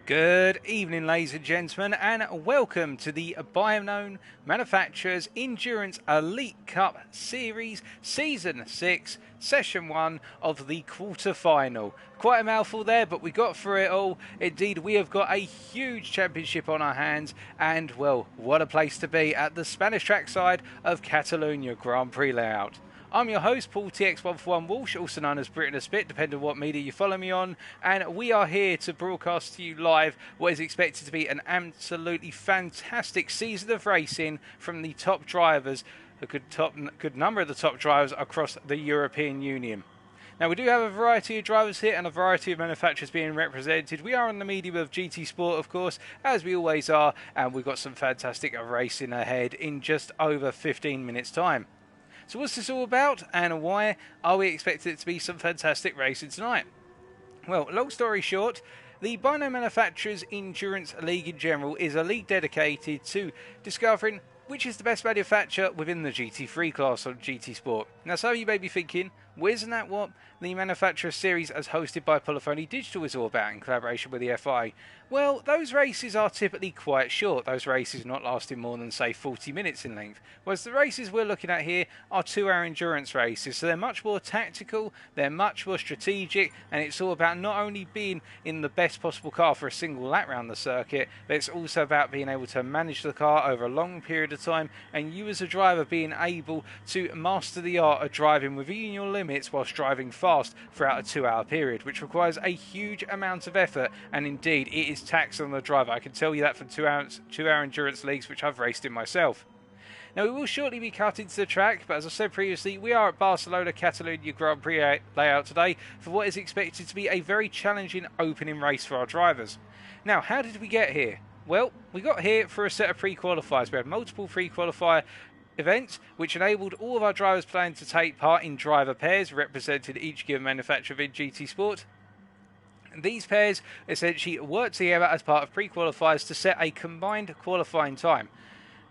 Good evening, ladies and gentlemen, and welcome to the Binome Manufacturers Endurance Elite Cup Series Season 6, Session 1 of the quarter-final. Quite a mouthful there, but we got through it all. Indeed, we have got a huge championship on our hands, and, well, what a place to be at the Spanish trackside of Catalonia Grand Prix layout. I'm your host, Paul TX141 Walsh, also known as Britain a Spit, depending on what media you follow me on, and we are here to broadcast to you live what is expected to be an absolutely fantastic season of racing from the top drivers, a good number of the top drivers across the European Union. Now, we do have a variety of drivers here and a variety of manufacturers being represented. We are on the medium of GT Sport, of course, as we always are, and we've got some fantastic racing ahead in just over 15 minutes' time. So what's this all about, and why are we expecting it to be some fantastic racing tonight? Well, long story short, the Binome Manufacturers Endurance League in general is a league dedicated to discovering which is the best manufacturer within the GT3 class on GT Sport. Now, some of you may be thinking, well, isn't that what the Manufacturer Series as hosted by Polyphony Digital is all about in collaboration with the FI? Well, those races are typically quite short. Those races not lasting more than, say, 40 minutes in length. Whereas the races we're looking at here are 2-hour endurance races. So they're much more tactical, they're much more strategic, and it's all about not only being in the best possible car for a single lap around the circuit, but it's also about being able to manage the car over a long period of time, and you as a driver being able to master the art of driving within your limits whilst driving fast throughout a 2-hour period, which requires a huge amount of effort, and indeed it is tax on the driver. I can tell you that from 2-hour endurance leagues which I've raced in myself. Now, we will shortly be cut into the track, but as I said previously, we are at Barcelona Catalonia Grand Prix layout today for what is expected to be a very challenging opening race for our drivers. Now, how did we get here? Well, we got here for a set of pre-qualifiers. We had multiple pre-qualifier events which enabled all of our drivers planning to take part in driver pairs representing each given manufacturer in GT Sport. These pairs essentially work together as part of pre-qualifiers to set a combined qualifying time.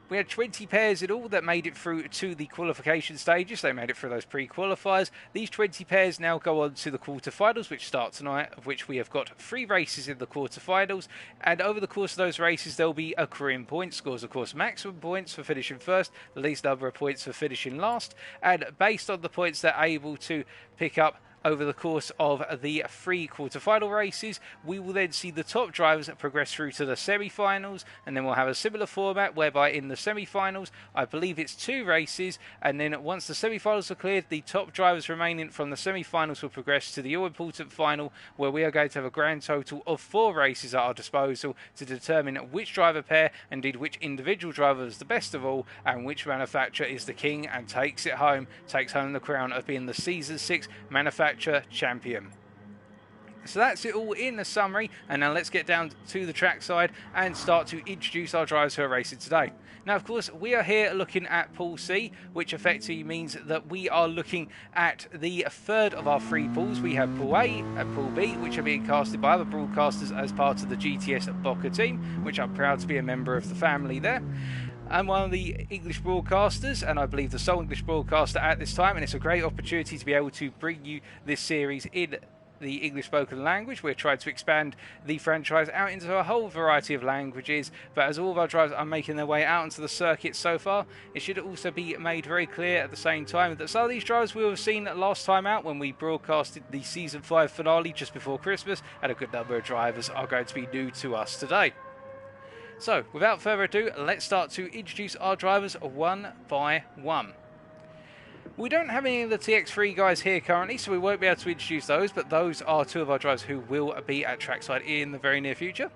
We had 20 pairs in all that made it through to the qualification stages. They made it through those pre-qualifiers. These 20 pairs now go on to the quarterfinals, which start tonight, of which we have got 3 races in the quarterfinals. And over the course of those races, there'll be accruing point scores. Of course, maximum points for finishing first, the least number of points for finishing last. And based on the points they're able to pick up over the course of the 3 quarterfinal races, we will then see the top drivers progress through to the semi-finals, and then we'll have a similar format whereby in the semi-finals, I believe it's 2 races, and then once the semi-finals are cleared, the top drivers remaining from the semi-finals will progress to the all-important final, where we are going to have a grand total of 4 races at our disposal to determine which driver pair, indeed which individual driver is the best of all, and which manufacturer is the king and takes home the crown of being the Season 6 manufacturer champion. So that's it all in the summary, and now let's get down to the trackside and start to introduce our drivers who are racing today. Now, of course, we are here looking at Pool C, which effectively means that we are looking at the third of our 3 pools. We have Pool A and Pool B, which are being casted by other broadcasters as part of the GTS Boca team, which I'm proud to be a member of the family there. I'm one of the English broadcasters, and I believe the sole English broadcaster at this time, and it's a great opportunity to be able to bring you this series in the English spoken language. We're trying to expand the franchise out into a whole variety of languages, but as all of our drivers are making their way out onto the circuit so far, it should also be made very clear at the same time that some of these drivers we have seen last time out when we broadcasted the Season 5 finale just before Christmas, and a good number of drivers are going to be new to us today. So, without further ado, let's start to introduce our drivers one by one. We don't have any of the TX3 guys here currently, so we won't be able to introduce those, but those are 2 of our drivers who will be at trackside in the very near future.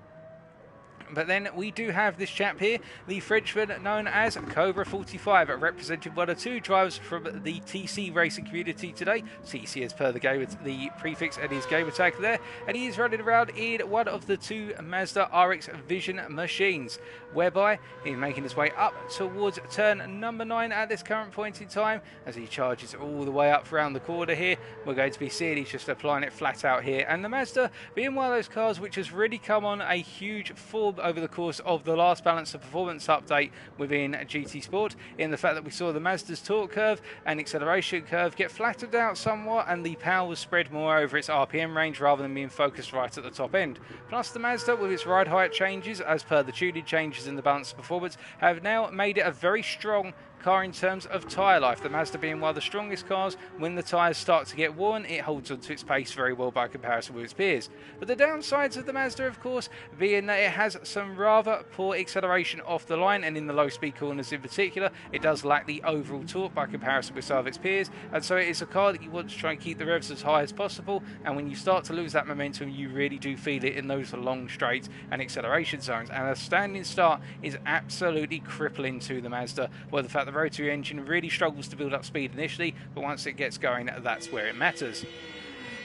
But then we do have this chap here, the Frenchman known as Cobra45, representing one or 2 drivers from the TC racing community today. TC as per the prefix and his gamer tag there, and he is running around in one of the 2 Mazda RX Vision machines, whereby he's making his way up towards turn number 9 at this current point in time. As he charges all the way up around the corner here, we're going to be seeing he's just applying it flat out here, and the Mazda being one of those cars which has really come on a huge 4 well over the course of the last balance of performance update within GT Sport, in the fact that we saw the Mazda's torque curve and acceleration curve get flattened out somewhat, and the power was spread more over its RPM range rather than being focused right at the top end. Plus, the Mazda, with its ride height changes as per the tuning changes in the balance of performance, have now made it a very strong car in terms of tyre life. The Mazda being one of the strongest cars, when the tyres start to get worn, it holds onto its pace very well by comparison with its peers. But the downsides of the Mazda, of course, being that it has some rather poor acceleration off the line, and in the low speed corners in particular, it does lack the overall torque by comparison with some of its peers, and so it is a car that you want to try and keep the revs as high as possible, and when you start to lose that momentum, you really do feel it in those long straights and acceleration zones, and a standing start is absolutely crippling to the Mazda, where the fact that the rotary engine really struggles to build up speed initially, but once it gets going, that's where it matters.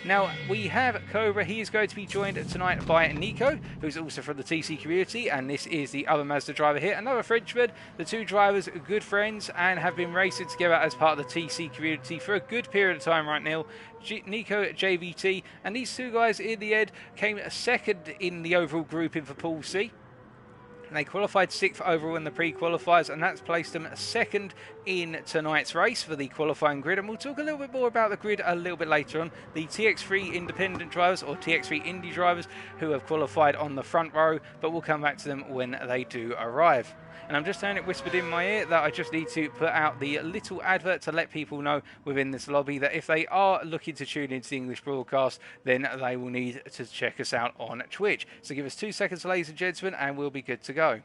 Now, we have Cobra. He is going to be joined tonight by Nico, who's also from the TC community, and this is the other Mazda driver here, another Frenchman. The two drivers are good friends and have been racing together as part of the TC community for a good period of time right now. Nico JVT, and these two guys in the end came second in the overall grouping for Pool C. They qualified 6th overall in the pre-qualifiers, and that's placed them second in tonight's race for the qualifying grid. And we'll talk a little bit more about the grid a little bit later on. The TX3 independent drivers, or TX3 Indy drivers, who have qualified on the front row, but we'll come back to them when they do arrive. And I'm just hearing it whispered in my ear that I just need to put out the little advert to let people know within this lobby that if they are looking to tune into the English broadcast, then they will need to check us out on Twitch. So give us 2 seconds, ladies and gentlemen, and we'll be good to go.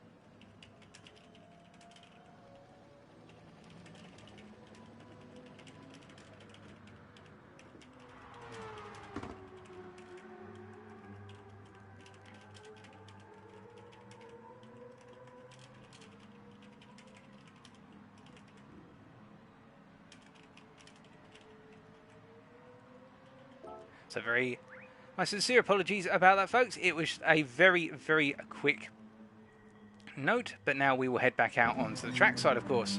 So my sincere apologies about that, folks. It was a very, very quick note, but now we will head back out onto the track side, of course.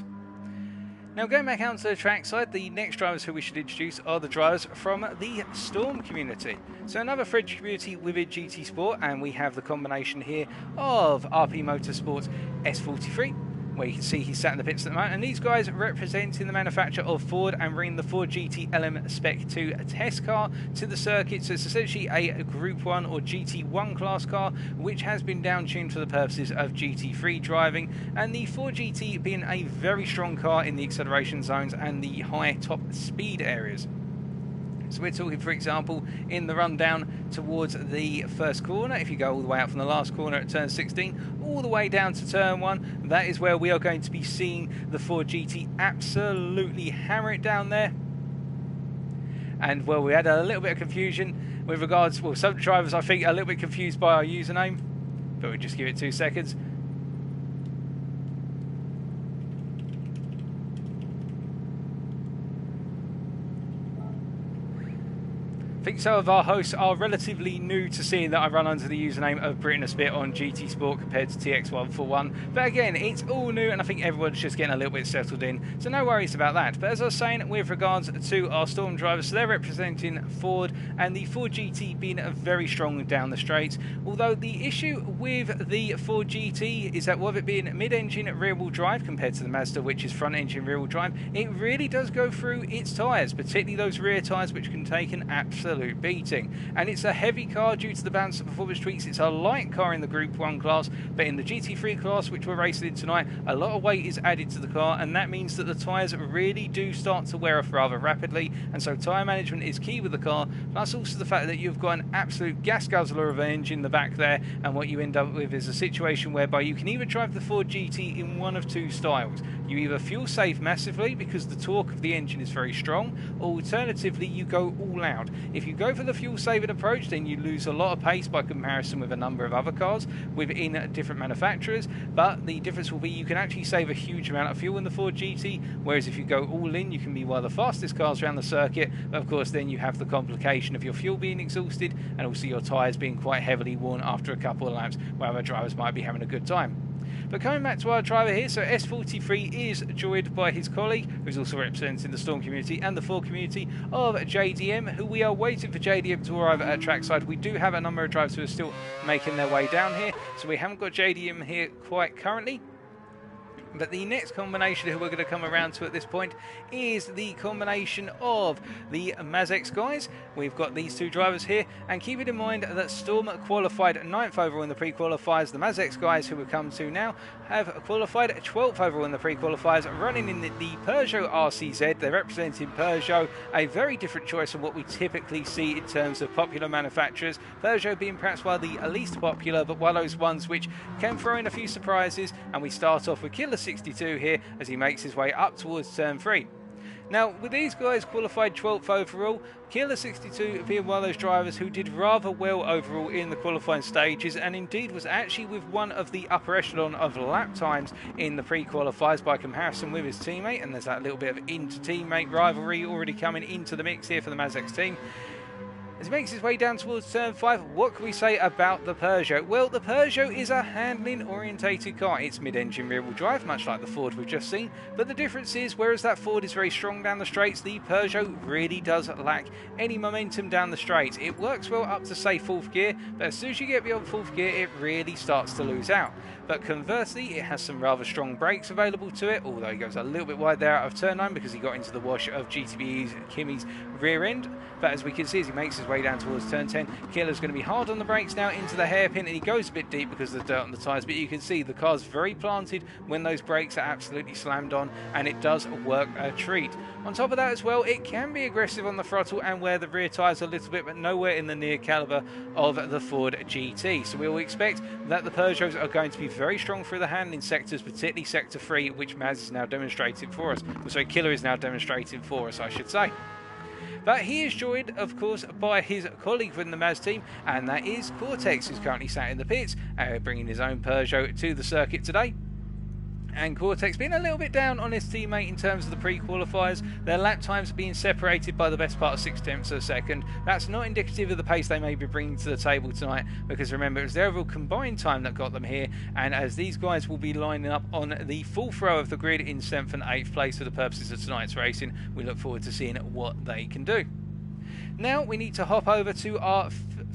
Now, going back out onto the track side, the next drivers who we should introduce are the drivers from the Storm community. So another French community within GT Sport, and we have the combination here of RP Motorsports S43, where you can see he's sat in the pits at the moment, and these guys representing the manufacturer of Ford and bringing the Ford GT LM Spec 2 test car to the circuit. So it's essentially a Group 1 or GT1 class car, which has been down-tuned for the purposes of GT3 driving, and the Ford GT being a very strong car in the acceleration zones and the high top speed areas. So we're talking, for example, in the rundown towards the first corner, if you go all the way out from the last corner at turn 16, all the way down to turn 1, that is where we are going to be seeing the Ford GT absolutely hammer it down there. And, well, we had a little bit of confusion with regards, well, some drivers, I think, are a little bit confused by our username, but we'll just give it 2 seconds. I think some of our hosts are relatively new to seeing that I run under the username of Britain a Spit on GT Sport compared to TX141. But again, it's all new, and I think everyone's just getting a little bit settled in, so no worries about that. But as I was saying, with regards to our Storm drivers, so they're representing Ford, and the Ford GT being very strong down the straights. Although the issue with the Ford GT is that with it being mid-engine rear-wheel drive compared to the Mazda, which is front-engine rear-wheel drive, it really does go through its tyres, particularly those rear tyres, which can take an absolute beating. And it's a heavy car due to the balance of performance tweaks. It's a light car in the Group 1 class, but in the GT3 class, which we're racing in tonight, a lot of weight is added to the car, and that means that the tyres really do start to wear off rather rapidly, and so tyre management is key with the car, plus also the fact that you've got an absolute gas guzzler of an engine in the back there, and what you end up with is a situation whereby you can either drive the Ford GT in one of two styles. You either fuel save massively because the torque of the engine is very strong, or alternatively you go all out. If you go for the fuel saving approach, then you lose a lot of pace by comparison with a number of other cars within different manufacturers, but the difference will be you can actually save a huge amount of fuel in the Ford GT, whereas if you go all in, you can be one of the fastest cars around the circuit, but of course then you have the complication of your fuel being exhausted and also your tyres being quite heavily worn after a couple of laps, where other drivers might be having a good time. But coming back to our driver here, so S43 is joined by his colleague, who's also representing the Storm community and the Ford community of JDM, who we are waiting for JDM to arrive at trackside. We do have a number of drivers who are still making their way down here. so we haven't got JDM here quite currently. But the next combination who we're going to come around to at this point is the combination of the Mazx guys. We've got these two drivers here, and keep it in mind that Storm qualified 9th overall in the pre-qualifiers. The Mazx guys, who we come to now, have qualified 12th overall in the pre-qualifiers, running in the Peugeot RCZ. They're representing Peugeot, a very different choice from what we typically see in terms of popular manufacturers. Peugeot being perhaps one of the least popular, but one of those ones which can throw in a few surprises, and we start off with Killer 62 here as he makes his way up towards turn 3. Now, with these guys qualified 12th overall, Killer 62 being one of those drivers who did rather well overall in the qualifying stages, and indeed was actually with one of the upper echelon of lap times in the pre-qualifiers by comparison with his teammate, and there's that little bit of inter-teammate rivalry already coming into the mix here for the Mazx team. As he makes his way down towards turn 5, what can we say about the Peugeot? Well, the Peugeot is a handling-orientated car. It's mid-engine rear-wheel drive, much like the Ford we've just seen. But the difference is, whereas that Ford is very strong down the straights, the Peugeot really does lack any momentum down the straights. It works well up to, say, 4th gear, but as soon as you get beyond 4th gear, it really starts to lose out. But conversely, it has some rather strong brakes available to it, although he goes a little bit wide there out of turn 9 because he got into the wash of GTB's Kimi's rear end. But as we can see, as he makes his way down towards turn 10, Killer's going to be hard on the brakes now into the hairpin, and he goes a bit deep because of the dirt on the tyres, but you can see the car's very planted when those brakes are absolutely slammed on, and it does work a treat. On top of that as well, it can be aggressive on the throttle and wear the rear tyres a little bit, but nowhere in the near calibre of the Ford GT. So we will expect that the Peugeots are going to be very strong through the handling sectors, particularly sector 3, which Maz is now demonstrating for us. Sorry, Killer is now demonstrating for us, I should say. But he is joined, of course, by his colleague from the Maz team, and that is Cortex, who's currently sat in the pits, bringing his own Peugeot to the circuit today. And Cortex being a little bit down on his teammate in terms of the pre-qualifiers. Their lap times are being separated by the best part of 0.6 of a second. That's not indicative of the pace they may be bringing to the table tonight, because remember, it was their overall combined time that got them here, and as these guys will be lining up on the 4th row of the grid in 7th and 8th place for the purposes of tonight's racing, we look forward to seeing what they can do. Now we need to hop over to our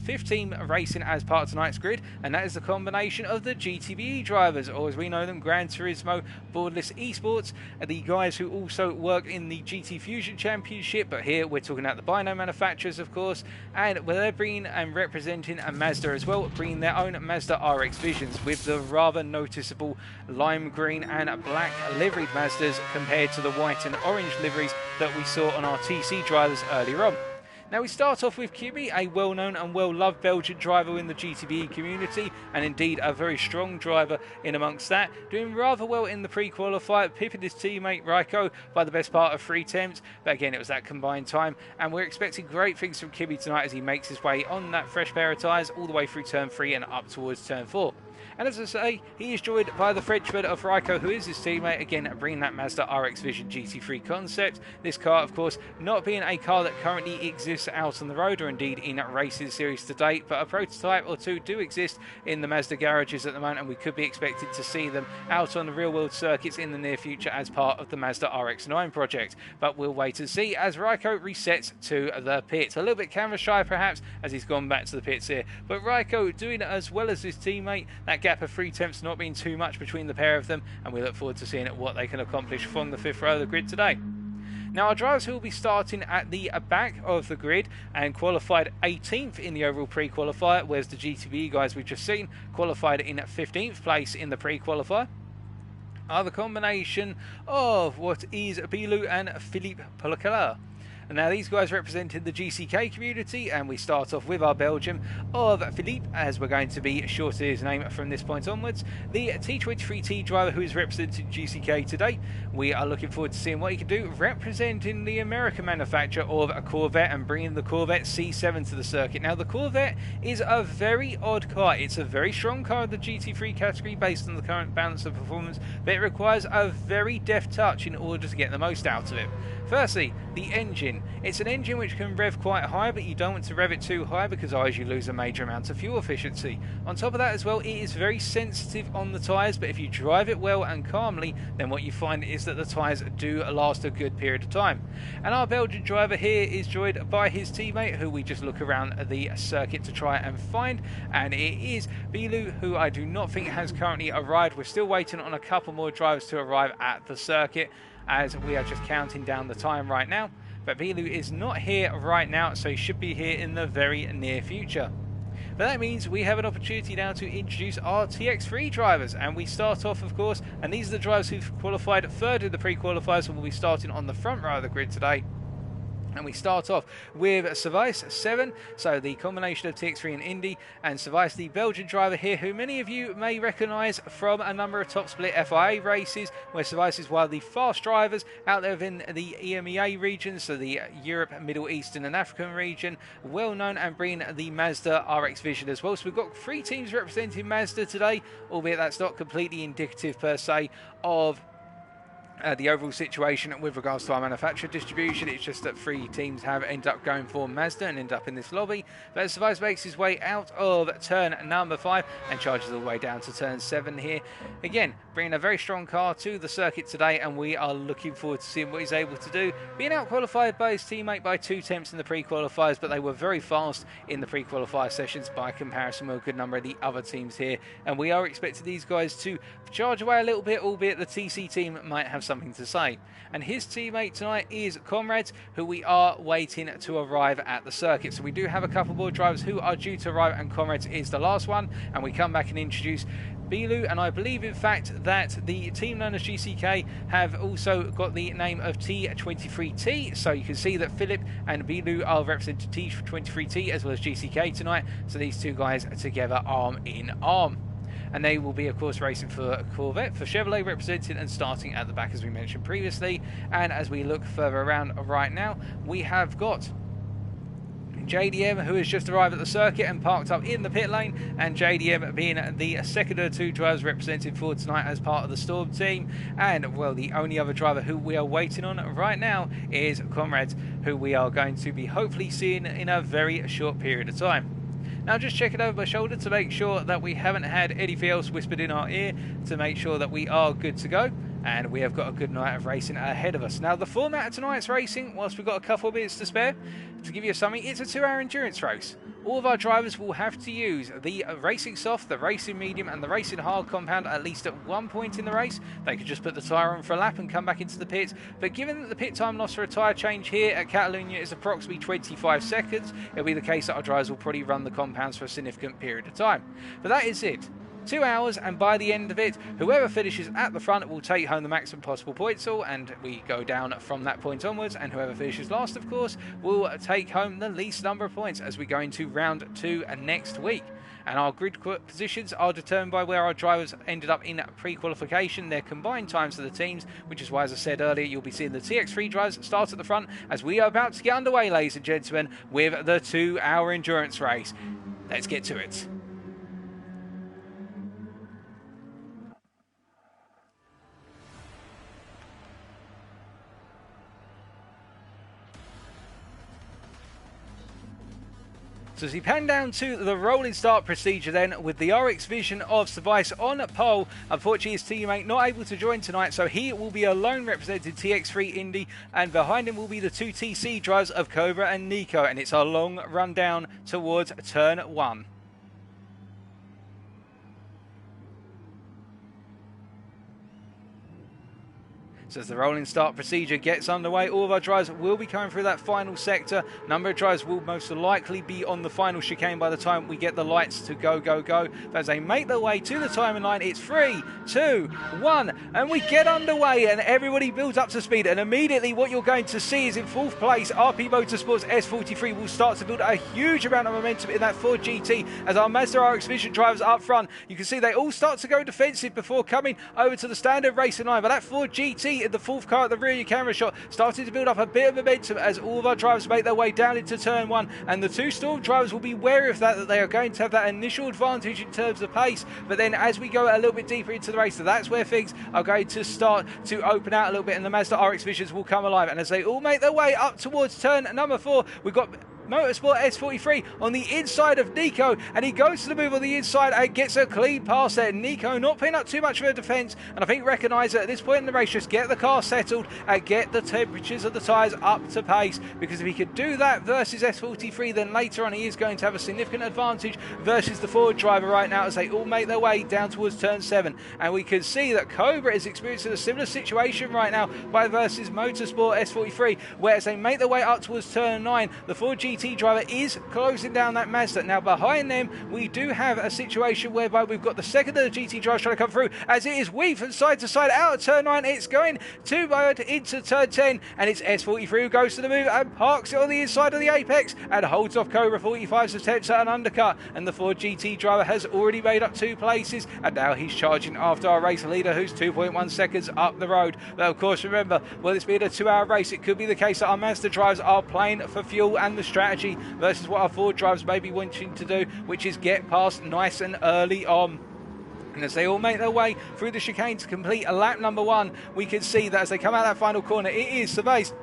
5th team racing as part of tonight's grid, and that is the combination of the GTBE drivers, or as we know them, Gran Turismo Boardless Esports, the guys who also work in the GT Fusion Championship, but here we're talking about the Binome manufacturers, of course, and they're bringing and representing a Mazda as well, bringing their own Mazda RX Visions with the rather noticeable lime green and black liveried Mazdas compared to the white and orange liveries that we saw on our TC drivers earlier on. Now we start off with Kimi, a well-known and well-loved Belgian driver in the GTBE community, and indeed a very strong driver in amongst that, doing rather well in the pre-qualifier, pipping his teammate Raiko by the best part of 3 attempts, but again it was that combined time, and we're expecting great things from Kimi tonight as he makes his way on that fresh pair of tyres all the way through turn 3 and up towards turn 4. And as I say, he is joined by the Frenchman of Raiko, who is his teammate, again bringing that Mazda RX Vision GT3 concept. This car, of course, not being a car that currently exists out on the road or indeed in racing series to date, but a prototype or two do exist in the Mazda garages at the moment, and we could be expected to see them out on the real-world circuits in the near future as part of the Mazda RX-9 project. But we'll wait and see as Raiko resets to the pits. A little bit camera shy perhaps as he's gone back to the pits here, but Raiko doing as well as his teammate. That gap of 3 attempts not being too much between the pair of them, and we look forward to seeing what they can accomplish from the 5th row of the grid today. Now our drivers who will be starting at the back of the grid and qualified 18th in the overall pre-qualifier, whereas the GTBE guys we've just seen qualified in 15th place in the pre-qualifier, are the combination of what is Bilou and Philippe Polacala. And now these guys represented the GCK community, and we start off with our Belgian of Philippe, as we're going to be short of his name from this point onwards, the T23T driver who is representing GCK today. We are looking forward to seeing what he can do representing the American manufacturer of a Corvette and bringing the Corvette C7 to the circuit. Now the Corvette is a very odd car. It's a very strong car in the GT3 category based on the current balance of performance, but it requires a very deft touch in order to get the most out of it. Firstly, the engine. engine. It's an engine which can rev quite high, but you don't want to rev it too high because otherwise you lose a major amount of fuel efficiency. On top of that as well, it is very sensitive on the tyres, but if you drive it well and calmly, then what you find is that the tyres do last a good period of time. And our Belgian driver here is joined by his teammate, who we just look around the circuit to try and find, and it is Binome, who I do not think has currently arrived. We're still waiting on a couple more drivers to arrive at the circuit, as we are just counting down the time right now. But Binome is not here right now, so he should be here in the very near future. But that means we have an opportunity now to introduce our TX3 drivers, and we start off, of course, and these are the drivers who've qualified third in the pre-qualifiers, and we'll be starting on the front row of the grid today. And we start off with Service 7, so the combination of TX3 and Indy, and Service, the Belgian driver here, who many of you may recognise from a number of top split FIA races, where Service is one of the fast drivers out there within the EMEA region, so the Europe, Middle Eastern and African region, well known, and bringing the Mazda RX Vision as well. So we've got 3 teams representing Mazda today, albeit that's not completely indicative per se of the overall situation with regards to our manufacturer distribution. It's just that 3 teams have ended up going for Mazda and end up in this lobby. But Service makes his way out of turn number 5 and charges all the way down to turn 7 here. Again, bringing a very strong car to the circuit today, and we are looking forward to seeing what he's able to do. Being out-qualified by his teammate by 2 tenths in the pre-qualifiers, but they were very fast in the pre-qualifier sessions by comparison with a good number of the other teams here. And we are expecting these guys to charge away a little bit, albeit the TC team might have something to say. And his teammate tonight is Comrades, who we are waiting to arrive at the circuit. So we do have a couple more drivers who are due to arrive, and Comrades is the last one. And we come back and introduce Binome, and I believe in fact that the team known as GCK have also got the name of T23T, so you can see that Philip and Binome are representing T23T as well as GCK tonight, so these 2 guys are together arm in arm. And they will be, of course, racing for Corvette, for Chevrolet, represented and starting at the back as we mentioned previously. And as we look further around right now, we have got JDM, who has just arrived at the circuit and parked up in the pit lane, and JDM being the second of 2 drivers represented for tonight as part of the Storm team. And, well, the only other driver who we are waiting on right now is Comrades, who we are going to be hopefully seeing in a very short period of time. Now just check it over my shoulder to make sure that we haven't had anything else whispered in our ear, to make sure that we are good to go, and we have got a good night of racing ahead of us. Now the format of tonight's racing, whilst we've got a couple of minutes to spare, to give you something, it's a 2-hour endurance race. All of our drivers will have to use the Racing Soft, the Racing Medium and the Racing Hard compound at least at one point in the race. They could just put the tyre on for a lap and come back into the pits. But given that the pit time loss for a tyre change here at Catalonia is approximately 25 seconds, it'll be the case that our drivers will probably run the compounds for a significant period of time. But that is it. 2 hours, and by the end of it, whoever finishes at the front will take home the maximum possible points all, and we go down from that point onwards, and whoever finishes last, of course, will take home the least number of points as we go into round 2 next week. And our grid positions are determined by where our drivers ended up in pre-qualification, their combined times of the teams, which is why, as I said earlier, you'll be seeing the TX3 drivers start at the front as we are about to get underway, ladies and gentlemen, with the 2-hour endurance race. Let's get to it. So as we pan down to the rolling start procedure then, with the RX Vision of Service on pole, unfortunately his teammate not able to join tonight, so he will be alone representing TX3 Indy, and behind him will be the 2 TC drivers of Cobra and Nico, and it's a long run down towards turn 1. So as the rolling start procedure gets underway, all of our drivers will be coming through that final sector. A number of drivers will most likely be on the final chicane by the time we get the lights to go. But as they make their way to the timing line, it's 3, 2, 1, and we get underway, and everybody builds up to speed. And immediately what you're going to see is in 4th place, RP Motorsports S43 will start to build a huge amount of momentum in that Ford GT as our Mazda RX Vision drivers up front. You can see they all start to go defensive before coming over to the standard racing line, but that Ford GT see the fourth car at the rear, your camera shot, starting to build up a bit of momentum as all of our drivers make their way down into turn 1, and the 2 Storm drivers will be wary of that they are going to have that initial advantage in terms of pace, but then as we go a little bit deeper into the race, so that's where things are going to start to open out a little bit, and the Mazda RX Visions will come alive. And as they all make their way up towards turn number 4, we've got Motorsport S43 on the inside of Nico, and he goes to the move on the inside and gets a clean pass there. Nico not putting up too much of a defence, and I think recognise that at this point in the race, just get the car settled and get the temperatures of the tyres up to pace, because if he could do that versus S43, then later on he is going to have a significant advantage versus the Ford driver right now as they all make their way down towards turn 7. And we can see that Cobra is experiencing a similar situation right now by versus Motorsport S43, where as they make their way up towards turn 9, the Ford GT driver is closing down that Mazda. Now behind them we do have a situation whereby we've got the second of the GT drivers trying to come through as it is weaved from side to side out of turn 9. It's going to bird into turn 10, and it's S43 who goes to the move and parks it on the inside of the apex and holds off Cobra 45's attempt at an undercut, and the Ford GT driver has already made up 2 places, and now he's charging after our race leader who's 2.1 seconds up the road. But of course remember, well, it's been a 2-hour race, it could be the case that our Mazda drivers are playing for fuel and the strategy versus what our Ford drivers may be wanting to do, which is get past nice and early on. And as they all make their way through the chicane to complete a lap number 1, we can see that as they come out that final corner, it is Cervais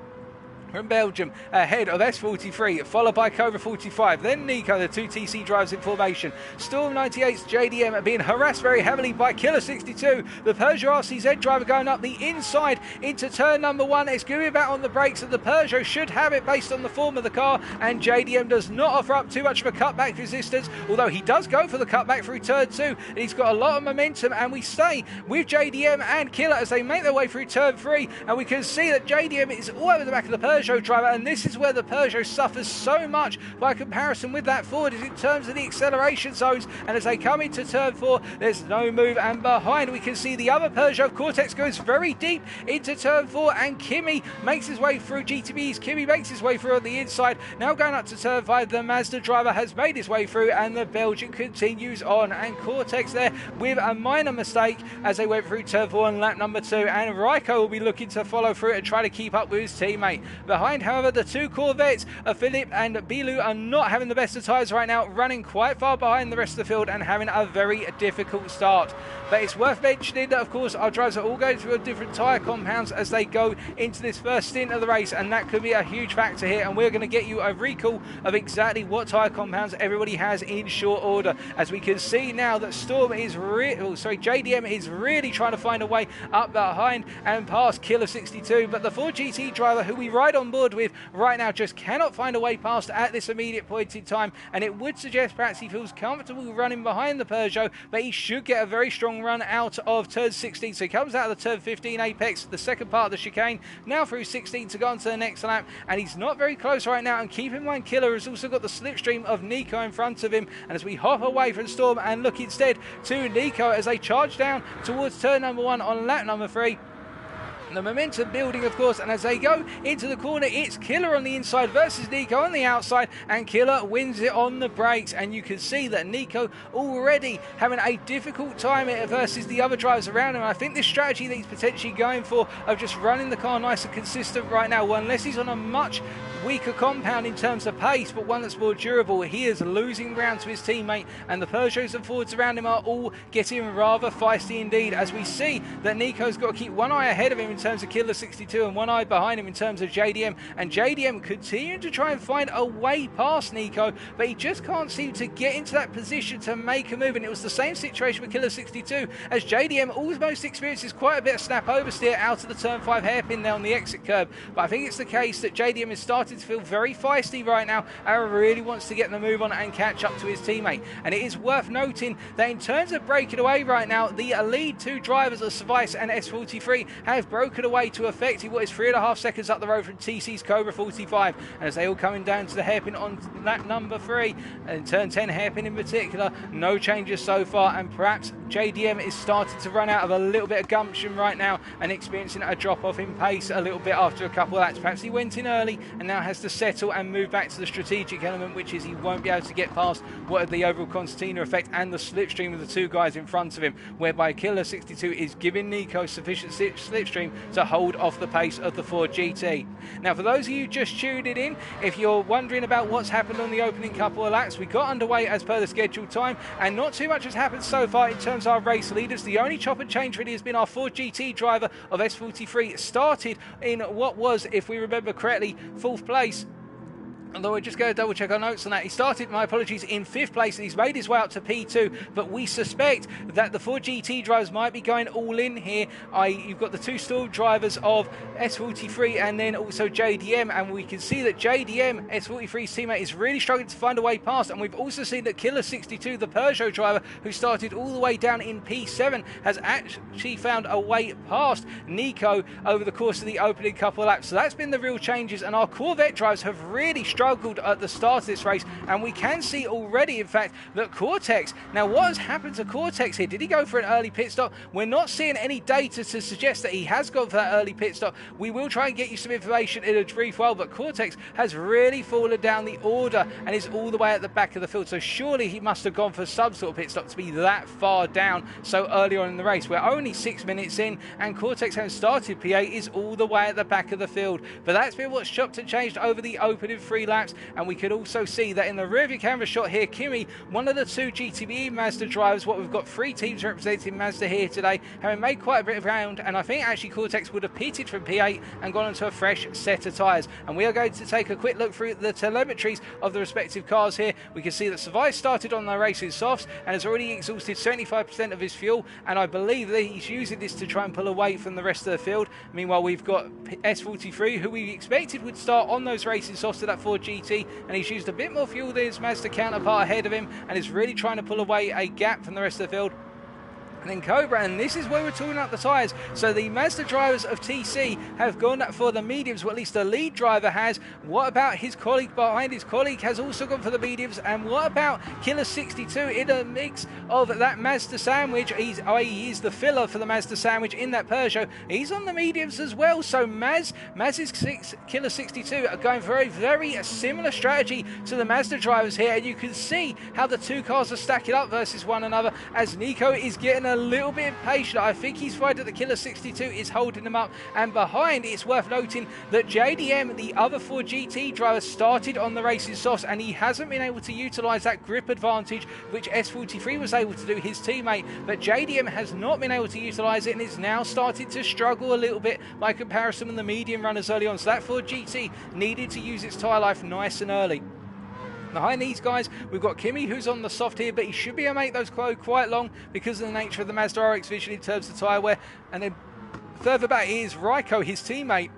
from Belgium ahead of S43, followed by Cobra 45, then Nico, the 2 TC drivers in formation. Storm 98's JDM are being harassed very heavily by Killer 62. The Peugeot RCZ driver going up the inside into turn number 1. It's going about on the brakes, and the Peugeot should have it based on the form of the car, and JDM does not offer up too much of a cutback resistance, although he does go for the cutback through turn 2, and he's got a lot of momentum, and we stay with JDM and Killer as they make their way through turn 3, and we can see that JDM is all over the back of the Peugeot driver, and this is where the Peugeot suffers so much by comparison with that Ford is in terms of the acceleration zones, and as they come into turn 4 there's no move, and behind we can see the other Peugeot Cortex goes very deep into turn 4, and Kimi makes his way through GTB's. Kimi makes his way through on the inside. Now going up to turn 5, the Mazda driver has made his way through, and the Belgian continues on, and Cortex there with a minor mistake as they went through turn 4 on lap number 2, and Raiko will be looking to follow through and try to keep up with his teammate. Behind, however, the 2 Corvettes of Philip and Bilu are not having the best of tyres right now, running quite far behind the rest of the field and having a very difficult start. But it's worth mentioning that, of course, our drivers are all going through different tyre compounds as they go into this first stint of the race, and that could be a huge factor here, and we're going to get you a recall of exactly what tyre compounds everybody has in short order, as we can see now that JDM is really trying to find a way up behind and past Killer 62, but the Ford GT driver who we ride on board with right now just cannot find a way past at this immediate point in time, and it would suggest perhaps he feels comfortable running behind the Peugeot, but he should get a very strong run out of turn 16, so he comes out of the turn 15 apex, the second part of the chicane, now through 16 to go on to the next lap, and he's not very close right now, and keep in mind Killer has also got the slipstream of Nico in front of him, and as we hop away from Storm and look instead to Nico as they charge down towards turn number 1 on lap number 3, the momentum building, of course, and as they go into the corner, it's Killer on the inside versus Nico on the outside, and Killer wins it on the brakes, and you can see that Nico already having a difficult time versus the other drivers around him. I think this strategy that he's potentially going for of just running the car nice and consistent right now, well, unless he's on a much weaker compound in terms of pace, but one that's more durable, he is losing ground to his teammate, and the Peugeots and Fords around him are all getting rather feisty indeed, as we see that Nico's got to keep one eye ahead of him in terms of Killer 62 and one eye behind him in terms of JDM, and JDM continuing to try and find a way past Nico, but he just can't seem to get into that position to make a move, and it was the same situation with Killer 62 as JDM almost experiences quite a bit of snap oversteer out of the turn 5 hairpin there on the exit curb, but I think it's the case that JDM is starting to feel very feisty right now and really wants to get the move on and catch up to his teammate. And it is worth noting that in terms of breaking away right now, the lead 2 drivers of Cervais and S43 have broken away to effectively what is 3.5 seconds up the road from TC's Cobra 45, and as they all coming down to the hairpin on lap number 3 and turn 10 hairpin in particular, no changes so far, and perhaps JDM is starting to run out of a little bit of gumption right now and experiencing a drop off in pace a little bit after a couple of laps. Perhaps he went in early and now has to settle and move back to the strategic element, which is he won't be able to get past what are the overall concertina effect and the slipstream of the 2 guys in front of him, whereby Killer 62 is giving Nico sufficient slipstream to hold off the pace of the Ford GT. Now, for those of you just tuned it in, if you're wondering about what's happened on the opening couple of laps, we got underway as per the scheduled time, and not too much has happened so far in terms of our race leaders. The only chop and change really has been our Ford GT driver of S43 started in what was, if we remember correctly, 4th place. Although we're just going to double check our notes on that. He started, my apologies, in 5th place and he's made his way up to P2, but we suspect that the 4 GT drivers might be going all in here. You've got the 2 stalled drivers of S43 and then also JDM, and we can see that JDM, S43's teammate, is really struggling to find a way past, and we've also seen that Killer 62, the Peugeot driver, who started all the way down in P7, has actually found a way past Nico over the course of the opening couple of laps. So that's been the real changes, and our Corvette drivers have really struggled at the start of this race, and we can see already, in fact, that Cortex, now what has happened to Cortex here? Did he go for an early pit stop? We're not seeing any data to suggest that he has gone for that early pit stop. We will try and get you some information in a brief while, but Cortex has really fallen down the order and is all the way at the back of the field, so surely he must have gone for some sort of pit stop to be that far down so early on in the race. We're only 6 minutes in, and Cortex, having started P8, is all the way at the back of the field. But that's been what's chopped and changed over the opening 3 laps, and we could also see that in the rear view camera shot here, Kimi, one of the 2 GTBE Mazda drivers, what we've got 3 teams representing Mazda here today, having made quite a bit of ground, and I think actually Cortex would have pitted from P8 and gone onto a fresh set of tyres. And we are going to take a quick look through the telemetries of the respective cars here. We can see that Savai started on the racing softs and has already exhausted 75% of his fuel, and I believe that he's using this to try and pull away from the rest of the field. Meanwhile, we've got S43, who we expected would start on those racing softs to that Ford GT, and he's used a bit more fuel than his Mazda counterpart ahead of him and is really trying to pull away a gap from the rest of the field. And then Cobra, and this is where we're talking about the tyres. So the Mazda drivers of TC have gone for the mediums, or at least the lead driver has. What about his colleague behind? His colleague has also gone for the mediums. And what about Killer 62 in a mix of that Mazda sandwich? He is the filler for the Mazda sandwich in that Peugeot. He's on the mediums as well. So Maz's Killer 62 are going for a very similar strategy to the Mazda drivers here. And you can see how the 2 cars are stacking up versus one another as Nico is getting a little bit impatient. I think he's worried that the Killer 62 is holding him up, and behind, it's worth noting that JDM, the other 4 GT driver, started on the racing softs, and he hasn't been able to utilise that grip advantage which S43 was able to do, his teammate. But JDM has not been able to utilise it and is now starting to struggle a little bit by comparison with the medium runners early on. So that 4 GT needed to use its tyre life nice and early. Behind these guys, we've got Kimi, who's on the soft here, but he should be able to make those quite long because of the nature of the Mazda RX Vision in terms of tyre wear. And then further back is Raiko, his teammate,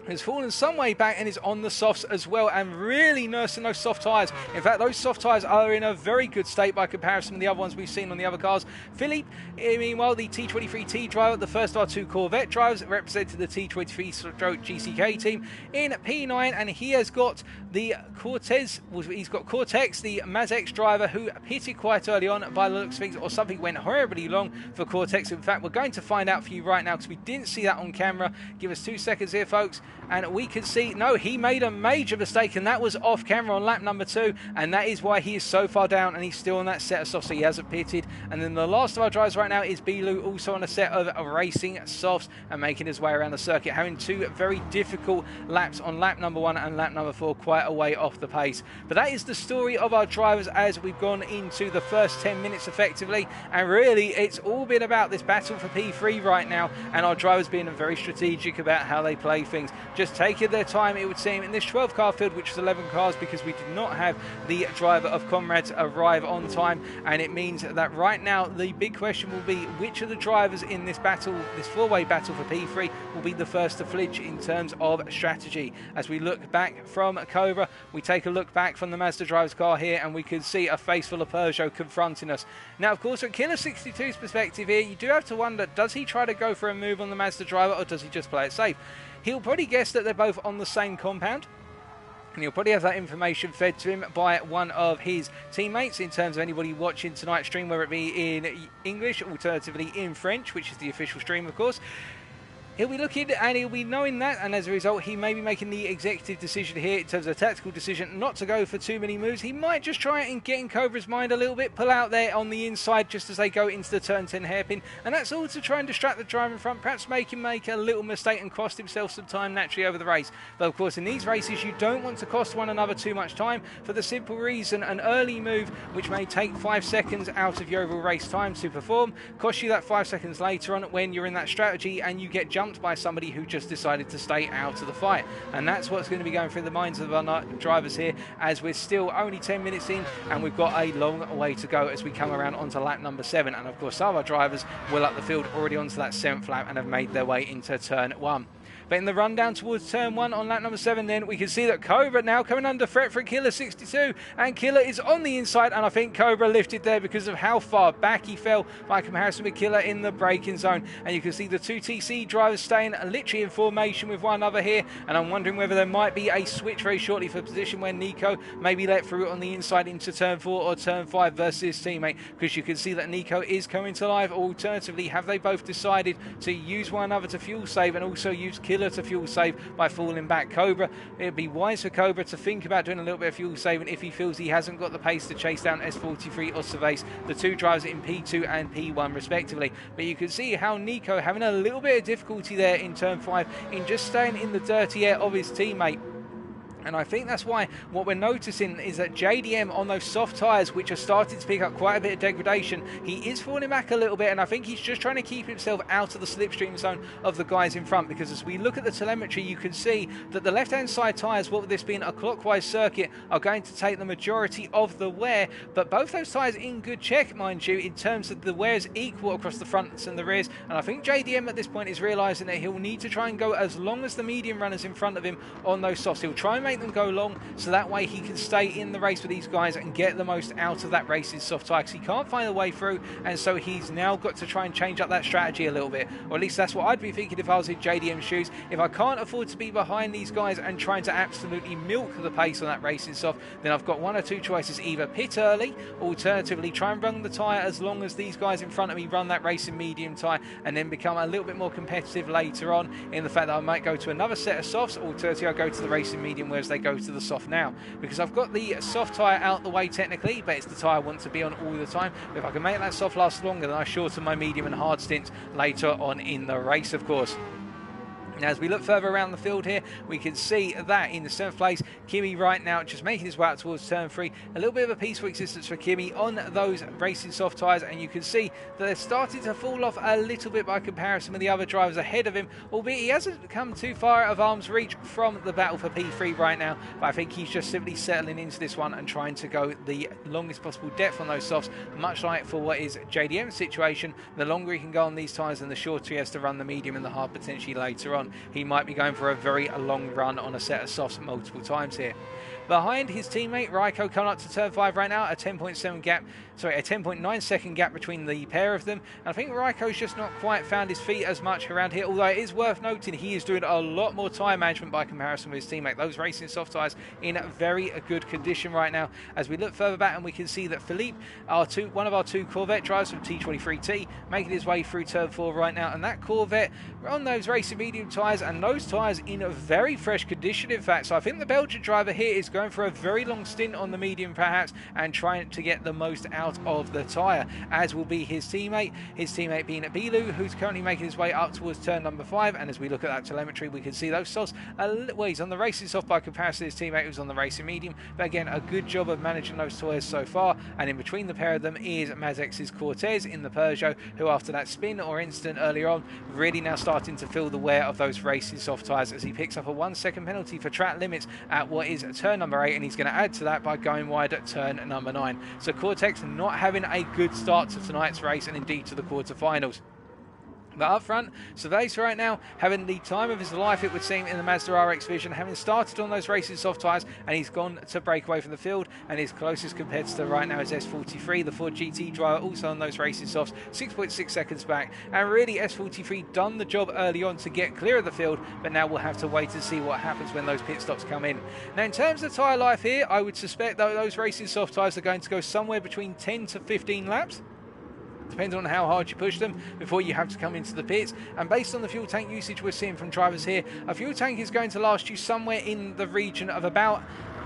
has fallen some way back and is on the softs as well and really nursing those soft tyres. In fact, those soft tyres are in a very good state by comparison to the other ones we've seen on the other cars. Philippe, meanwhile, the T23T driver, the first of our 2 Corvette drivers, represented the T23-GCK team in P9, and he has got the Cortex, the Maz-X driver, who pitted quite early on by the looks of things, or something went horribly wrong for Cortex. In fact, we're going to find out for you right now because we didn't see that on camera. Give us 2 seconds here, folks. And we can see, no, he made a major mistake, and that was off camera on lap number 2, and that is why he is so far down and he's still on that set of softs, so he hasn't pitted. And then the last of our drivers right now is Bilu, also on a set of racing softs and making his way around the circuit, having 2 very difficult laps on lap number 1 and lap number 4, quite a way off the pace. But that is the story of our drivers as we've gone into the first 10 minutes effectively, and really it's all been about this battle for P3 right now, and our drivers being very strategic about how they play things. Just taking their time, it would seem, in this 12 car field, which was 11 cars, because we did not have the driver of Comrades arrive on time, and it means that right now the big question will be which of the drivers in this battle, this 4-way battle for P3, will be the first to flinch in terms of strategy. As we look back from Cobra, we take a look back from the Mazda driver's car here, and we can see a face full of Peugeot confronting us. Now, of course, from Killer 62's perspective here, you do have to wonder, does he try to go for a move on the Mazda driver, or does he just play it safe? He'll probably guess that they're both on the same compound, and he'll probably have that information fed to him by one of his teammates in terms of anybody watching tonight's stream, whether it be in English, alternatively in French, which is the official stream, of course. he'll be looking and he'll be knowing that, and as a result he may be making the executive decision here in terms of a tactical decision not to go for too many moves. He might just try and get in Cobra's mind a little bit, pull out there on the inside just as they go into the turn 10 hairpin, and that's all to try and distract the driver in front, perhaps make him make a little mistake and cost himself some time naturally over the race. But of course in these races you don't want to cost one another too much time, for the simple reason an early move which may take 5 seconds out of your overall race time to perform costs you that 5 seconds later on when you're in that strategy and you get jumped by somebody who just decided to stay out of the fight. And that's what's going to be going through the minds of our drivers here, as we're still only 10 minutes in and we've got a long way to go as we come around onto lap number 7. And of course some of our drivers will up the field already onto that 7th lap and have made their way into turn 1. But in the rundown towards turn 1 on lap number 7 then, we can see that Cobra now coming under threat for Killer 62, and Killer is on the inside, and I think Cobra lifted there because of how far back he fell by comparison with Killer in the braking zone. And you can see the two TC drivers staying literally in formation with one another here, and I'm wondering whether there might be a switch very shortly for position where Nico may be let through on the inside into turn 4 or turn 5 versus his teammate, because you can see that Nico is coming to life. Alternatively, have they both decided to use one another to fuel save and also use Killer to fuel save by falling back? Cobra, it'd be wise for Cobra to think about doing a little bit of fuel saving if he feels he hasn't got the pace to chase down S43 or Cervase, the two drivers in P2 and P1 respectively. But you can see how Nico having a little bit of difficulty there in turn 5 in just staying in the dirty air of his teammate. And I think that's why what we're noticing is that JDM on those soft tyres, which are starting to pick up quite a bit of degradation, he is falling back a little bit, and I think he's just trying to keep himself out of the slipstream zone of the guys in front, because as we look at the telemetry you can see that the left hand side tyres, what with this being a clockwise circuit, are going to take the majority of the wear, but both those tyres in good check, mind you, in terms of the wear is equal across the fronts and the rears. And I think JDM at this point is realising that he'll need to try and go as long as the medium runners in front of him on those softs. He'll try and make them go long, so that way he can stay in the race with these guys and get the most out of that race's soft tyre, because he can't find a way through, and so he's now got to try and change up that strategy a little bit, or at least that's what I'd be thinking if I was in JDM's shoes. If I can't afford to be behind these guys and trying to absolutely milk the pace on that racing soft, then I've got one or two choices: either pit early, alternatively try and run the tyre as long as these guys in front of me run that racing medium tyre, and then become a little bit more competitive later on in the fact that I might go to another set of softs, alternatively I'll go to the racing medium whereas they go to the soft now, because I've got the soft tyre out the way technically, but it's the tyre I want to be on all the time. But if I can make that soft last longer, then I shorten my medium and hard stints later on in the race, of course. Now, as we look further around the field here, we can see that in the 7th place, Kimi right now just making his way out towards turn 3. A little bit of a peaceful existence for Kimi on those racing soft tyres, and you can see that they're starting to fall off a little bit by comparison with the other drivers ahead of him, albeit he hasn't come too far out of arm's reach from the battle for P3 right now. But I think he's just simply settling into this one and trying to go the longest possible depth on those softs, much like for what is JDM's situation. The longer he can go on these tyres and the shorter he has to run the medium and the hard potentially later on. He might be going for a very long run on a set of softs multiple times here. Behind his teammate Raikko coming up to turn 5 right now, a 10.9 second gap between the pair of them. And I think Raikko's just not quite found his feet as much around here, although it is worth noting he is doing a lot more tyre management by comparison with his teammate. Those racing soft tyres in very good condition right now. As we look further back, and we can see that Philippe, one of our two Corvette drivers from T23T, making his way through turn 4 right now, and that Corvette on those racing medium tyres, and those tyres in a very fresh condition in fact. So I think the Belgian driver here is going for a very long stint on the medium perhaps, and trying to get the most out of the tyre, as will be his teammate being Bilu, who's currently making his way up towards turn number 5. And as we look at that telemetry, we can see those softs, well, he's on the racing soft by comparison to his teammate who's on the racing medium, but again a good job of managing those tyres so far. And in between the pair of them is Mazex's Cortez in the Peugeot, who after that spin or incident earlier on, really now starting to feel the wear of those racing soft tyres, as he picks up a 1 second penalty for track limits at what is turn number 8, and he's going to add to that by going wide at turn number 9. So Cortex not having a good start to tonight's race, and indeed to the quarterfinals. But up front, Cervase right now having the time of his life, it would seem, in the Mazda RX Vision, having started on those racing soft tyres, and he's gone to break away from the field. And his closest competitor right now is S43, the Ford GT driver, also on those racing softs, 6.6 seconds back. And really, S43 done the job early on to get clear of the field, but now we'll have to wait and see what happens when those pit stops come in. Now, in terms of tyre life here, I would suspect that those racing soft tyres are going to go somewhere between 10 to 15 laps. depending on how hard you push them before you have to come into the pits. And based on the fuel tank usage we're seeing from drivers here, a fuel tank is going to last you somewhere in the region of about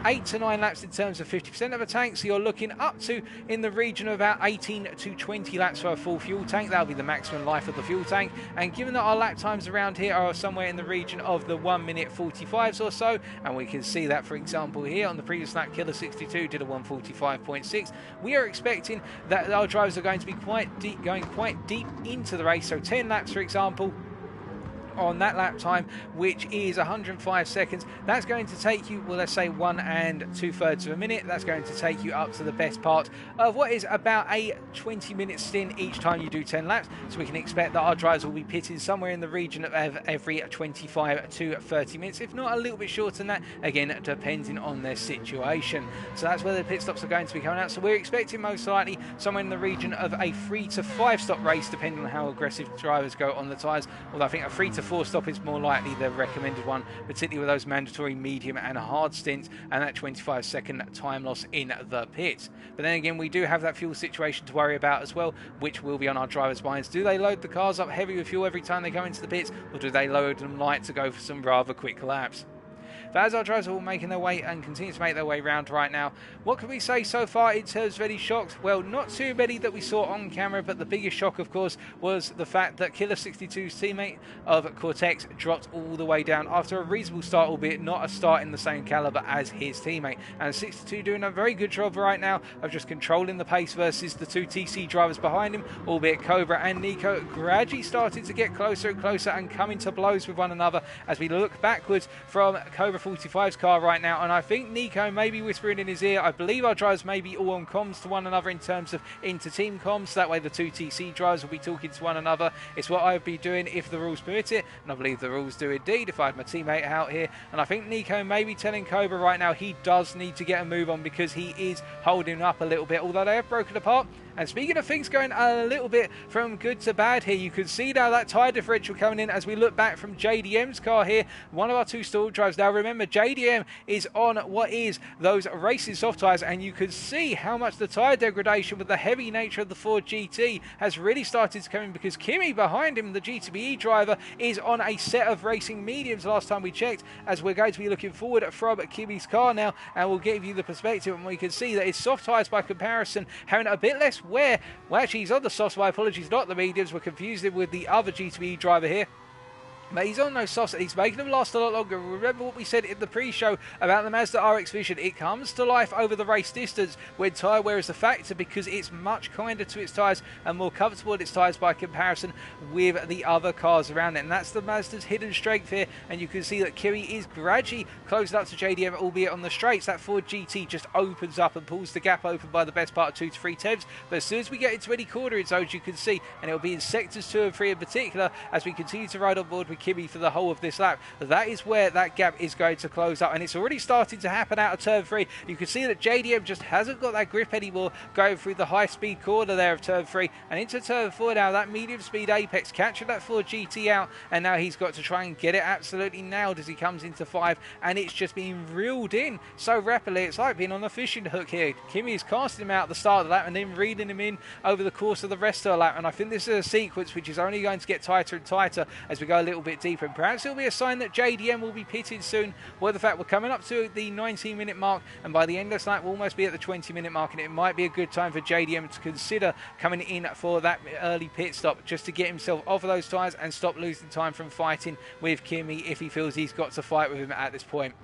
8 to 9 laps in terms of 50% of a tank, so you're looking up to in the region of about 18 to 20 laps for a full fuel tank. That'll be the maximum life of the fuel tank, and given that our lap times around here are somewhere in the region of the 1 minute 45s or so, and we can see that, for example, here on the previous lap, Killer 62 did a 1:45.6. We are expecting that our drivers are going to be going quite deep into the race, so 10 laps, for example, on that lap time, which is 105 seconds. That's going to take you, well, let's say 1 2/3 of a minute. That's going to take you up to the best part of what is about a 20-minute stint each time you do 10 laps. So we can expect that our drivers will be pitting somewhere in the region of every 25 to 30 minutes, if not a little bit shorter than that, again, depending on their situation. So that's where the pit stops are going to be coming out. So we're expecting most likely somewhere in the region of a 3 to 5 stop race, depending on how aggressive drivers go on the tyres. Although I think a 3 to 4 stop is more likely the recommended one, particularly with those mandatory medium and hard stints and that 25-second time loss in the pits. But then again, we do have that fuel situation to worry about as well, which will be on our drivers' minds. Do they load the cars up heavy with fuel every time they go into the pits, or do they load them light to go for some rather quick laps? But as our drivers are all making their way and continue to make their way round right now, what can we say so far in terms of any shocks? Well, not too many that we saw on camera, but the biggest shock, of course, was the fact that Killer 62's teammate of Cortex dropped all the way down after a reasonable start, albeit not a start in the same caliber as his teammate. And 62 doing a very good job right now of just controlling the pace versus the two TC drivers behind him, albeit Cobra and Nico gradually started to get closer and closer and coming to blows with one another as we look backwards from Cobra 45's car right now, and I think Nico may be whispering in his ear. I believe our drivers may be all on comms to one another in terms of inter-team comms, so that way the two TC drivers will be talking to one another. It's what I would be doing if the rules permit it, and I believe the rules do indeed if I had my teammate out here. And I think Nico may be telling Cobra right now he does need to get a move on because he is holding up a little bit, although they have broken apart. And speaking of things going a little bit from good to bad here, you can see now that tyre differential coming in as we look back from JDM's car here, one of our two stall drivers. Now remember, JDM is on what is those racing soft tyres, and you can see how much the tyre degradation with the heavy nature of the Ford GT has really started to come in, because Kimi behind him, the GTBE driver, is on a set of racing mediums last time we checked, as we're going to be looking forward from Kimi's car now, and we'll give you the perspective, and we can see that it's soft tyres by comparison, having a bit less wear. Well, actually, he's on the softs, my apologies, not the mediums. We're confused him with the other GTBE driver here. But he's on those softs and he's making them last a lot longer. Remember what we said in the pre-show about the Mazda RX Vision. It comes to life over the race distance when tyre wear is a factor, because it's much kinder to its tyres and more comfortable in its tyres by comparison with the other cars around it. And that's the Mazda's hidden strength here. And you can see that Kimi is gradually closing up to JDM, albeit on the straights. That Ford GT just opens up and pulls the gap open by the best part of 2 to 3 tenths. But as soon as we get into any cornering zones, you can see, and it'll be in sectors 2 and 3 in particular, as we continue to ride on board with Kimi for the whole of this lap, that is where that gap is going to close up, and it's already starting to happen out of turn 3. You can see that JDM just hasn't got that grip anymore going through the high speed corner there of turn 3 and into turn 4 now. That medium speed apex catching that Ford GT out, and now he's got to try and get it absolutely nailed as he comes into 5, and it's just being reeled in so rapidly. It's like being on a fishing hook here. Kimi is casting him out at the start of the lap and then reeling him in over the course of the rest of the lap, and I think this is a sequence which is only going to get tighter and tighter as we go a little bit deeper. And perhaps it'll be a sign that JDM will be pitting soon, where the fact we're coming up to the 19-minute mark, and by the end of this lap we'll almost be at the 20-minute mark, and it might be a good time for JDM to consider coming in for that early pit stop, just to get himself off of those tyres and stop losing time from fighting with Kimi if he feels he's got to fight with him at this point.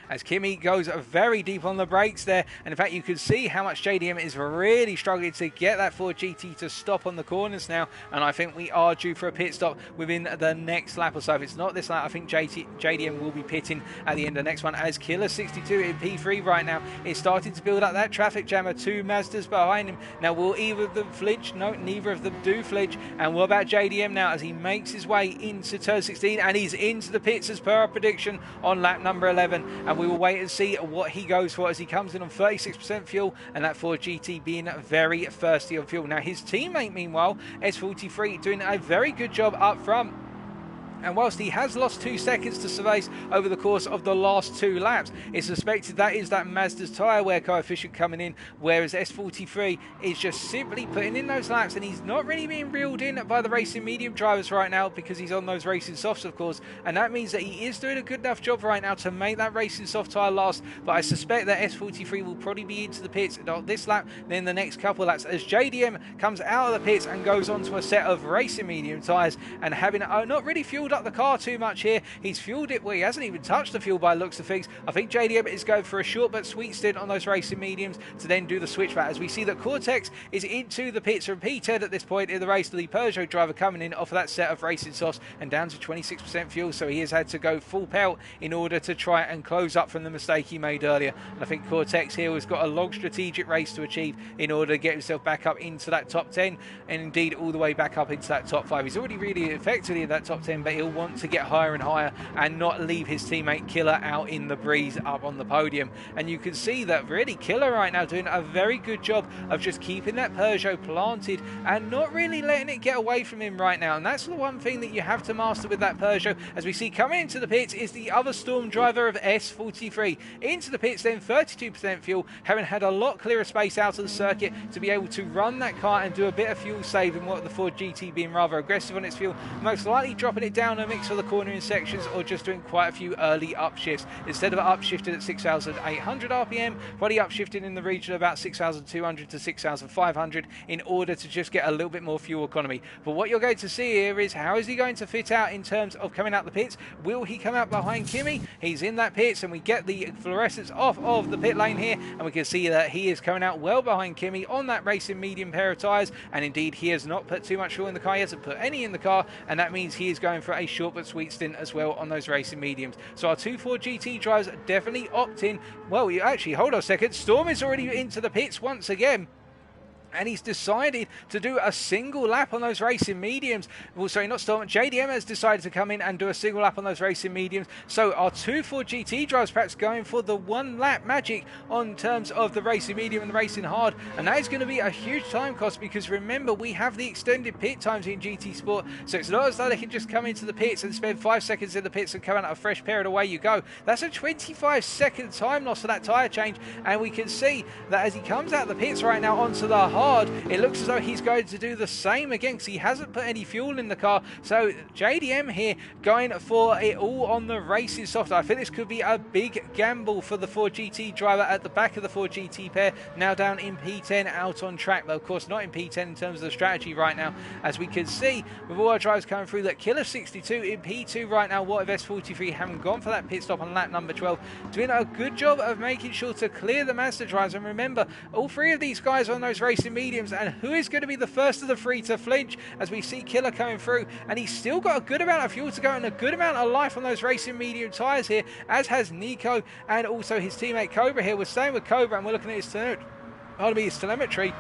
As Kimi goes very deep on the brakes there, and in fact you can see how much JDM is really struggling to get that Ford GT to stop on the corners now, and I think we are due for a pit stop within the next lap or so. If it's not this lap, I think JDM will be pitting at the end of the next one, as Killer 62 in P3 right now is starting to build up that traffic jammer. 2 Mazdas behind him. Now will either of them flinch? No, neither of them do flinch. And what about JDM now as he makes his way into turn 16, and he's into the pits as per our prediction on lap number 11, and we will wait and see what he goes for as he comes in on 36% fuel, and that Ford GT being very thirsty on fuel. Now his teammate meanwhile, S43, doing a very good job up front. And whilst he has lost 2 seconds to Cervez over the course of the last 2 laps, it's suspected that is that Mazda's tyre wear coefficient coming in, whereas S43 is just simply putting in those laps, and he's not really being reeled in by the racing medium drivers right now because he's on those racing softs, of course, and that means that he is doing a good enough job right now to make that racing soft tyre last. But I suspect that S43 will probably be into the pits not this lap, then the next couple of laps, as JDM comes out of the pits and goes on to a set of racing medium tyres, and having not really fueled up the car too much here. He's fueled it, well, he hasn't even touched the fuel by the looks of things. I think JDM is going for a short but sweet stint on those racing mediums to then do the switch back, as we see that Cortex is into the pits from P10 at this point in the race. The Peugeot driver coming in off of that set of racing softs and down to 26% fuel, so he has had to go full pelt in order to try and close up from the mistake he made earlier. And I think Cortex here has got a long strategic race to achieve in order to get himself back up into that top 10, and indeed all the way back up into that top 5. He's already really effectively in that top 10, but he'll want to get higher and higher and not leave his teammate Killer out in the breeze up on the podium. And you can see that really Killer right now doing a very good job of just keeping that Peugeot planted and not really letting it get away from him right now. And that's the one thing that you have to master with that Peugeot. As we see coming into the pits is the other Storm driver of S43. Into the pits then, 32% fuel, having had a lot clearer space out of the circuit to be able to run that car and do a bit of fuel saving, what the Ford GT being rather aggressive on its fuel, most likely dropping it down a mix for the cornering sections or just doing quite a few early upshifts. Instead of upshifting at 6,800 RPM, probably upshifting in the region of about 6,200 to 6,500 in order to just get a little bit more fuel economy. But what you're going to see here is how is he going to fit out in terms of coming out the pits? Will he come out behind Kimi? He's in that pits, and we get the fluorescence off of the pit lane here, and we can see that he is coming out well behind Kimi on that racing medium pair of tyres, and indeed he has not put too much fuel in the car. He hasn't put any in the car, and that means he is going for a short but sweet stint as well on those racing mediums. So our 2 Ford GT drivers definitely opt in. Well, you actually, hold on a second, Storm is already into the pits once again, and he's decided to do a single lap on those racing mediums. Well, sorry, not Storm. JDM has decided to come in and do a single lap on those racing mediums. So our 2 Ford GT drivers perhaps going for the 1 lap magic on terms of the racing medium and the racing hard. And that is going to be a huge time cost, because remember, we have the extended pit times in GT Sport. So it's not as though they can just come into the pits and spend 5 seconds in the pits and come out a fresh pair and away you go. That's a 25-second time loss for that tyre change. And we can see that as he comes out of the pits right now onto the hard, it looks as though he's going to do the same again, because he hasn't put any fuel in the car. So JDM here going for it all on the racing soft. I think this could be a big gamble for the Ford GT driver at the back of the Ford GT pair, now down in P10 out on track, but of course not in P10 in terms of the strategy right now, as we can see with all our drivers coming through that Killer 62 in P2 right now. What if S43 haven't gone for that pit stop on lap number 12, doing a good job of making sure to clear the Mazda drivers. And remember, all 3 of these guys on those racing mediums, and who is going to be the first of the 3 to flinch, as we see Killer coming through, and he's still got a good amount of fuel to go and a good amount of life on those racing medium tyres here, as has Nico and also his teammate Cobra here. We're staying with Cobra and we're looking at his telemetry,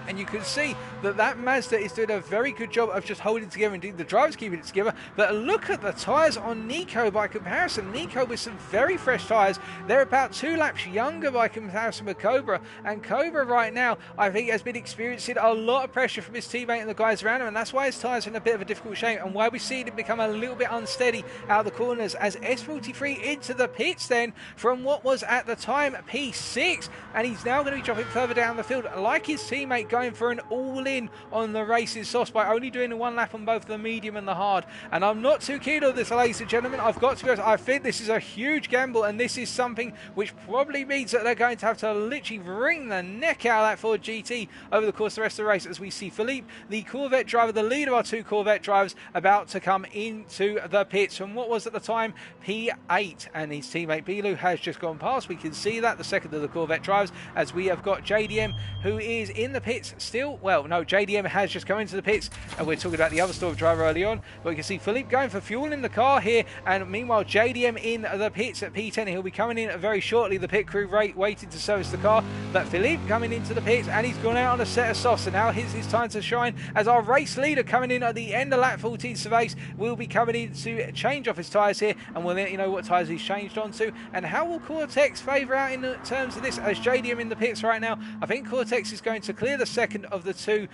and you can see that that Mazda is doing a very good job of just holding it together. Indeed, the driver's keeping it together. But look at the tyres on Nico by comparison. Nico with some very fresh tyres. They're about 2 laps younger by comparison with Cobra. And Cobra right now, I think, has been experiencing a lot of pressure from his teammate and the guys around him. And that's why his tyres are in a bit of a difficult shape, and why we see him become a little bit unsteady out of the corners, as S43 into the pits then from what was at the time P6. And he's now going to be dropping further down the field, like his teammate, going for an all-in on the racing sauce by only doing 1 lap on both the medium and the hard. And I'm not too keen on this, ladies and gentlemen. I've got to be honest, I think this is a huge gamble, and this is something which probably means that they're going to have to literally wring the neck out of that Ford GT over the course of the rest of the race, as we see Philippe, the Corvette driver, the leader of our 2 Corvette drivers, about to come into the pits from what was at the time P8, and his teammate Bilou has just gone past. We can see that, the second of the Corvette drivers, as we have got JDM, who is in the pits still. Well, no, JDM has just come into the pits, and we're talking about the other Storm driver early on, but we can see Philippe going for fuel in the car here, and meanwhile JDM in the pits at P10. He'll be coming in very shortly, the pit crew waiting to service the car, but Philippe coming into the pits, and he's gone out on a set of softs, and now here's his time to shine, as our race leader coming in at the end of lap 14, Cervez, will be coming in to change off his tyres here, and we'll let you know what tyres he's changed onto, and how will Cortex favour out in terms of this, as JDM in the pits right now. I think Cortex is going to clear the second of the 2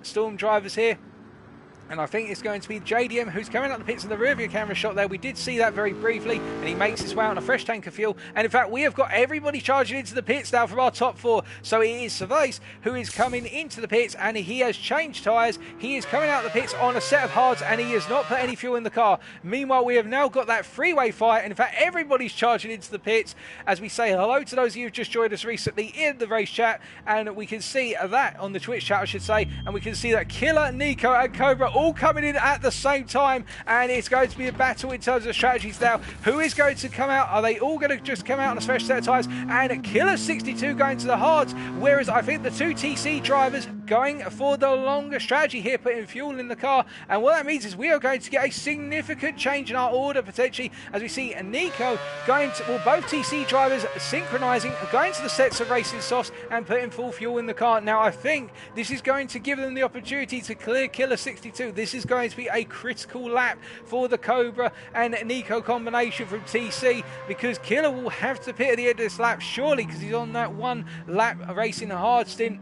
Storm drivers here, And I think it's going to be JDM who's coming out the pits in the rear view camera shot there. We did see that very briefly, and he makes his way on a fresh tank of fuel. And in fact, we have got everybody charging into the pits now from our top four. So it is Cervais who is coming into the pits, and he has changed tyres. He is coming out the pits on a set of hards, and he has not put any fuel in the car. Meanwhile, we have now got that freeway fight, and in fact, everybody's charging into the pits as we say hello to those of you who've just joined us recently in the race chat. And we can see that on the Twitch chat, I should say, and we can see that Killer, Nico, and Cobra all coming in at the same time, and it's going to be a battle in terms of strategies now. Who is going to come out? Are they all going to just come out on a fresh set of tyres? And Killer 62 going to the hards, whereas I think the two TC drivers going for the longer strategy here, putting fuel in the car. And what that means is we are going to get a significant change in our order potentially, as we see Nico going to, well, both TC drivers synchronizing, going to the sets of racing softs and putting full fuel in the car. Now I think this is going to give them the opportunity to clear Killer 62. This is going to be a critical lap for the Cobra and Nico combination from TC, because Killer will have to pit at the end of this lap surely, because he's on that one lap racing a hard stint.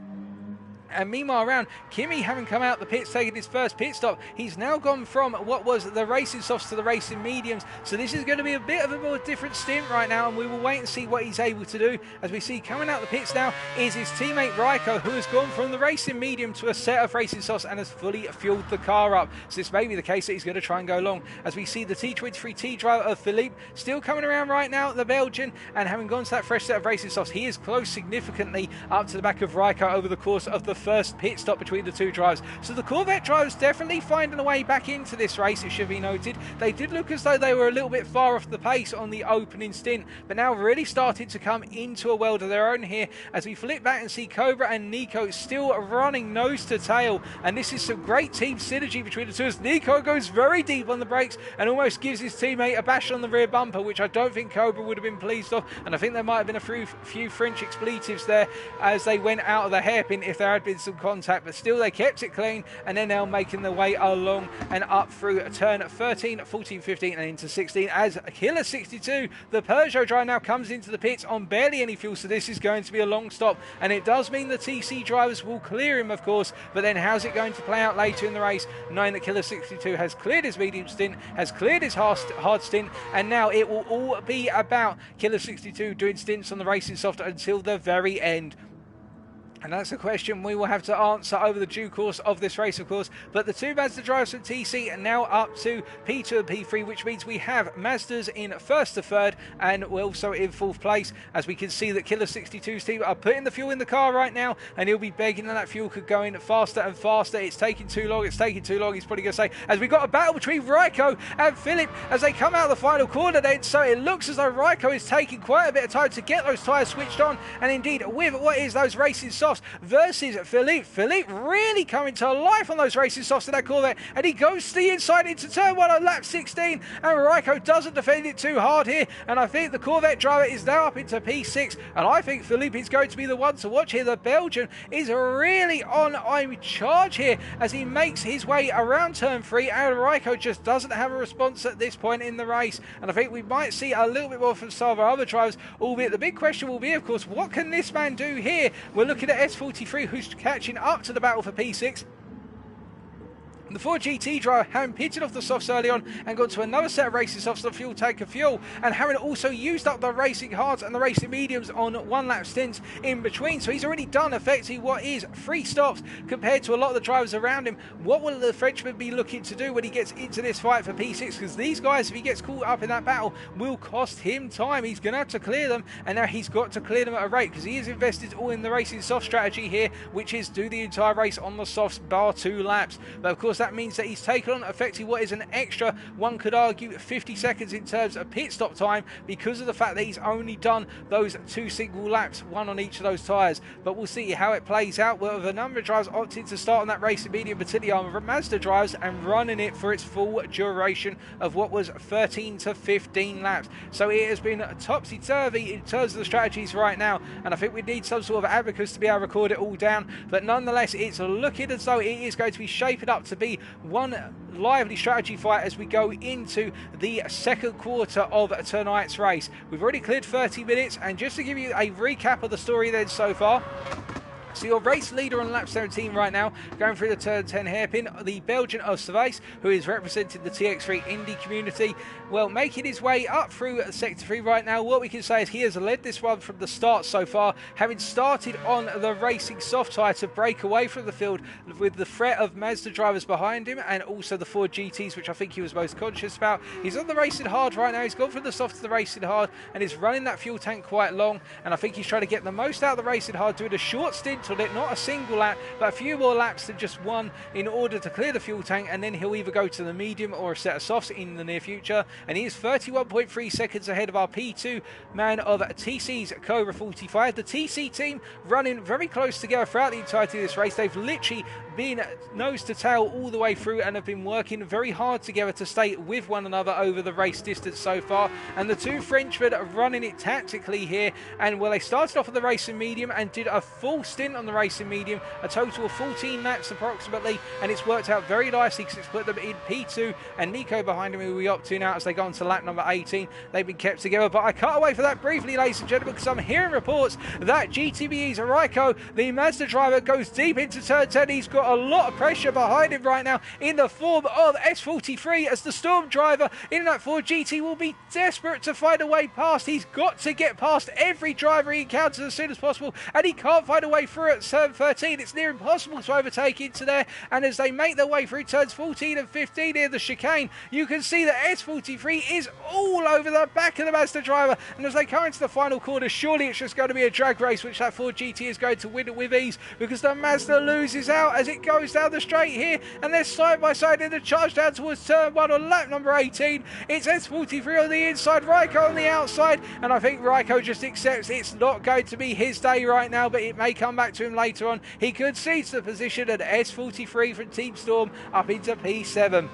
And meanwhile around, Kimi having come out the pits, taking his first pit stop, he's now gone from what was the racing softs to the racing mediums. So this is going to be a bit of a more different stint right now, and we will wait and see what he's able to do. As we see coming out the pits now is his teammate Raiko, who has gone from the racing medium to a set of racing softs and has fully fueled the car up. So this may be the case that he's going to try and go long. As we see the T23T driver of Philippe still coming around right now, the Belgian, and having gone to that fresh set of racing softs, he is close significantly up to the back of Raiko over the course of the first pit stop between the two drivers. So the Corvette drivers definitely finding a way back into this race, it should be noted. They did look as though they were a little bit far off the pace on the opening stint, but now really started to come into a world of their own here, as we flip back and see Cobra and Nico still running nose to tail. And this is some great team synergy between the two, as Nico goes very deep on the brakes and almost gives his teammate a bash on the rear bumper, which I don't think Cobra would have been pleased of. And I think there might have been a few French expletives there as they went out of the hairpin if there had been some contact, but still they kept it clean, and they're now making their way along and up through turn 13, 14, 15 and into 16 as Killer 62, the Peugeot driver, now comes into the pits on barely any fuel. So this is going to be a long stop, and it does mean the TC drivers will clear him, of course, but then how's it going to play out later in the race, knowing that Killer 62 has cleared his medium stint, has cleared his hard stint, and now it will all be about Killer 62 doing stints on the racing soft until the very end. And that's a question we will have to answer over the due course of this race, of course. But the two Mazda drivers from TC are now up to P2 and P3, which means we have Mazdas in first to third, and we're also in fourth place, as we can see that Killer 62's team are putting the fuel in the car right now, and he'll be begging that fuel could go in faster and faster. It's taking too long, it's taking too long, he's probably going to say, as we got a battle between Raiko and Philip as they come out of the final corner then. So it looks as though Raiko is taking quite a bit of time to get those tyres switched on, and indeed with what is those racing softs versus Philippe. Philippe really coming to life on those racing softs in that Corvette, and he goes to the inside into turn 1 on lap 16, and Raiko doesn't defend it too hard here, and I think the Corvette driver is now up into P6, and I think Philippe is going to be the one to watch here. The Belgian is really on charge here as he makes his way around turn 3, and Raiko just doesn't have a response at this point in the race, and I think we might see a little bit more from some of our other drivers, albeit the big question will be, of course, what can this man do here? We're looking at S43, who's catching up to the battle for P6. The Ford GT driver having pitted off the softs early on and gone to another set of racing softs, the fuel tank of fuel, and having also used up the racing hards and the racing mediums on one lap stints in between. So he's already done effectively what is 3 stops compared to a lot of the drivers around him. What will the Frenchman be looking to do when he gets into this fight for P6? Because these guys, if he gets caught up in that battle, will cost him time. He's going to have to clear them, and now he's got to clear them at a rate, because he has invested all in the racing soft strategy here, which is do the entire race on the softs bar 2 laps. But of course that means that he's taken on effectively what is an extra, one could argue, 50 seconds in terms of pit stop time, because of the fact that he's only done those 2 single laps, one on each of those tyres. But we'll see how it plays out, with a number of drivers opting to start on that racing medium, particularly on Mazda drivers, and running it for its full duration of what was 13 to 15 laps. So it has been topsy-turvy in terms of the strategies right now, and I think we need some sort of abacus to be able to record it all down. But nonetheless, it's looking as though it is going to be shaping up to be one lively strategy fight as we go into the second quarter of tonight's race. We've already cleared 30 minutes, and just to give you a recap of the story then so far, So your race leader on lap 17 right now, going through the turn 10 hairpin, the Belgian of Cervais, who is representing the TX3 Indy community, well, making his way up through Sector 3 right now. What we can say is he has led this one from the start so far, having started on the racing soft tyre to break away from the field with the threat of Mazda drivers behind him and also the Ford GTs, which I think he was most conscious about. He's on the racing hard right now. He's gone from the soft to the racing hard and is running that fuel tank quite long, and I think he's trying to get the most out of the racing hard, doing a short stint on it, not a single lap, but a few more laps than just one in order to clear the fuel tank, and then he'll either go to the medium or a set of softs in the near future. And he is 31.3 seconds ahead of our P2 man of TC's Cobra 45. The TC team running very close together throughout the entirety of this race. They've literally been nose to tail all the way through and have been working very hard together to stay with one another over the race distance so far. And the two Frenchmen are running it tactically here, and well, they started off on the racing medium and did a full stint on the racing medium, a total of 14 laps approximately, and it's worked out very nicely because it's put them in P2 and Nico behind him, who we opt to now as they go on to lap number 18. They've been kept together, but I cut away for that briefly, ladies and gentlemen, because I'm hearing reports that GTBE's Raiko, the Mazda driver, goes deep into turn 10. He's got a lot of pressure behind him right now in the form of S43, as the Storm driver in that Ford GT will be desperate to find a way past. He's got to get past every driver he encounters as soon as possible, and he can't find a way through at turn 13. It's near impossible to overtake into there, and as they make their way through turns 14 and 15 near the chicane, you can see that S43 is all over the back of the Mazda driver, and as they come into the final corner, surely it's just going to be a drag race, which that Ford GT is going to win with ease, because the Mazda loses out as it goes down the straight here, and they're side by side in the charge down towards turn 1 on lap number 18. It's S43 on the inside, Raiko on the outside, and I think Raiko just accepts it's not going to be his day right now, but it may come back to him later on. He concedes the position at S43 from Team Storm up into P7.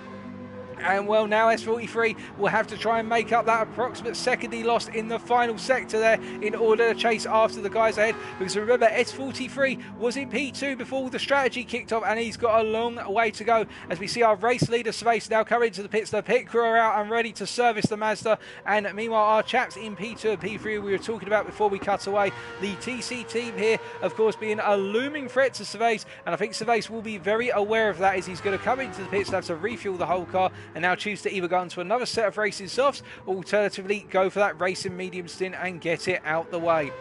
And well, now S43 will have to try and make up that approximate second he lost in the final sector there in order to chase after the guys ahead, because remember, S43 was in P2 before the strategy kicked off, and he's got a long way to go as we see our race leader Space now coming into the pits. The pit crew are out and ready to service the Mazda, and meanwhile our chaps in P2 and P3 we were talking about before we cut away, the TC team here of course being a looming threat to Cervais, and I think Cervais will be very aware of that as he's going to come into the pits to have to refuel the whole car and now choose to either go into another set of racing softs or alternatively go for that racing medium stint and get it out the way.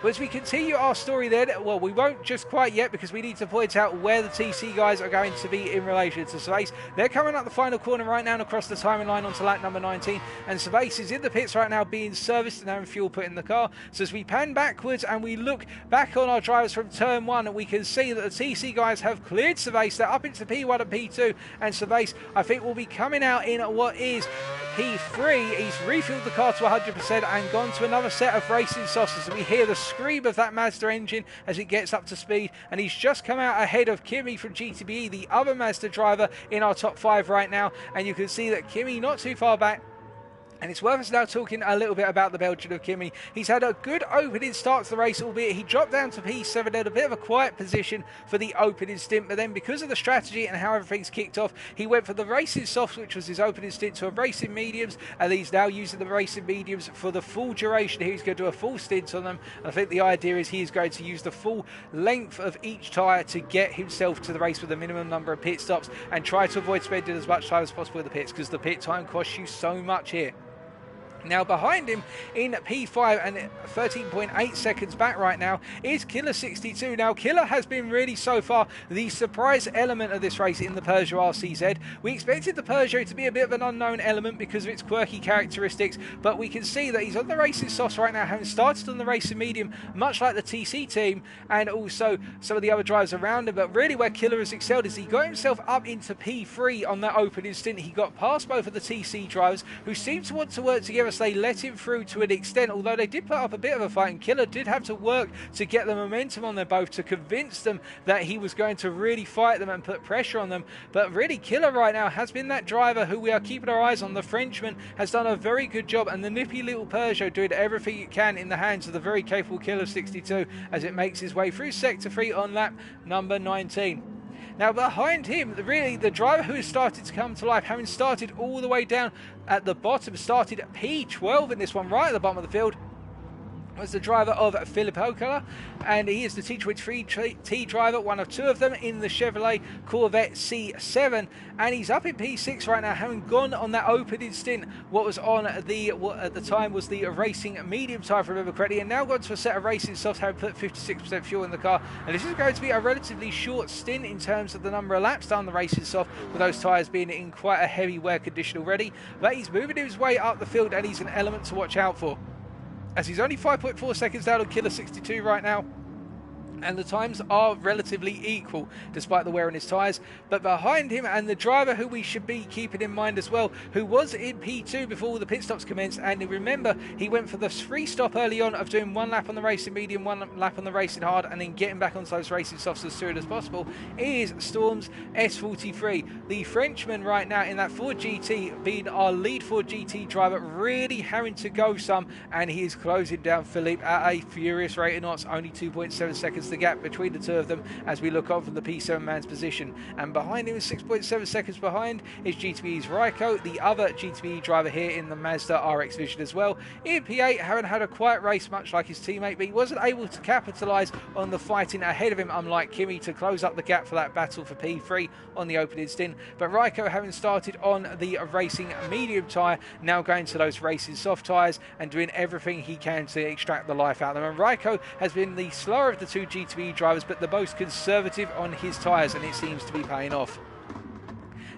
But as we continue our story then, well, we won't just quite yet because we need to point out where the TC guys are going to be in relation to Cervais. They're coming up the final corner right now and across the timing line onto lap number 19, and Cervais is in the pits right now being serviced and having fuel put in the car. So as we pan backwards and we look back on our drivers from turn 1, we can see that the TC guys have cleared Cervais. They're up into P1 and P2, and Cervais, I think, will be coming out in what is P3. He's refueled the car to 100% and gone to another set of racing softs, and we hear the scream of that Mazda engine as it gets up to speed, and he's just come out ahead of Kimi from GTBE, the other Mazda driver in our top 5 right now, and you can see that Kimi not too far back. And it's worth us now talking a little bit about the Belgian of Kimi. He's had a good opening start to the race, albeit he dropped down to P7 in a bit of a quiet position for the opening stint. But then because of the strategy and how everything's kicked off, he went from the racing softs, which was his opening stint, to a racing mediums. And he's now using the racing mediums for the full duration. He's going to do a full stint on them. And I think the idea is he is going to use the full length of each tyre to get himself to the race with a minimum number of pit stops and try to avoid spending as much time as possible in the pits, because the pit time costs you so much here. Now behind him in P5 and 13.8 seconds back right now is Killer 62. Now Killer has been really so far the surprise element of this race in the Peugeot RCZ. We expected the Peugeot to be a bit of an unknown element because of its quirky characteristics, but we can see that he's on the racing softs right now, having started on the racing medium much like the TC team and also some of the other drivers around him. But really where Killer has excelled is he got himself up into P3 on that opening stint. He got past both of the TC drivers who seem to want to work together. They let him through to an extent, although they did put up a bit of a fight, and Killer did have to work to get the momentum on them both to convince them that he was going to really fight them and put pressure on them. But really Killer right now has been that driver who we are keeping our eyes on. The Frenchman has done a very good job, and the nippy little Peugeot doing everything it can in the hands of the very capable Killer 62 as it makes its way through Sector 3 on lap number 19. Now behind him, really the driver who has started to come to life, having started all the way down at the bottom, started at P12 in this one, right at the bottom of the field, was the driver of Philip O'Connor, and he is the T23T driver, one of two of them in the Chevrolet Corvette C7, and he's up in P6 right now, having gone on that opening stint, what was on the, what at the time was the racing medium tyre, if I remember correctly, and now gone to a set of racing softs, having put 56% fuel in the car, and this is going to be a relatively short stint in terms of the number of laps down the racing soft, with those tyres being in quite a heavy wear condition already, but he's moving his way up the field, and he's an element to watch out for, as he's only 5.4 seconds down on Killer 62 right now. And the times are relatively equal despite the wear on his tyres, but behind him and the driver who we should be keeping in mind as well, who was in P2 before the pit stops commenced, and remember he went for the free stop early on of doing one lap on the racing medium, one lap on the racing hard, and then getting back onto those racing softs as soon as possible, is Storm's S43. The Frenchman right now in that Ford GT, being our lead Ford GT driver, really having to go some, and he is closing down Philippe at a furious rate of knots, only 2.7 seconds the gap between the two of them as we look on from the P7 man's position, and behind him is 6.7 seconds behind is GTB's Raiko, the other GTB driver here in the Mazda RX Vision as well. In P8, having had a quiet race much like his teammate, but he wasn't able to capitalise on the fighting ahead of him, unlike Kimi, to close up the gap for that battle for P3 on the opening stint. But Raiko, having started on the racing medium tyre, now going to those racing soft tyres and doing everything he can to extract the life out of them. And Raiko has been the slower of the two GTB drivers, but the most conservative on his tyres, and it seems to be paying off.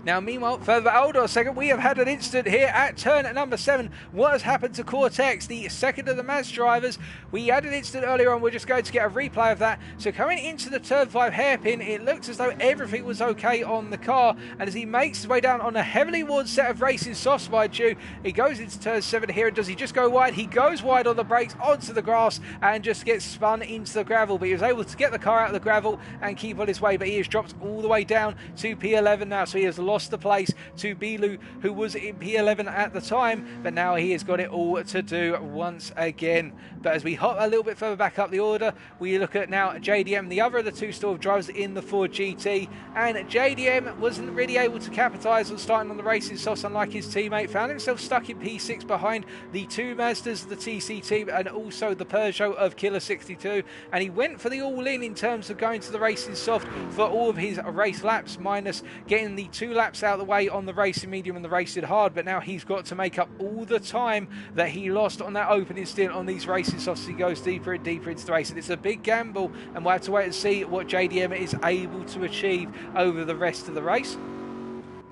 Now, meanwhile, further hold on a second, we have had an incident here at turn number 7. What has happened to Cortex, the second of the Maz drivers? We had an incident earlier on, we're just going to get a replay of that. So coming into the turn 5 hairpin, it looks as though everything was okay on the car, and as he makes his way down on a heavily worn set of racing softs, mind you, he goes into turn 7 here, and does he just go wide? He goes wide on the brakes, onto the grass, and just gets spun into the gravel, but he was able to get the car out of the gravel and keep on his way, but he has dropped all the way down to P11 now, so he has lost the place to Bilu, who was in P11 at the time, but now he has got it all to do once again. But as we hop a little bit further back up the order, we look at now JDM, the other of the two Storm drivers in the Ford GT, and JDM wasn't really able to capitalise on starting on the racing softs, unlike his teammate, found himself stuck in P6 behind the two Mazdas, the TC team, and also the Peugeot of Killer 62, and he went for the all-in in terms of going to the racing soft for all of his race laps, minus getting the 2 laps out of the way on the racing medium and the racing hard, but now he's got to make up all the time that he lost on that opening stint on these racing softs as he goes deeper and deeper into the race, and it's a big gamble, and we'll have to wait and see what JDM is able to achieve over the rest of the race.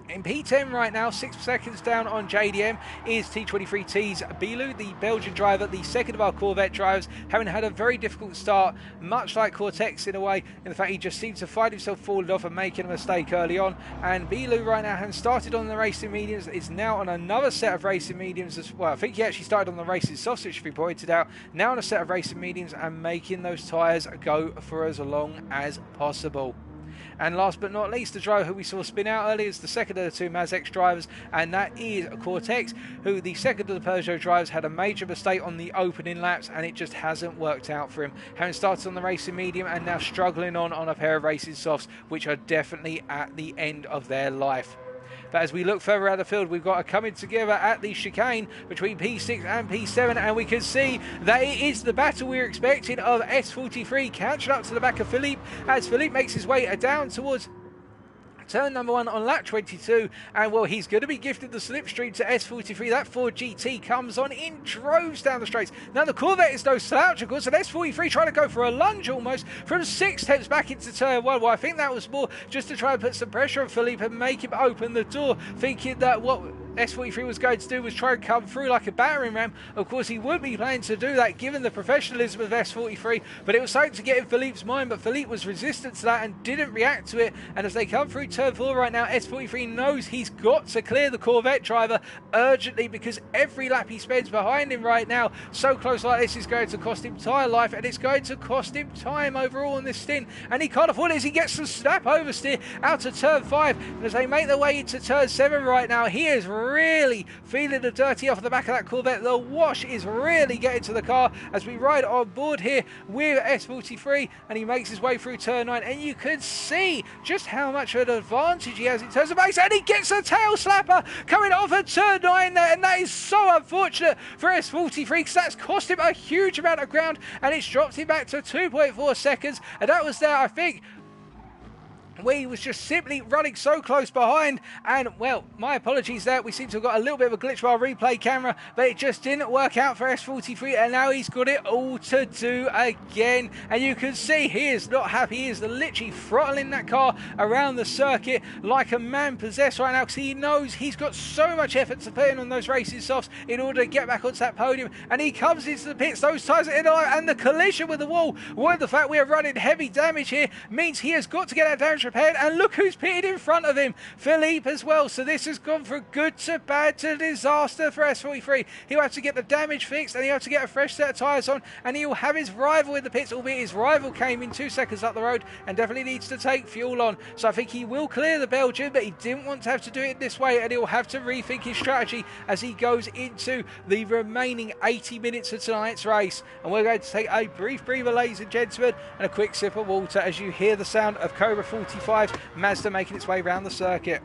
In P10 right now, 6 seconds down on JDM, is T23T's Bilu, the Belgian driver, the second of our Corvette drivers, having had a very difficult start, much like Cortex in a way, in the fact he just seems to find himself falling off and making a mistake early on. And Bilu right now, having started on the racing mediums, is now on another set of racing mediums as well. I think he actually started on the racing softs, which should be pointed out, now on a set of racing mediums and making those tyres go for as long as possible. And last but not least, the driver who we saw spin out earlier is the second of the two Maz drivers, and that is Cortex, who the second of the Peugeot drivers had a major mistake on the opening laps, and it just hasn't worked out for him. Having started on the racing medium and now struggling on a pair of racing softs, which are definitely at the end of their life. But as we look further out the field, we've got a coming together at the chicane between P6 and P7, and we can see that it is the battle we're expecting of S43 catching up to the back of Philippe, as Philippe makes his way down towards turn number 1 on lap 22, and well, he's going to be gifted the slipstream to S43. That Ford GT comes on in droves down the straights. Now the Corvette is no slouch, of course, and S43 trying to go for a lunge almost from 6 tenths back into turn 1. Well, I think that was more just to try and put some pressure on Philippe and make him open the door, thinking that what S43 was going to do was try and come through like a battering ram. Of course, he would be planning to do that given the professionalism of S43, but it was something to get in Philippe's mind, but Philippe was resistant to that and didn't react to it. And as they come through turn 4 right now, S43 knows he's got to clear the Corvette driver urgently, because every lap he spends behind him right now, so close like this, is going to cost him tyre life, and it's going to cost him time overall on this stint. And he can't afford it as he gets some snap oversteer out to turn 5. And as they make their way into turn 7 right now, he is really feeling the dirty off the back of that Corvette. The wash is really getting to the car as we ride on board here with S43, and he makes his way through turn 9, and you can see just how much of an advantage he has in terms of pace, and he gets a tail slapper coming off of turn 9 there, and that is so unfortunate for S43 because that's cost him a huge amount of ground, and it's dropped him back to 2.4 seconds, and that was there, I think, where he was just simply running so close behind. And well, my apologies there, we seem to have got a little bit of a glitch with our replay camera, but it just didn't work out for S43, and now he's got it all to do again, and you can see he is not happy. He is literally throttling that car around the circuit like a man possessed right now, because he knows he's got so much effort to put in on those racing softs in order to get back onto that podium, and he comes into the pits, those tyres are in the line, and the collision with the wall, with the fact we are running heavy damage here, means he has got to get that damage repaired, and look who's pitted in front of him, Philippe as well. So this has gone from good to bad to disaster for S43. He'll have to get the damage fixed, and he'll have to get a fresh set of tyres on, and he'll have his rival in the pits, albeit his rival came in 2 seconds up the road and definitely needs to take fuel on. So I think he will clear the Belgian, but he didn't want to have to do it this way, and he'll have to rethink his strategy as he goes into the remaining 80 minutes of tonight's race. And we're going to take a brief breather, ladies and gentlemen, and a quick sip of water as you hear the sound of Cobra 45 Mazda making its way around the circuit.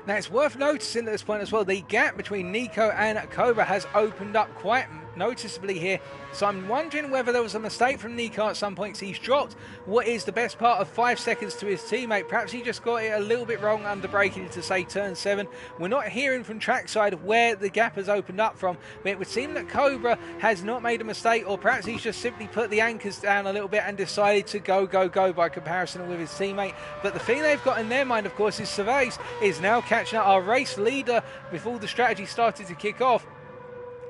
Now it's worth noticing at this point as well, the gap between Nico and Cobra has opened up quite noticeably here, so I'm wondering whether there was a mistake from Nico at some points. He's dropped what is the best part of 5 seconds to his teammate. Perhaps he just got it a little bit wrong under braking into, say, turn 7. We're not hearing from trackside where the gap has opened up from, but it would seem that Cobra has not made a mistake, or perhaps he's just simply put the anchors down a little bit and decided to go by comparison with his teammate. But the thing they've got in their mind, of course, is Cervais is now catching up. Our race leader, before the strategy started to kick off,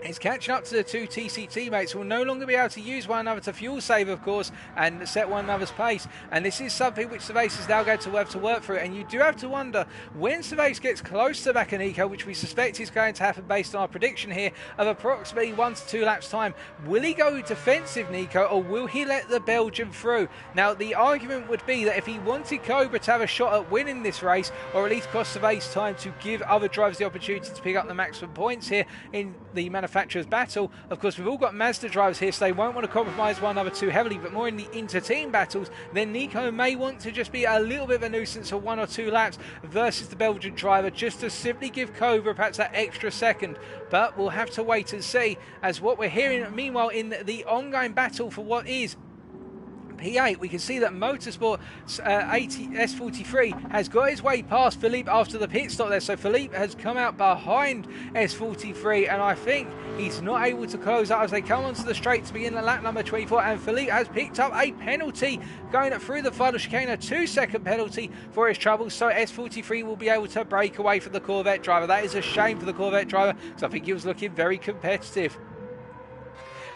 is catching up to the 2 TC teammates, who will no longer be able to use one another to fuel save, of course, and set one another's pace. And this is something which Cervais is now going to have to work through. And you do have to wonder, when Cervais gets close to back of Nico, which we suspect is going to happen based on our prediction here of approximately 1 to 2 laps time, will he go defensive, Nico, or will he let the Belgian through? Now, the argument would be that if he wanted Cobra to have a shot at winning this race, or at least cost Cervais time to give other drivers the opportunity to pick up the maximum points here in the manufacturer's battle. Of course, we've all got Mazda drivers here, so they won't want to compromise one another too heavily, but more in the inter-team battles, then Nico may want to just be a little bit of a nuisance for 1 or 2 laps versus the Belgian driver, just to simply give Cobra perhaps that extra second. But we'll have to wait and see, as what we're hearing meanwhile in the ongoing battle for what is P8, we can see that Motorsport S43 has got his way past Philippe after the pit stop there. So Philippe has come out behind S43, and I think he's not able to close out as they come onto the straight to begin the lap number 24. And Philippe has picked up a penalty going through the final chicane, a 2-second penalty for his troubles. So S43 will be able to break away from the Corvette driver. That is a shame for the Corvette driver, because I think he was looking very competitive.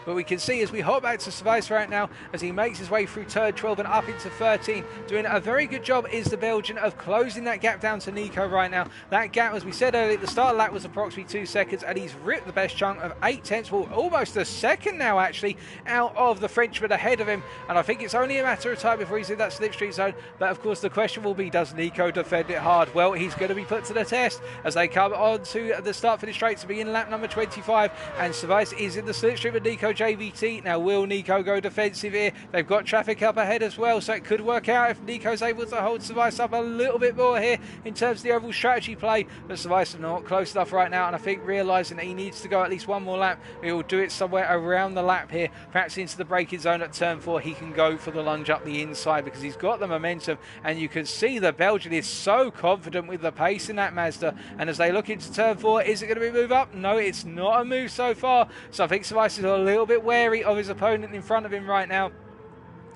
But we can see as we hop back to Cervais right now, as he makes his way through turn 12 and up into 13, doing a very good job is the Belgian of closing that gap down to Nico right now. That gap, as we said earlier, at the start of the lap was approximately 2 seconds, and he's ripped the best chunk of 8 tenths, well, almost a second now actually, out of the Frenchman ahead of him. And I think it's only a matter of time before he's in that slipstream zone. But of course the question will be, does Nico defend it hard? Well, he's going to be put to the test as they come on to the start finish straight to begin lap number 25, and Cervais is in the slipstream with Nico JVT. Now, will Nico go defensive here? They've got traffic up ahead as well, so it could work out if Nico's able to hold Cervais up a little bit more here in terms of the overall strategy play. But Cervais is not close enough right now, and I think realising that he needs to go at least one more lap, he will do it somewhere around the lap here, perhaps into the braking zone at turn 4. He can go for the lunge up the inside because he's got the momentum, and you can see the Belgian is so confident with the pace in that Mazda. And as they look into turn 4, is it going to be a move up? No, it's not a move so far. So I think Cervais is a little bit wary of his opponent in front of him right now,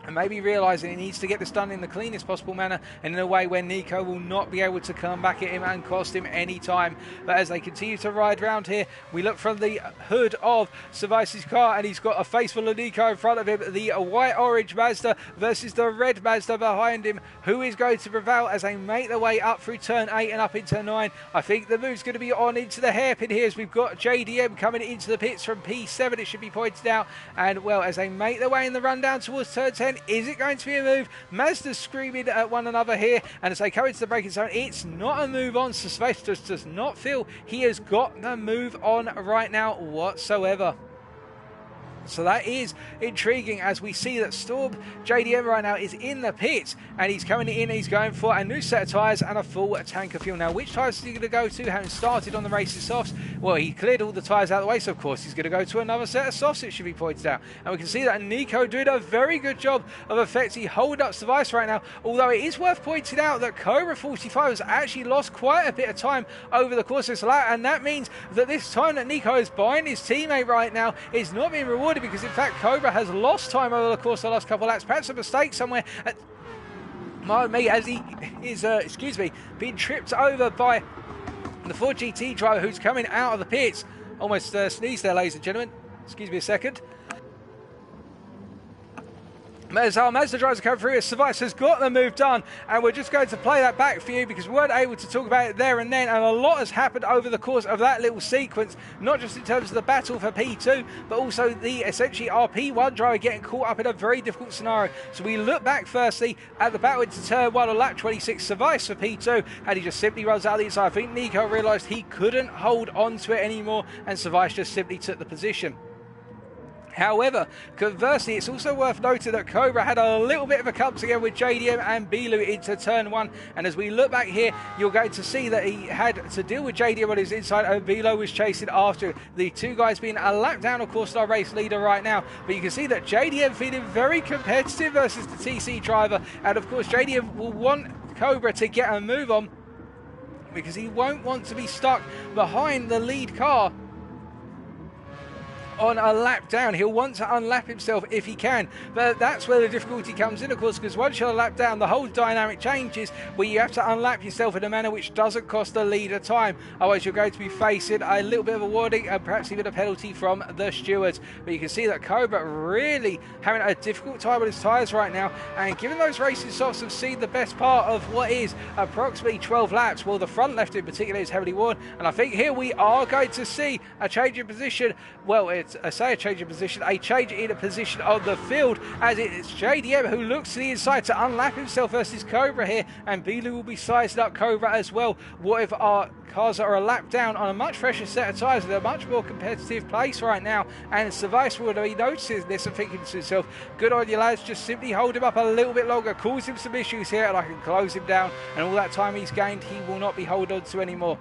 and maybe realising he needs to get this done in the cleanest possible manner and in a way where Nico will not be able to come back at him and cost him any time. But as they continue to ride round here, we look from the hood of Cervais' car, and he's got a face full of Nico in front of him. The white-orange Mazda versus the red Mazda behind him. Who is going to prevail as they make their way up through turn 8 and up into 9? I think the move's going to be on into the hairpin here, as we've got JDM coming into the pits from P7, it should be pointed out. And well, as they make their way in the run down towards turn 10, point, is it going to be a move? Mazda's screaming at one another here, and as they come into the braking zone, it's not a move on. So Space just does not feel he has got the move on right now whatsoever. So that is intriguing as we see that Storm JDM right now is in the pit and he's coming in, he's going for a new set of tyres and a full tank of fuel. Now, which tyres is he going to go to, having started on the races softs? Well, he cleared all the tyres out of the way, so of course he's going to go to another set of softs, it should be pointed out. And we can see that Nico doing a very good job of effectively holding up Device right now, although it is worth pointing out that Cobra 45 has actually lost quite a bit of time over the course of this lap, and that means that this time that Nico is behind his teammate right now is not being rewarded, because in fact Cobra has lost time over the course of the last couple of laps. Perhaps a mistake somewhere at, pardon me, as he is being tripped over by the Ford GT driver who's coming out of the pits. Almost sneezed there, ladies and gentlemen. Excuse me a second. As our Mazda drivers come through, Device has got the move done, and we're just going to play that back for you because we weren't able to talk about it there and then, and a lot has happened over the course of that little sequence, not just in terms of the battle for P2, but also the essentially our P1 driver getting caught up in a very difficult scenario. So we look back firstly at the battle into turn 1 on lap 26, Device for P2, and he just simply runs out the inside. I think Nico realised he couldn't hold on to it anymore, and Device just simply took the position. However, conversely, it's also worth noting that Cobra had a little bit of a come together with JDM and Bilu into turn 1, and as we look back here, you're going to see that he had to deal with JDM on his inside, and Bilo was chasing after. The two guys being a lap down, of course, our race leader right now, but you can see that JDM feeling very competitive versus the TC driver, and of course JDM will want Cobra to get a move on because he won't want to be stuck behind the lead car on a lap down. He'll want to unlap himself if he can, but that's where the difficulty comes in, of course, because once you're a lap down, the whole dynamic changes where you have to unlap yourself in a manner which doesn't cost the leader time. Otherwise you're going to be facing a little bit of a warning and perhaps even a penalty from the stewards. But you can see that Cobra really having a difficult time with his tyres right now, and given those racing softs have seen the best part of what is approximately 12 laps, well, the front left in particular is heavily worn, and I think here we are going to see a change in position. Well, I say a change in position, a change in a position on the field, as it's JDM who looks to the inside to unlap himself versus Cobra here, and Bilu will be sizing up Cobra as well. What if our cars are a lap down on a much fresher set of tyres with a much more competitive place right now? And Device will be noticing this and thinking to himself, good on you lads, just simply hold him up a little bit longer, cause him some issues here, and I can close him down, and all that time he's gained he will not be held on to anymore.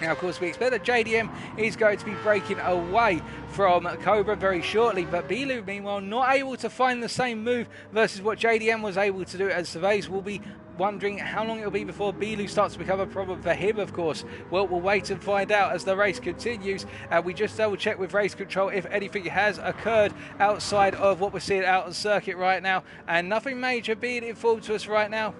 Now, of course, we expect that JDM is going to be breaking away from Cobra very shortly, but Bilu, meanwhile, not able to find the same move versus what JDM was able to do, as Surveys will be wondering how long it'll be before Bilu starts to become a problem for him, of course. Well, we'll wait and find out as the race continues. We just double check with race control if anything has occurred outside of what we're seeing out on circuit right now, and nothing major being informed to us right now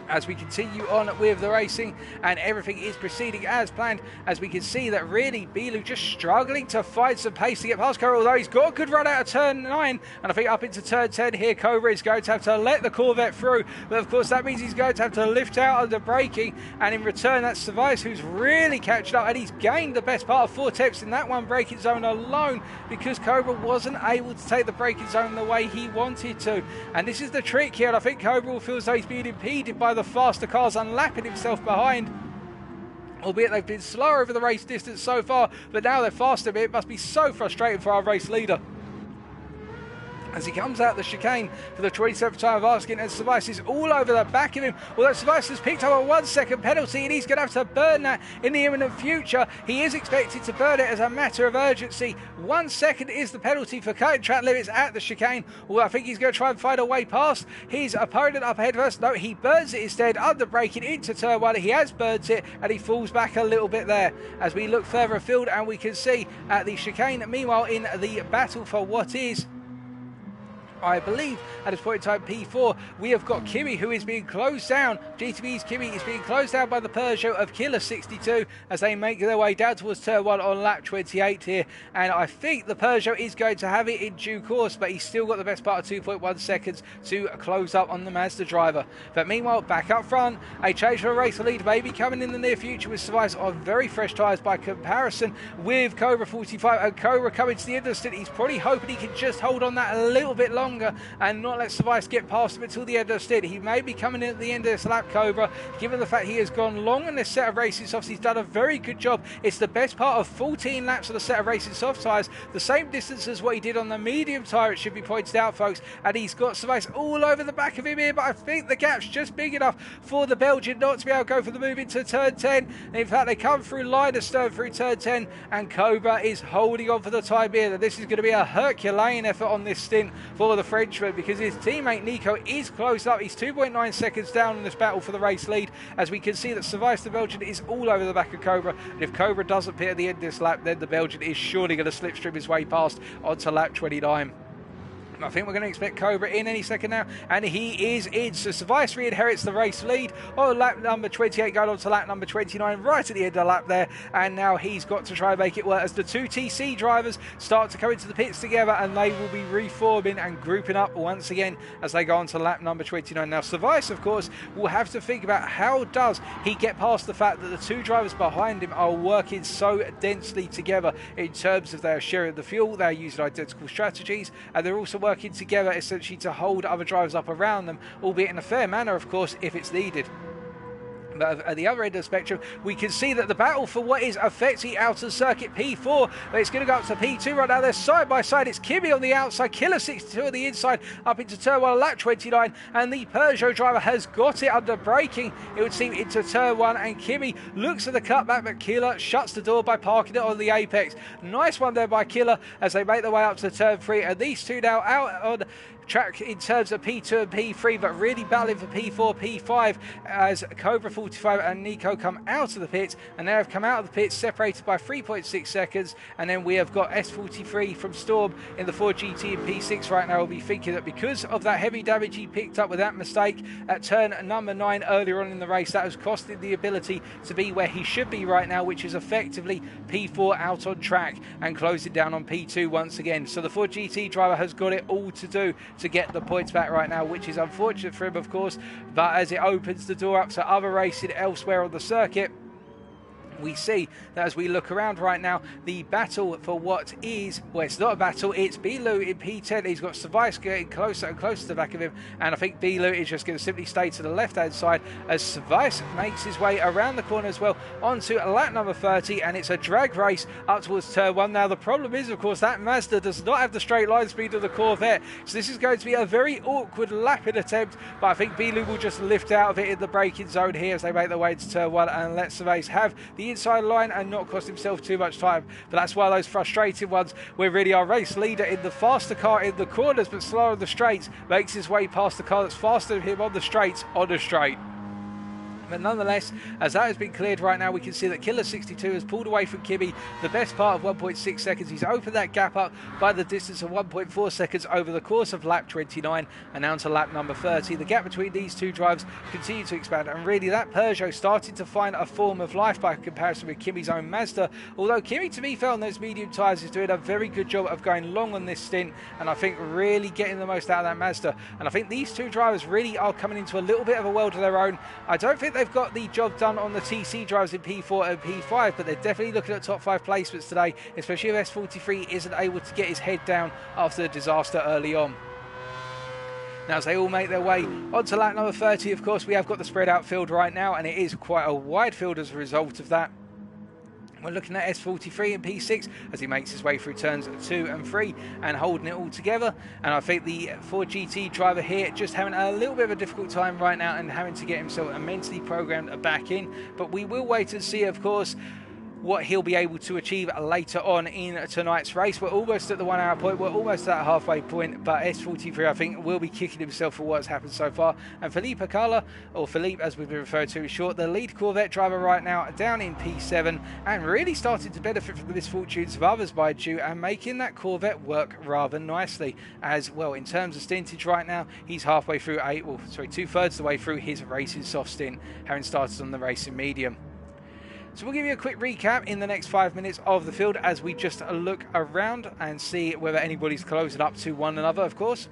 as we continue on with the racing, and everything is proceeding as planned, as we can see that really Bilu just struggling to find some pace to get past Cobra, although he's got a good run out of turn 9, and I think up into turn 10 here Cobra is going to have to let the Corvette through, but of course that means he's going to have to lift out under braking, and in return that's Device who's really catching up, and he's gained the best part of 4 tenths in that one braking zone alone, because Cobra wasn't able to take the braking zone the way he wanted to. And this is the trick here, and I think Cobra will feel as though he's being impeded by the faster cars unlapping himself behind, albeit they've been slower over the race distance so far, but now they're faster. It must be so frustrating for our race leader as he comes out the chicane for the 27th time of asking, and Device is all over the back of him, although Device has picked up a 1 second penalty and he's going to have to burn that in the imminent future. He is expected to burn it as a matter of urgency. 1 second is the penalty for cutting track limits at the chicane, although I think he's going to try and find a way past his opponent up ahead first. No, he burns it instead, under braking into turn 1. He has burnt it and he falls back a little bit there as we look further afield, and we can see at the chicane, meanwhile, in the battle for what is, I believe, at this point in time, P4, we have got Kimi, who is being closed down. GTB's Kimi is being closed down by the Peugeot of Killer 62 as they make their way down towards turn 1 on lap 28 here. And I think the Peugeot is going to have it in due course, but he's still got the best part of 2.1 seconds to close up on the Mazda driver. But meanwhile, back up front, a change for a race lead may be coming in the near future with Device on very fresh tyres by comparison with Cobra 45. And Cobra coming to the end of the stint, he's probably hoping he can just hold on that a little bit longer, longer and not let Service get past him until the end of the stint. He may be coming in at the end of this lap, Cobra, given the fact he has gone long on this set of racing softs. He's done a very good job. It's the best part of 14 laps of the set of racing soft tyres, the same distance as what he did on the medium tyre, it should be pointed out, folks, and he's got Service all over the back of him here, but I think the gap's just big enough for the Belgian not to be able to go for the move into turn 10. And in fact, they come through line astern through turn 10, and Cobra is holding on for the time being. And this is going to be a Herculean effort on this stint for the Frenchman, because his teammate Nico is close up. He's 2.9 seconds down in this battle for the race lead, as we can see that Service the Belgian is all over the back of Cobra. And if Cobra doesn't pit at the end of this lap, then the Belgian is surely going to slipstream his way past onto lap 29. I think we're going to expect Cobra in any second now, and he is in. So Service re-inherits the race lead on lap number 28, going on to lap number 29, right at the end of the lap there, and now he's got to try and make it work as the two TC drivers start to come into the pits together, and they will be reforming and grouping up once again as they go on to lap number 29. Now Service, of course, will have to think about how does he get past the fact that the two drivers behind him are working so densely together in terms of their sharing the fuel, they're using identical strategies, and they're also working together essentially to hold other drivers up around them, albeit in a fair manner, of course, if it's needed. But at the other end of the spectrum, we can see that the battle for what is effectively outer circuit P4, but it's going to go up to P2 right now. They're side by side. It's Kimi on the outside, Killer 62 on the inside, up into turn 1, lap 29, and the Peugeot driver has got it under braking, it would seem, into turn 1, and Kimi looks at the cutback, but Killer shuts the door by parking it on the apex. Nice one there by Killer as they make their way up to turn 3, and these two now out on track in terms of P2 and P3, but really battling for P4, P5 as Cobra 45 and Nico come out of the pits, and they have come out of the pits separated by 3.6 seconds. And then we have got S43 from Storm in the Ford GT in P6 right now. Will be thinking that because of that heavy damage he picked up with that mistake at turn number 9 earlier on in the race, that has cost him the ability to be where he should be right now, which is effectively P4 out on track and closing down on P2 once again. So the Ford GT driver has got it all to do to get the points back right now, which is unfortunate for him, of course, but as it opens the door up to other racing elsewhere on the circuit, we see that as we look around right now, the battle for what is, well, it's not a battle, it's Bilou in P10. He's got Service getting closer and closer to the back of him, and I think Bilou is just going to simply stay to the left-hand side as Service makes his way around the corner as well onto lap number 30, and it's a drag race up towards turn 1. Now, the problem is, of course, that Mazda does not have the straight line speed of the Corvette, so this is going to be a very awkward lapping attempt, but I think Bilou will just lift out of it in the braking zone here as they make their way to turn 1 and let Service have the inside line and not cost himself too much time. But that's one of those frustrating ones where really our race leader in the faster car in the corners but slower on the straights makes his way past the car that's faster than him on the straights on the straight. But nonetheless, as that has been cleared right now, we can see that Killer 62 has pulled away from Kimi the best part of 1.6 seconds. He's opened that gap up by the distance of 1.4 seconds over the course of lap 29 and down to lap number 30. The gap between these two drivers continues to expand, and really that Peugeot started to find a form of life by comparison with Kimi's own Mazda, although Kimi, to be fair, on those medium tyres is doing a very good job of going long on this stint, and I think really getting the most out of that Mazda. And I think these two drivers really are coming into a little bit of a world of their own. I don't think they've got the job done on the TC drivers in P4 and P5, but they're definitely looking at top 5 placements today, especially if S43 isn't able to get his head down after the disaster early on. Now, as they all make their way onto lap number 30, of course, we have got the spread out field right now, and it is quite a wide field as a result of that. We're looking at S43 and P6 as he makes his way through turns 2 and 3 and holding it all together. And I think the Ford GT driver here just having a little bit of a difficult time right now and having to get himself mentally programmed back in. But we will wait and see, of course, what he'll be able to achieve later on in tonight's race. We're almost at the 1 hour point, we're almost at that halfway point, but S43 I think will be kicking himself for what's happened so far. And Philippe Acala, or Philippe as we've been referred to in short, the lead Corvette driver right now down in P7 and really starting to benefit from the misfortunes of others, mind you, and making that Corvette work rather nicely. As well, in terms of stintage right now, he's halfway through 2/3 of the way through his racing soft stint, having started on the racing medium. So we'll give you a quick recap in the next 5 minutes of the field as we just look around and see whether anybody's closing up to one another, of course.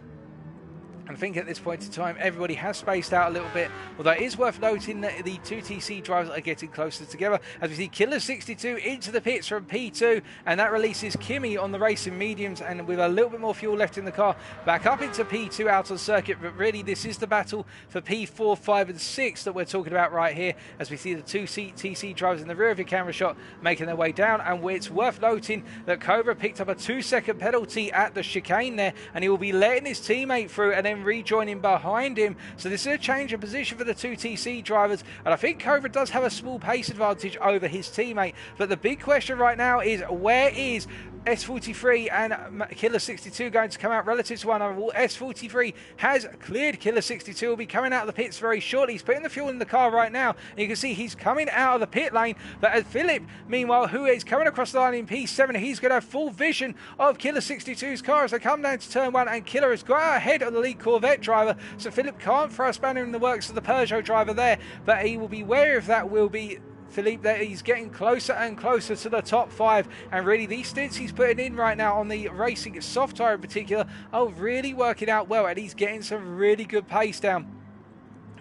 I think at this point in time, everybody has spaced out a little bit, although it is worth noting that the two TC drivers are getting closer together, as we see Killer 62 into the pits from P2, and that releases Kimi on the racing mediums, and with a little bit more fuel left in the car, back up into P2 out on circuit. But really, this is the battle for P4, 5 and 6 that we're talking about right here, as we see the two TC drivers in the rear of your camera shot making their way down. And it's worth noting that Cobra picked up a 2-second penalty at the chicane there, and he will be letting his teammate through and then rejoining behind him. So this is a change of position for the two TC drivers, and I think Cobra does have a small pace advantage over his teammate. But the big question right now is, where is S43 and Killer 62 going to come out relative to one another? Well, S43 has cleared Killer 62, will be coming out of the pits very shortly. He's putting the fuel in the car right now, and you can see he's coming out of the pit lane. But as Philip, meanwhile, who is coming across the line in P7, he's going to have full vision of Killer 62's car as they come down to turn 1, and Killer has got out ahead of the lead Corvette driver, so Philip can't throw a spanner in the works of the Peugeot driver there, but he will be wary of that, will be Philippe, that he's getting closer and closer to the top 5, and really these stints he's putting in right now on the racing soft tyre in particular are really working out well, and he's getting some really good pace down.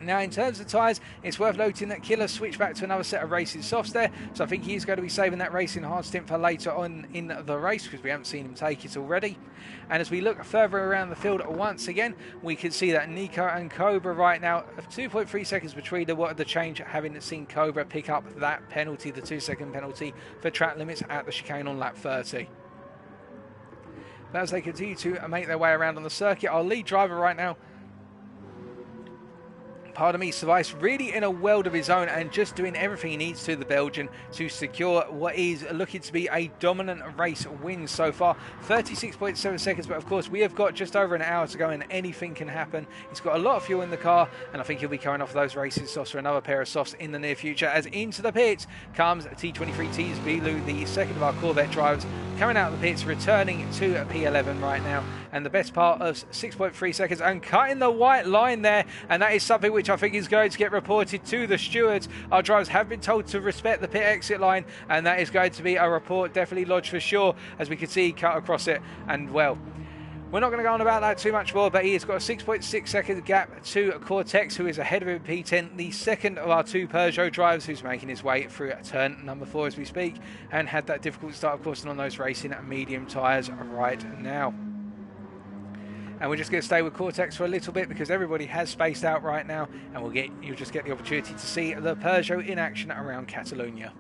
Now, in terms of tyres, it's worth noting that Killer switched back to another set of racing softs there, so I think he's going to be saving that racing hard stint for later on in the race, because we haven't seen him take it already. And as we look further around the field once again, we can see that Nico and Cobra right now, 2.3 seconds between the change, having seen Cobra pick up that penalty, the 2-second penalty for track limits at the chicane on lap 30. But as they continue to make their way around on the circuit, our lead driver right now, pardon me, Savais, really in a world of his own and just doing everything he needs to, the Belgian, to secure what is looking to be a dominant race win so far. 36.7 seconds, but of course we have got just over an hour to go and anything can happen. He's got a lot of fuel in the car, and I think he'll be coming off those racing softs for another pair of softs in the near future, as into the pits comes T23T's Bilu, the second of our Corvette drivers, coming out of the pits, returning to P11 right now. And the best part of 6.3 seconds and cutting the white line there, and that is something which I think is going to get reported to the stewards. Our drivers have been told to respect the pit exit line, and that is going to be a report definitely lodged for sure, as we can see he cut across it. And well, we're not going to go on about that too much more, but he has got a 6.6 second gap to Cortex, who is ahead of him in P10, the second of our two Peugeot drivers, who's making his way through turn number 4 as we speak, and had that difficult start, of course, on those racing medium tyres right now. And we're just going to stay with Cortex for a little bit, because everybody has spaced out right now, and you'll just get the opportunity to see the Peugeot in action around Catalonia.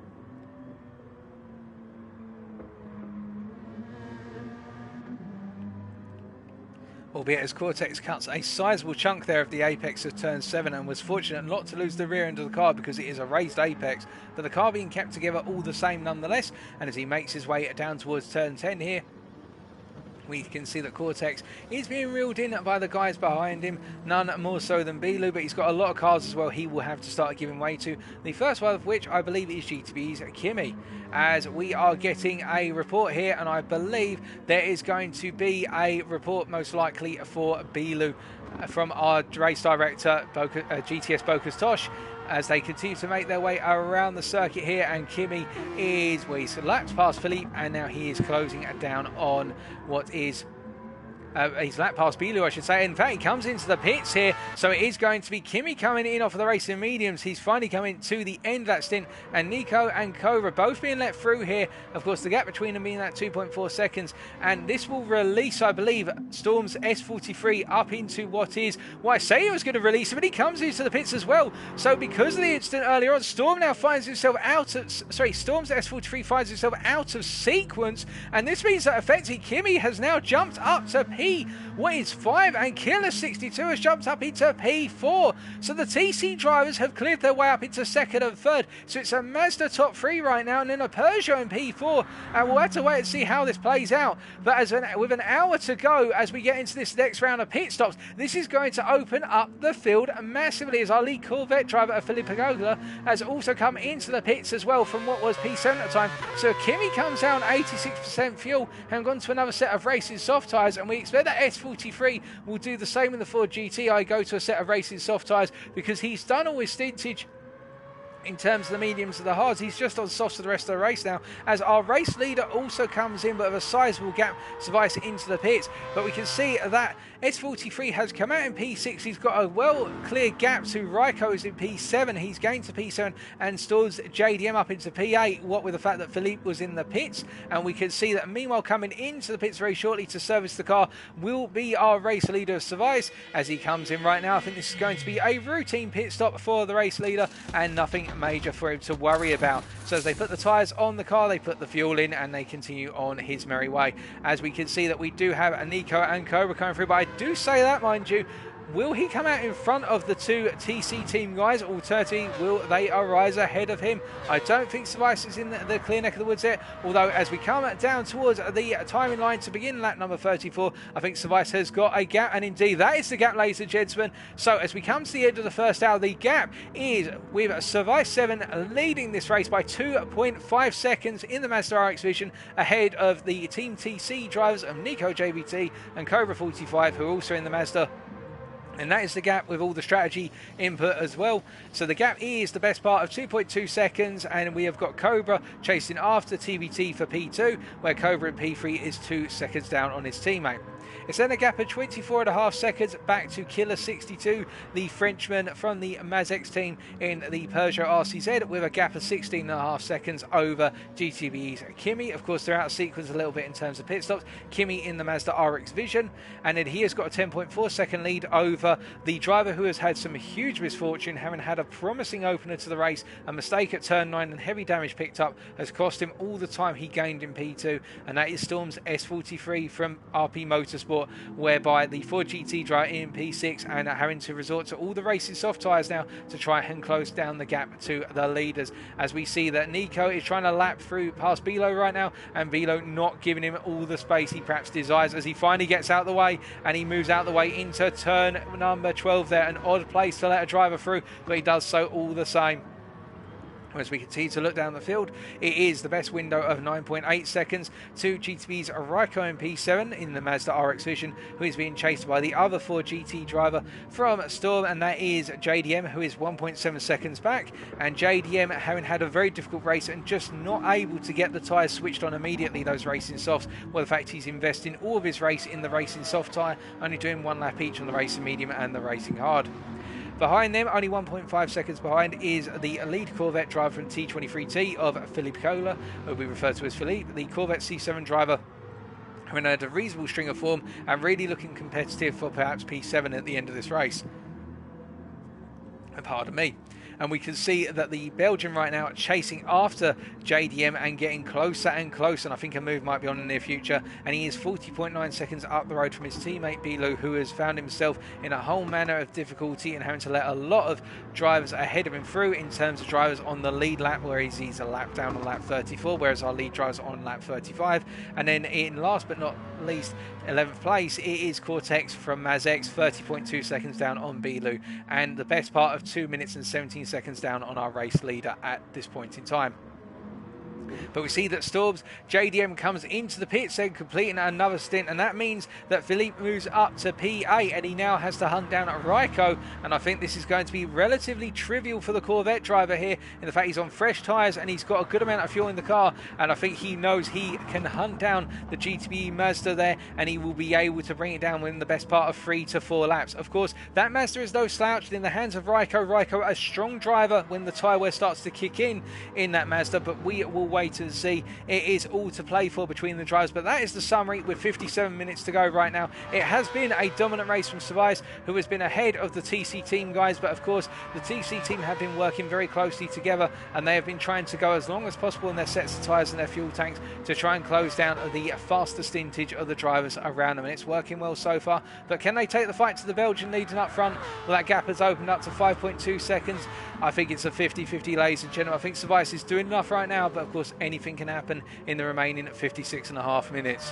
Albeit as Cortex cuts a sizable chunk there of the apex of turn 7, and was fortunate not to lose the rear end of the car because it is a raised apex, but the car being kept together all the same nonetheless. And as he makes his way down towards turn 10 here, we can see that Cortex is being reeled in by the guys behind him, none more so than Bilu, but he's got a lot of cars as well he will have to start giving way to. The first one of which I believe is GTB's Kimi, as we are getting a report here, and I believe there is going to be a report most likely for Bilu from our race director, GTS Bokus Tosh, as they continue to make their way around the circuit here. And Kimi is, well, he's lapped past Philippe, and now he is closing down on what is he's lapped past Bilu, I should say. In fact, he comes into the pits here, so it is going to be Kimi coming in off of the racing mediums. He's finally coming to the end of that stint, and Nico and Cobra both being let through here. Of course, the gap between them being that 2.4 seconds, and this will release, I believe, Storm's S43 up into what I say it was going to release him, but he comes into the pits as well. So because of the incident earlier on, Storm now finds himself Storm's S43 finds himself out of sequence, and this means that effectively Kimi has now jumped up to P5, and Killer 62 has jumped up into P4. So the TC drivers have cleared their way up into second and third. So it's a Mazda top 3 right now, and then a Peugeot in P4, and we'll have to wait and see how this plays out. But with an hour to go as we get into this next round of pit stops, this is going to open up the field massively, as our lead Corvette driver, Philippe Pagola, has also come into the pits as well from what was P7 at the time. So Kimi comes down 86% fuel and gone to another set of racing soft tyres, and we expect that S43 will do the same in the Ford GTI, go to a set of racing soft tyres, because he's done all his stintage in terms of the mediums and the hards. He's just on softs for the rest of the race now, as our race leader also comes in, but with a sizable gap, survives into the pits. But we can see that S43 has come out in P6. He's got a well clear gap to Raikko, who's in P7. He's gained to P7 and stores JDM up into P8, what with the fact that Philippe was in the pits. And we can see that meanwhile coming into the pits very shortly to service the car will be our race leader Savais as he comes in right now. I think this is going to be a routine pit stop for the race leader and nothing major for him to worry about. So as they put the tyres on the car, they put the fuel in and they continue on his merry way. As we can see that we do have Nico and Cobra coming through, but I do say that, mind you, will he come out in front of the two TC team guys? Alternatively, will they arise ahead of him? I don't think Savais is in the clear neck of the woods yet, although as we come down towards the timing line to begin lap number 34, I think Savais has got a gap, and indeed that is the gap, ladies and gentlemen. So as we come to the end of the first hour, the gap is with Savais 7 leading this race by 2.5 seconds in the Mazda RX Vision, ahead of the Team TC drivers of Nico JBT and Cobra 45, who are also in the Mazda. And that is the gap with all the strategy input as well. So the gap is the best part of 2.2 seconds, and we have got Cobra chasing after TBT for P2, where Cobra in P3 is 2 seconds down on his teammate. It's then a gap of 24.5 seconds back to Killer 62, the Frenchman from the Mazx team in the Peugeot RCZ, with a gap of 16.5 seconds over GTB's Kimi. Of course, they're out of sequence a little bit in terms of pit stops. Kimi in the Mazda RX Vision, and then he has got a 10.4 second lead over the driver who has had some huge misfortune, having had a promising opener to the race. A mistake at turn 9 and heavy damage picked up has cost him all the time he gained in P2, and that is Storm's S43 from RP Motorsport, whereby the Ford GT driver in P6 and are having to resort to all the racing soft tyres now to try and close down the gap to the leaders. As we see that Nico is trying to lap through past Bilo right now, and Bilo not giving him all the space he perhaps desires, as he finally gets out of the way and he moves out of the way into turn number 12 there. An odd place to let a driver through, but he does so all the same. As we continue to look down the field, it is the best window of 9.8 seconds to GTB's Raikko in P7 in the Mazda RX Vision, who is being chased by the other Ford GT driver from Storm, and that is JDM, who is 1.7 seconds back. And JDM, having had a very difficult race and just not able to get the tyres switched on immediately, those racing softs, well, the fact he's investing all of his race in the racing soft tyre, only doing one lap each on the racing medium and the racing hard. Behind them, only 1.5 seconds behind, is the lead Corvette driver from T23T of Philippe Cola, who we refer to as Philippe, the Corvette C7 driver, having had a reasonable string of form and really looking competitive for perhaps P7 at the end of this race. Pardon me. And we can see that the Belgian right now chasing after JDM and getting closer and closer, and I think a move might be on in the near future, and he is 40.9 seconds up the road from his teammate Bilo, who has found himself in a whole manner of difficulty and having to let a lot of drivers ahead of him through in terms of drivers on the lead lap, where he's a lap down on lap 34, whereas our lead driver's on lap 35. And then in last but not least, 11th place, it is Cortex from Mazx, 30.2 seconds down on Bilu, and the best part of 2 minutes and 17 seconds down on our race leader at this point in time. But we see that Storms JDM comes into the pits and completing another stint, and that means that Philippe moves up to P8 and he now has to hunt down Raikko. And I think this is going to be relatively trivial for the Corvette driver here, in the fact he's on fresh tyres and he's got a good amount of fuel in the car, and I think he knows he can hunt down the GTB Mazda there, and he will be able to bring it down within the best part of 3 to 4 laps. Of course, that Mazda is no slouch in the hands of Raikko. Raikko, a strong driver when the tyre wear starts to kick in that Mazda, but we will wait and see. It is all to play for between the drivers, but that is the summary with 57 minutes to go right now. It has been a dominant race from Savais, who has been ahead of the TC team guys, but of course the TC team have been working very closely together, and they have been trying to go as long as possible in their sets of tyres and their fuel tanks to try and close down the faster stintage of the drivers around them, and it's working well so far. But can they take the fight to the Belgian leading up front? Well, that gap has opened up to 5.2 seconds. I think it's a 50-50, ladies and gentlemen. I think Savais is doing enough right now, but of course anything can happen in the remaining 56.5 minutes.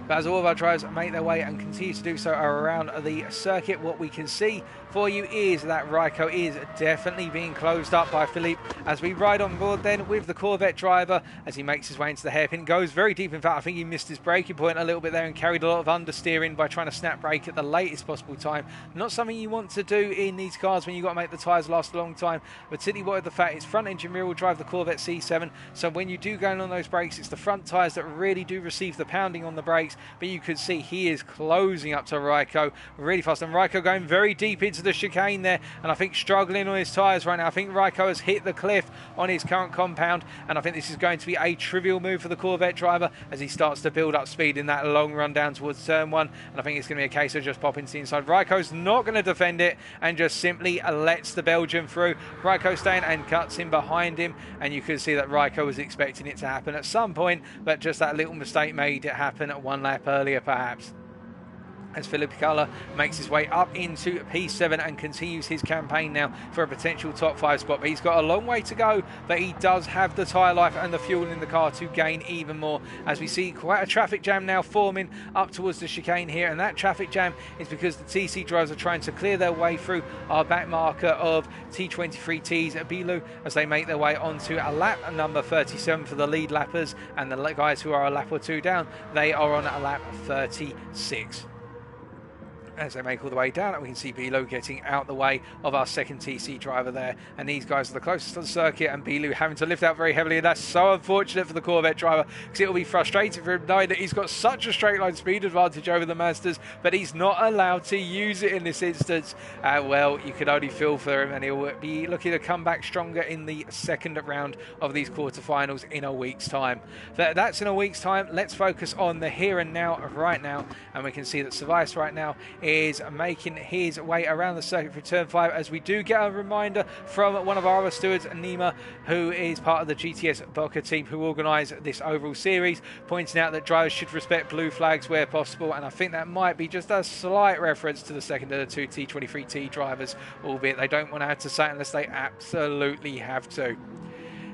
But as all of our drivers make their way and continue to do so around the circuit, what we can see for you is that Raikko is definitely being closed up by Philippe as we ride on board then with the Corvette driver as he makes his way into the hairpin. Goes very deep. In fact, I think he missed his braking point a little bit there and carried a lot of understeering by trying to snap brake at the latest possible time. Not something you want to do in these cars when you've got to make the tyres last a long time. But particularly what the fact is front engine rear wheel drive the Corvette C7. So when you do go on those brakes, it's the front tyres that really do receive the pounding on the brakes. But you could see he is closing up to Raikko really fast. And Raikko going very deep into the chicane there. And I think struggling on his tyres right now. I think Raikko has hit the cliff on his current compound. And I think this is going to be a trivial move for the Corvette driver as he starts to build up speed in that long run down towards turn one. And I think it's going to be a case of just popping to the inside. Raikko's not going to defend it and just simply lets the Belgian through. Raikko staying and cuts in behind him. And you could see that Raikko was expecting it to happen at some point, but just that little mistake made it happen at one lap earlier perhaps. As Philippe Piccola makes his way up into P7 and continues his campaign now for a potential top 5 spot. But he's got a long way to go, but he does have the tyre life and the fuel in the car to gain even more. As we see quite a traffic jam now forming up towards the chicane here, and that traffic jam is because the TC drivers are trying to clear their way through our back marker of T23T's at Binome as they make their way onto a lap number 37 for the lead lappers, and the guys who are a lap or two down, they are on a lap 36. As they make all the way down, and we can see Binome getting out the way of our second TC driver there. And these guys are the closest to the circuit, and Binome having to lift out very heavily. And that's so unfortunate for the Corvette driver because it will be frustrating for him knowing that he's got such a straight line speed advantage over the Mazdas, but he's not allowed to use it in this instance. Well, you could only feel for him, and he'll be looking to come back stronger in the second round of these quarterfinals in a week's time. That's in a week's time. Let's focus on the here and now, right now. And we can see that Service right now is making his way around the circuit for turn 5 as we do get a reminder from one of our other stewards, Nima, who is part of the GTS Boca team who organise this overall series, pointing out that drivers should respect blue flags where possible, and I think that might be just a slight reference to the second of the two T23T drivers, albeit they don't want to have to say it unless they absolutely have to.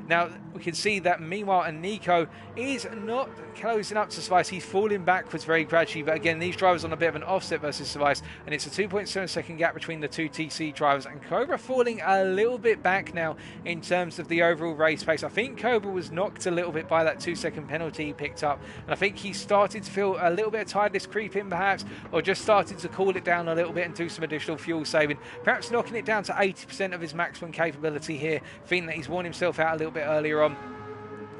Now, we can see that meanwhile, Nico is not closing up to Service. He's falling backwards very gradually. But again, these drivers on a bit of an offset versus Service. And it's a 2.7 second gap between the two TC drivers. And Cobra falling a little bit back now in terms of the overall race pace. I think Cobra was knocked a little bit by that 2-second penalty he picked up. And I think he started to feel a little bit of tiredness creep in perhaps. Or just started to cool it down a little bit and do some additional fuel saving. Perhaps knocking it down to 80% of his maximum capability here. Thinking that he's worn himself out a little bit earlier on.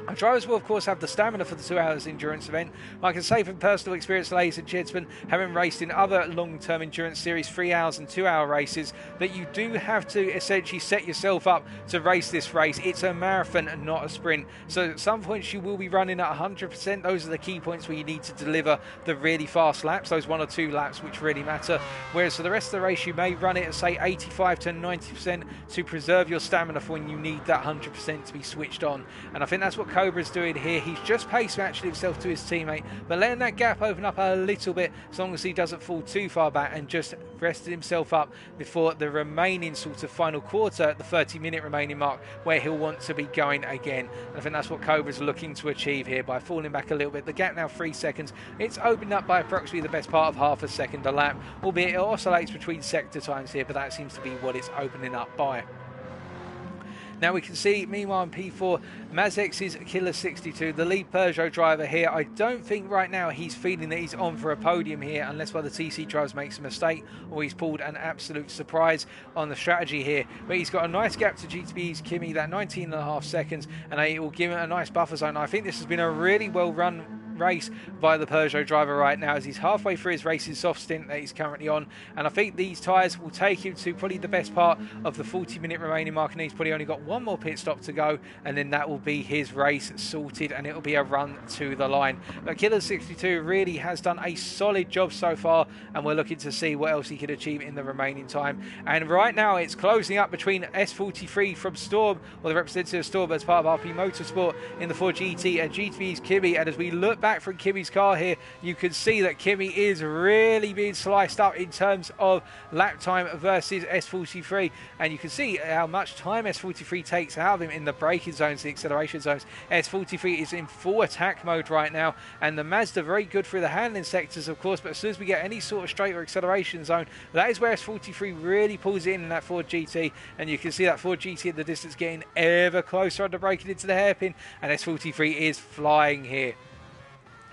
Our drivers will of course have the stamina for the 2 hours endurance event. I can say from personal experience, ladies and gentlemen, having raced in other long-term endurance series 3 hours and 2 hour races, that you do have to essentially set yourself up to race this race. It's a marathon and not a sprint. So at some points you will be running at 100%. Those are the key points where you need to deliver the really fast laps, those 1 or 2 laps which really matter. Whereas for the rest of the race you may run it at say 85 to 90% to preserve your stamina for when you need that 100% to be switched on. And I think that's what Cobra's doing here. He's just pace matching himself to his teammate, but letting that gap open up a little bit as long as he doesn't fall too far back, and just rested himself up before the remaining sort of final quarter at the 30-minute remaining mark where he'll want to be going again. And I think that's what Cobra's looking to achieve here by falling back a little bit. The gap now 3 seconds. It's opened up by approximately the best part of half a second a lap, albeit it oscillates between sector times here, but that seems to be what it's opening up by. Now we can see, meanwhile in P4, Mazex's Killer 62, the lead Peugeot driver here. I don't think right now he's feeling that he's on for a podium here, unless one of the TC drivers makes a mistake or he's pulled an absolute surprise on the strategy here. But he's got a nice gap to GTB's Kimi, that 19.5 seconds, and it will give him a nice buffer zone. I think this has been a really well run race by the Peugeot driver right now as he's halfway through his racing soft stint that he's currently on, and I think these tyres will take him to probably the best part of the 40-minute remaining mark, and he's probably only got one more pit stop to go, and then that will be his race sorted and it will be a run to the line. But Killer 62 really has done a solid job so far, and we're looking to see what else he could achieve in the remaining time. And right now it's closing up between S43 from Storm, or the representative of Storm as part of RP Motorsport in the Ford GT, and GTB's Kimi. And as we look back from Kimi's car here, you can see that Kimi is really being sliced up in terms of lap time versus S43, and you can see how much time S43 takes out of him in the braking zones, the acceleration zones. S43 is in full attack mode right now, and the Mazda very good through the handling sectors, of course, but as soon as we get any sort of straight or acceleration zone, that is where S43 really pulls in that Ford GT, and you can see that Ford GT in the distance getting ever closer under braking into the hairpin, and S43 is flying here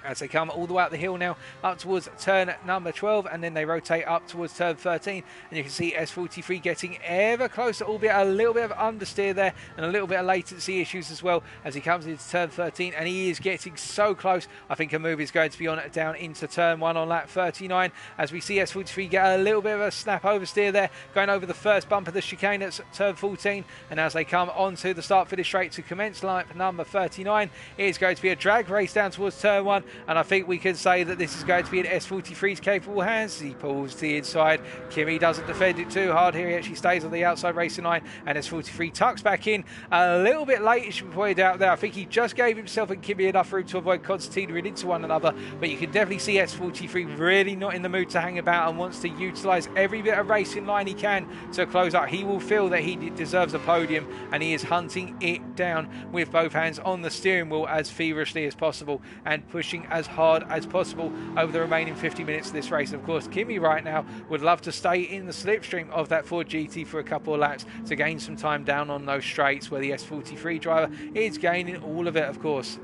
as they come all the way up the hill now up towards turn number 12, and then they rotate up towards turn 13, and you can see S43 getting ever closer, albeit a little bit of understeer there and a little bit of latency issues as well as he comes into turn 13, and he is getting so close. I think a move is going to be on down into turn 1 on lap 39 as we see S43 get a little bit of a snap oversteer there going over the first bump of the chicane at turn 14, and as they come onto the start finish straight to commence lap number 39, it is going to be a drag race down towards turn 1. And I think we can say that this is going to be in S43's capable hands. He pulls to the inside. Kimi doesn't defend it too hard here. He actually stays on the outside racing line. And S43 tucks back in a little bit late, it should be pointed out there. I think he just gave himself and Kimi enough room to avoid concertinaing into one another. But you can definitely see S43 really not in the mood to hang about and wants to utilise every bit of racing line he can to close up. He will feel that he deserves a podium, and he is hunting it down with both hands on the steering wheel as feverishly as possible and pushing as hard as possible over the remaining 50 minutes of this race. And of course, Kimi right now would love to stay in the slipstream of that Ford GT for a couple of laps to gain some time down on those straights where the S43 driver is gaining all of it, of course,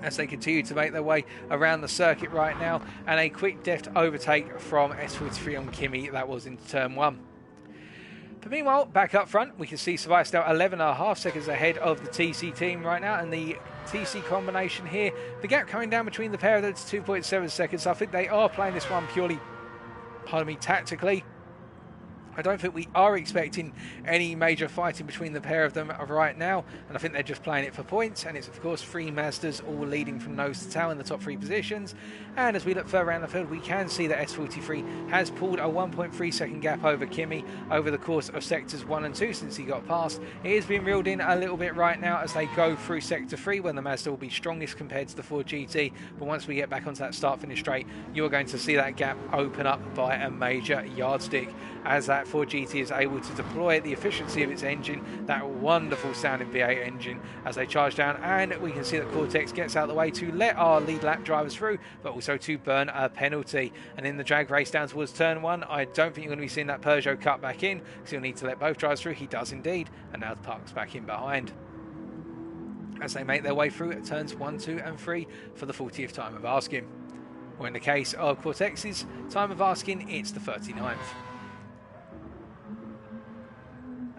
as they continue to make their way around the circuit right now. And a quick deft overtake from S43 on Kimi, that was into turn 1. But meanwhile, back up front, we can see Sebastian 11.5 seconds ahead of the TC team right now, and the TC combination here, the gap coming down between the pair of them to 2.7 seconds. I think they are playing this one purely, tactically. I don't think we are expecting any major fighting between the pair of them right now, and I think they're just playing it for points. And it's of course 3 Mazdas all leading from nose to tail in the top 3 positions. And as we look further around the field, we can see that S43 has pulled a 1.3 second gap over Kimi over the course of sectors 1 and 2 since he got past. It is being reeled in a little bit right now as they go through sector 3, when the Mazda will be strongest compared to the Ford GT. But once we get back onto that start finish straight, you're going to see that gap open up by a major yardstick as that Ford GT is able to deploy the efficiency of its engine, that wonderful sounding V8 engine, as they charge down. And we can see that Cortex gets out of the way to let our lead lap drivers through, but also to burn a penalty. And in the drag race down towards turn 1, I don't think you're going to be seeing that Peugeot cut back in, because he'll need to let both drivers through. He does indeed, and now parks back in behind as they make their way through at turns 1, 2 and 3 for the 40th time of asking. Or in the case of Cortex's time of asking, it's the 39th.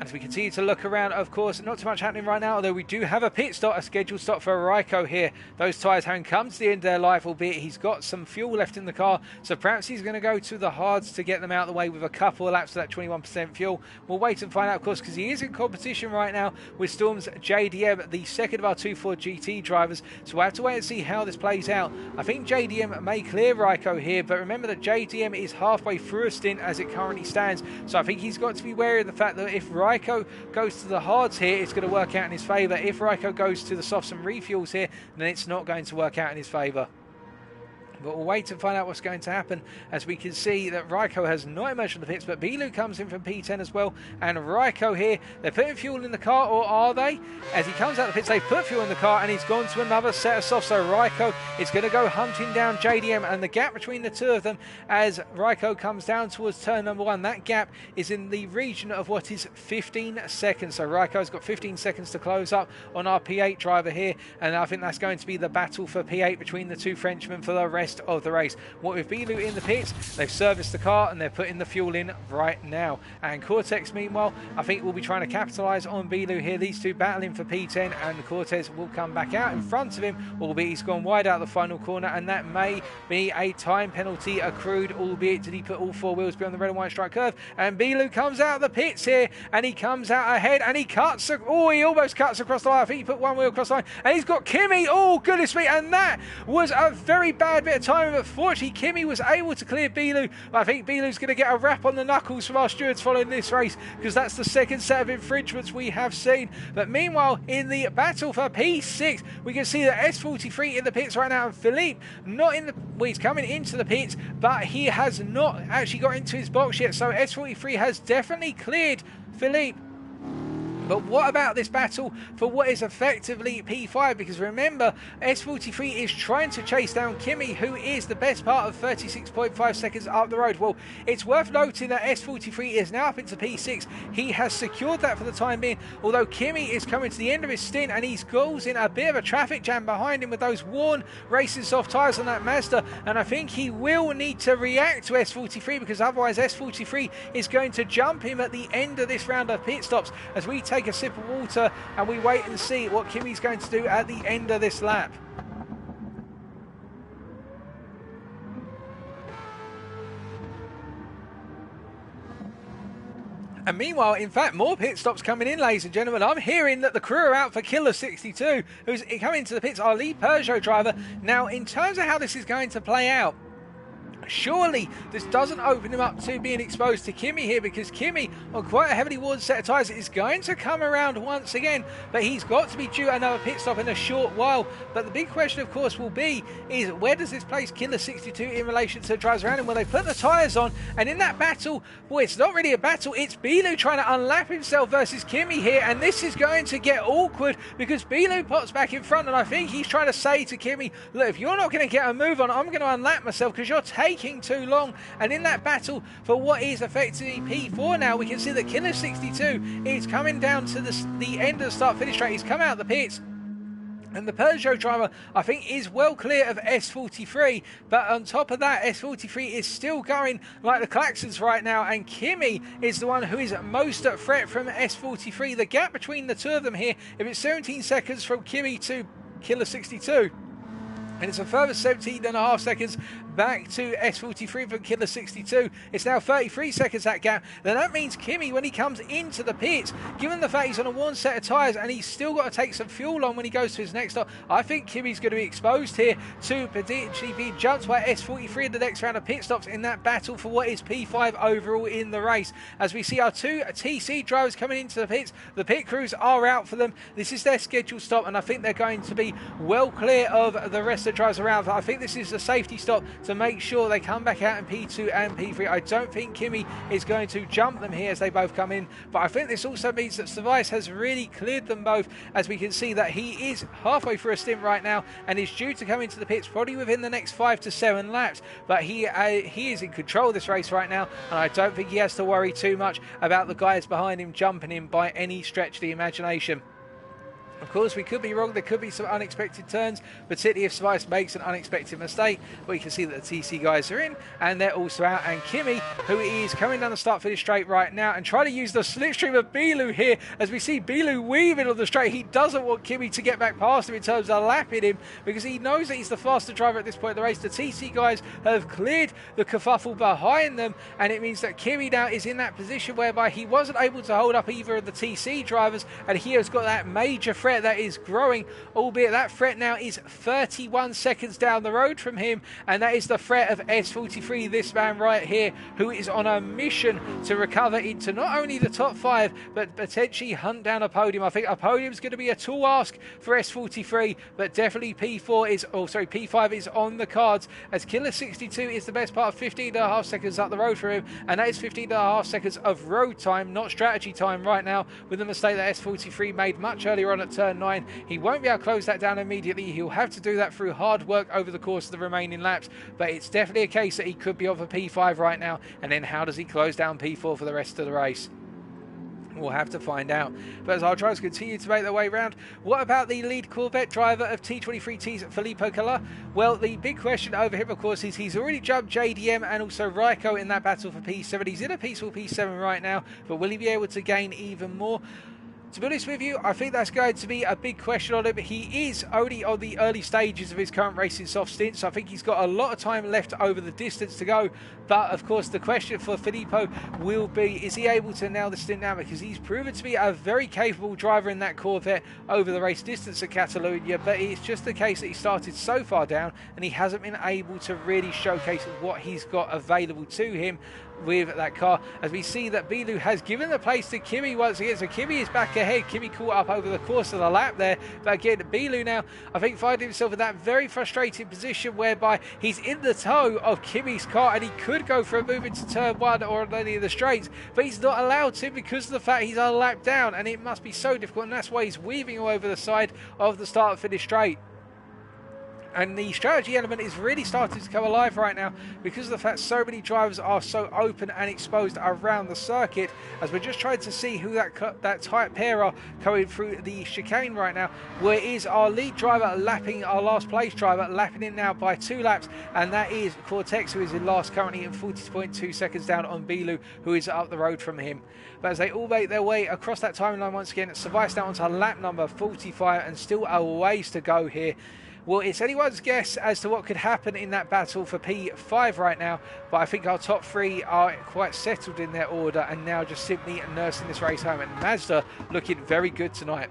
As we continue to look around, of course, not too much happening right now, although we do have a pit stop, a scheduled stop for Raikko here. Those tyres having come to the end of their life, albeit he's got some fuel left in the car, so perhaps he's going to go to the hards to get them out of the way with a couple of laps of that 21% fuel. We'll wait and find out, of course, because he is in competition right now with Storm's JDM, the second of our 2 Ford GT drivers, so we'll have to wait and see how this plays out. I think JDM may clear Raikko here, but remember that JDM is halfway through a stint as it currently stands, so I think he's got to be wary of the fact that if Raikko goes to the hards here, it's going to work out in his favour. If Raikko goes to the softs and refuels here, then it's not going to work out in his favour. But we'll wait and find out what's going to happen, as we can see that Raikko has not emerged from the pits, but Bilu comes in from P10 as well. And Raikko here, they're putting fuel in the car, or are they? As he comes out of the pits, they put fuel in the car, and he's gone to another set of softs. So Raikko is going to go hunting down JDM, and the gap between the two of them as Raikko comes down towards turn number 1, that gap is in the region of what is 15 seconds. So Raikko's got 15 seconds to close up on our P8 driver here, and I think that's going to be the battle for P8 between the 2 Frenchmen for the rest of the race. What with Bilu in the pits, they've serviced the car and they're putting the fuel in right now. And Cortex, meanwhile, I think will be trying to capitalise on Bilu here. These two battling for P10, and Cortez will come back out in front of him, albeit he's gone wide out the final corner, and that may be a time penalty accrued, albeit did he put all 4 wheels beyond the red and white stripe curve. And Bilu comes out of the pits here, and he comes out ahead, and he cuts, oh, he almost cuts across the line. I think he put 1 wheel across the line, and he's got Kimi, oh goodness me, and that was a very bad bit of time. Unfortunately, Kimi was able to clear Bilu, but I think Bilu's going to get a rap on the knuckles from our stewards following this race, because that's the second set of infringements we have seen. But meanwhile, in the battle for P6, we can see that S43 in the pits right now, and Philippe not in the... Well, he's coming into the pits, but he has not actually got into his box yet, so S43 has definitely cleared Philippe. But what about this battle for what is effectively P5? Because remember, S43 is trying to chase down Kimi, who is the best part of 36.5 seconds up the road. Well, it's worth noting that S43 is now up into P6. He has secured that for the time being, although Kimi is coming to the end of his stint, and he's goes in a bit of a traffic jam behind him with those worn racing soft tyres on that Mazda, and I think he will need to react to S43, because otherwise S43 is going to jump him at the end of this round of pit stops, as we take a sip of water and we wait and see what Kimi's going to do at the end of this lap. And meanwhile, in fact, more pit stops coming in, ladies and gentlemen. I'm hearing that the crew are out for Killer 62, who's coming to the pits, our lead Peugeot driver. Now, in terms of how this is going to play out, surely this doesn't open him up to being exposed to Kimi here, because Kimi, on quite a heavily worn set of tyres, is going to come around once again, but he's got to be due another pit stop in a short while. But the big question, of course, will be is where does this place Killer 62 in relation to the drivers around him? Well, they put the tyres on, and in that battle, boy, it's not really a battle, it's Bilu trying to unlap himself versus Kimi here, and this is going to get awkward because Bilu pops back in front, and I think he's trying to say to Kimi, look, if you're not going to get a move on, I'm going to unlap myself because you're taking too long. And in that battle for what is effectively P4 now, we can see that Killer 62 is coming down to the end of the start-finish straight. He's come out of the pits. And the Peugeot driver, I think, is well clear of S43. But on top of that, S43 is still going like the klaxons right now. And Kimi is the one who is most at threat from S43. The gap between the two of them here, if it's 17 seconds from Kimi to Killer 62, and it's a further 17.5 seconds back to S43 from Killer 62. It's now 33 seconds that gap. Then that means Kimi, when he comes into the pits, given the fact he's on a worn set of tyres and he's still got to take some fuel on when he goes to his next stop, I think Kimi's going to be exposed here to potentially being jumped by S43 in the next round of pit stops in that battle for what is P5 overall in the race. As we see our two TC drivers coming into the pits, the pit crews are out for them. This is their scheduled stop, and I think they're going to be well clear of the rest of the drivers around. I think this is a safety stop to make sure they come back out in P2 and P3. I don't think Kimi is going to jump them here as they both come in, but I think this also means that Service has really cleared them both, as we can see that he is halfway through a stint right now and is due to come into the pits probably within the next 5 to 7 laps, but he is in control of this race right now, and I don't think he has to worry too much about the guys behind him jumping him by any stretch of the imagination. Of course, we could be wrong. There could be some unexpected turns, particularly if Spice makes an unexpected mistake. But you can see that the TC guys are in, and they're also out. And Kimi, who is coming down the start-finish straight right now, and trying to use the slipstream of Bilu here, as we see Bilu weaving on the straight. He doesn't want Kimi to get back past him in terms of lapping him, because he knows that he's the faster driver at this point in the race. The TC guys have cleared the kerfuffle behind them, and it means that Kimi now is in that position whereby he wasn't able to hold up either of the TC drivers, and he has got that major threat that is growing, albeit that threat now is 31 seconds down the road from him, and that is the threat of S43, this man right here, who is on a mission to recover into not only the top 5 but potentially hunt down a podium. I think a podium is going to be a tall ask for S43, but definitely P5 is on the cards, as Killer 62 is the best part of 15.5 seconds up the road for him, and that is 15.5 seconds of road time, not strategy time right now, with the mistake that S43 made much earlier on at turn 9. He won't be able to close that down immediately. He'll have to do that through hard work over the course of the remaining laps, but it's definitely a case that he could be off a P5 right now, and then how does he close down P4 for the rest of the race? We'll have to find out. But as our drivers continue to make their way around, what about the lead Corvette driver of T23T's Filippo Cala? Well, the big question over him, of course, is he's already jumped JDM and also Raikko in that battle for P7. He's in a peaceful P7 right now, but will he be able to gain even more? To be honest with you, I think that's going to be a big question on him. He is only on the early stages of his current racing soft stint, so I think he's got a lot of time left over the distance to go. But of course, the question for Filippo will be, is he able to nail the stint now? Because he's proven to be a very capable driver in that Corvette over the race distance at Catalonia, but it's just the case that he started so far down and he hasn't been able to really showcase what he's got available to him with that car, as we see that Bilu has given the place to Kimi once again. So Kimi is back ahead. Kimi caught up over the course of the lap there, but again Bilu now I think finding himself in that very frustrating position whereby he's in the toe of Kimi's car and he could go for a move into turn 1 or on any of the straights, but he's not allowed to because of the fact he's a lap down, and it must be so difficult, and that's why he's weaving all over the side of the start and finish straight. And the strategy element is really starting to come alive right now because of the fact so many drivers are so open and exposed around the circuit, as we're just trying to see who that tight pair are coming through the chicane right now. Where is our lead driver lapping our last place driver, lapping in now by 2 laps, and that is Cortex, who is in last currently in 40.2 seconds down on Bilu, who is up the road from him. But as they all make their way across that timeline once again, Service down onto lap number 45 and still a ways to go here. Well, it's anyone's guess as to what could happen in that battle for P5 right now, but I think our top 3 are quite settled in their order and now just simply nursing this race home. And Mazda looking very good tonight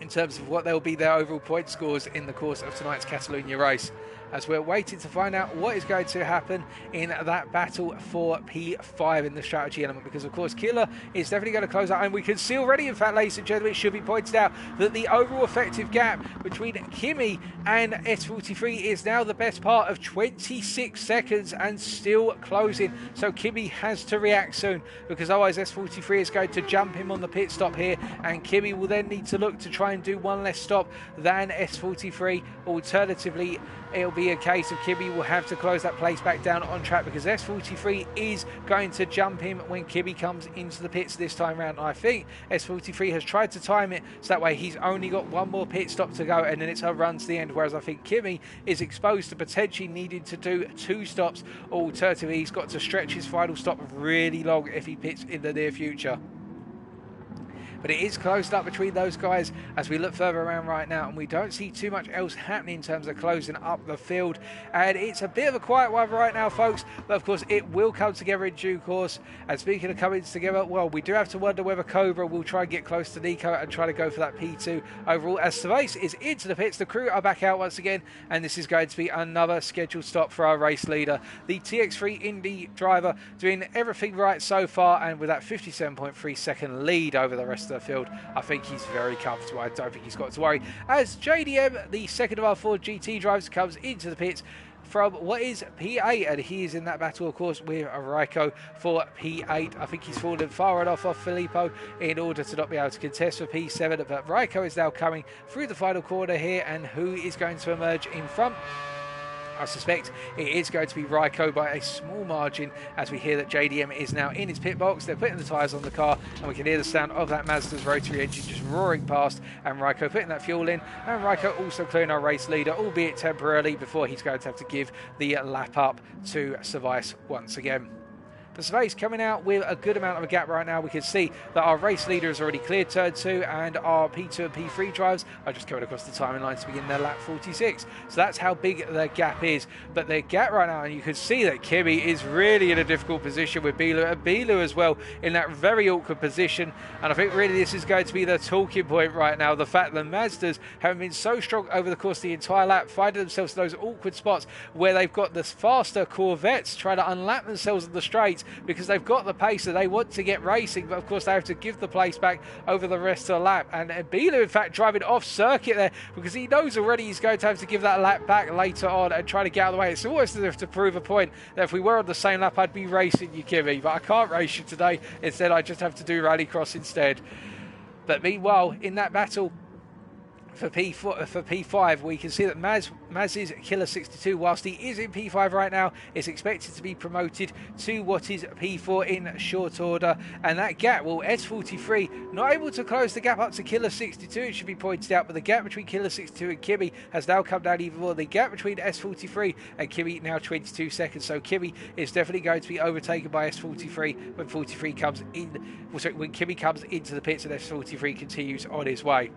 in terms of what they'll be their overall point scores in the course of tonight's Catalonia race, as we're waiting to find out what is going to happen in that battle for P5 in the strategy element, because of course Killer is definitely going to close out, and we can see already, in fact, ladies and gentlemen, it should be pointed out that the overall effective gap between Kimi and S43 is now the best part of 26 seconds and still closing. So Kimi has to react soon, because otherwise S43 is going to jump him on the pit stop here, and Kimi will then need to look to try and do one less stop than S43. Alternatively, it'll be a case of Kimi will have to close that place back down on track, because S43 is going to jump him when Kimi comes into the pits this time round. I think S43 has tried to time it so that way he's only got one more pit stop to go and then it's a run to the end, whereas I think Kimi is exposed to potentially needing to do 2 stops. Alternatively, he's got to stretch his final stop really long if he pits in the near future. But it is closed up between those guys as we look further around right now, and we don't see too much else happening in terms of closing up the field. And it's a bit of a quiet one right now, folks, but of course it will come together in due course. And speaking of coming together, well, we do have to wonder whether Cobra will try and get close to Nico and try to go for that P2 overall. As Cervase is into the pits, the crew are back out once again, and this is going to be another scheduled stop for our race leader, the TX3 Indy driver, doing everything right so far, and with that 57.3 second lead over the rest of the field, I think he's very comfortable. I don't think he's got to worry. As JDM, the second of our 4 GT drivers, comes into the pits from what is P8, and he is in that battle, of course, with Raiko for P8. I think he's fallen far enough off Filippo in order to not be able to contest for P7, but Raiko is now coming through the final corner here, and who is going to emerge in front? I suspect it is going to be Raiko by a small margin, as we hear that JDM is now in his pit box. They're putting the tyres on the car, and we can hear the sound of that Mazda's rotary engine just roaring past, and Raiko putting that fuel in, and Raiko also clearing our race leader, albeit temporarily, before he's going to have to give the lap up to Cervase once again. The Cervase coming out with a good amount of a gap right now. We can see that our race leader has already cleared turn 2, and our P2 and P3 drivers are just coming across the timing line to begin their lap 46. So that's how big the gap is. But the gap right now, and you can see that Kimi is really in a difficult position with Bilu, and Bilu as well in that very awkward position. And I think really this is going to be the talking point right now, the fact that Mazdas have been so strong over the course of the entire lap, finding themselves in those awkward spots where they've got the faster Corvettes trying to unlap themselves on the straights, because they've got the pace that they want to get racing, but of course they have to give the place back over the rest of the lap. And Bilu, in fact, driving off circuit there, because he knows already he's going to have to give that lap back later on and try to get out of the way. It's almost as if to prove a point that if we were on the same lap, I'd be racing you, Kimi, but I can't race you today. Instead, I just have to do rallycross instead. But meanwhile, in that battle for P5, we can see that Maz's Killer 62, whilst he is in P5 right now, is expected to be promoted to what is P4 in short order. And that gap, well, S43 not able to close the gap up to Killer 62, it should be pointed out, but the gap between Killer 62 and Kimmy has now come down even more. The gap between S43 and Kimmy now 22 seconds, so Kimmy is definitely going to be overtaken by S43 when 43 comes in, when Kimmy comes into the pits and S43 continues on his way.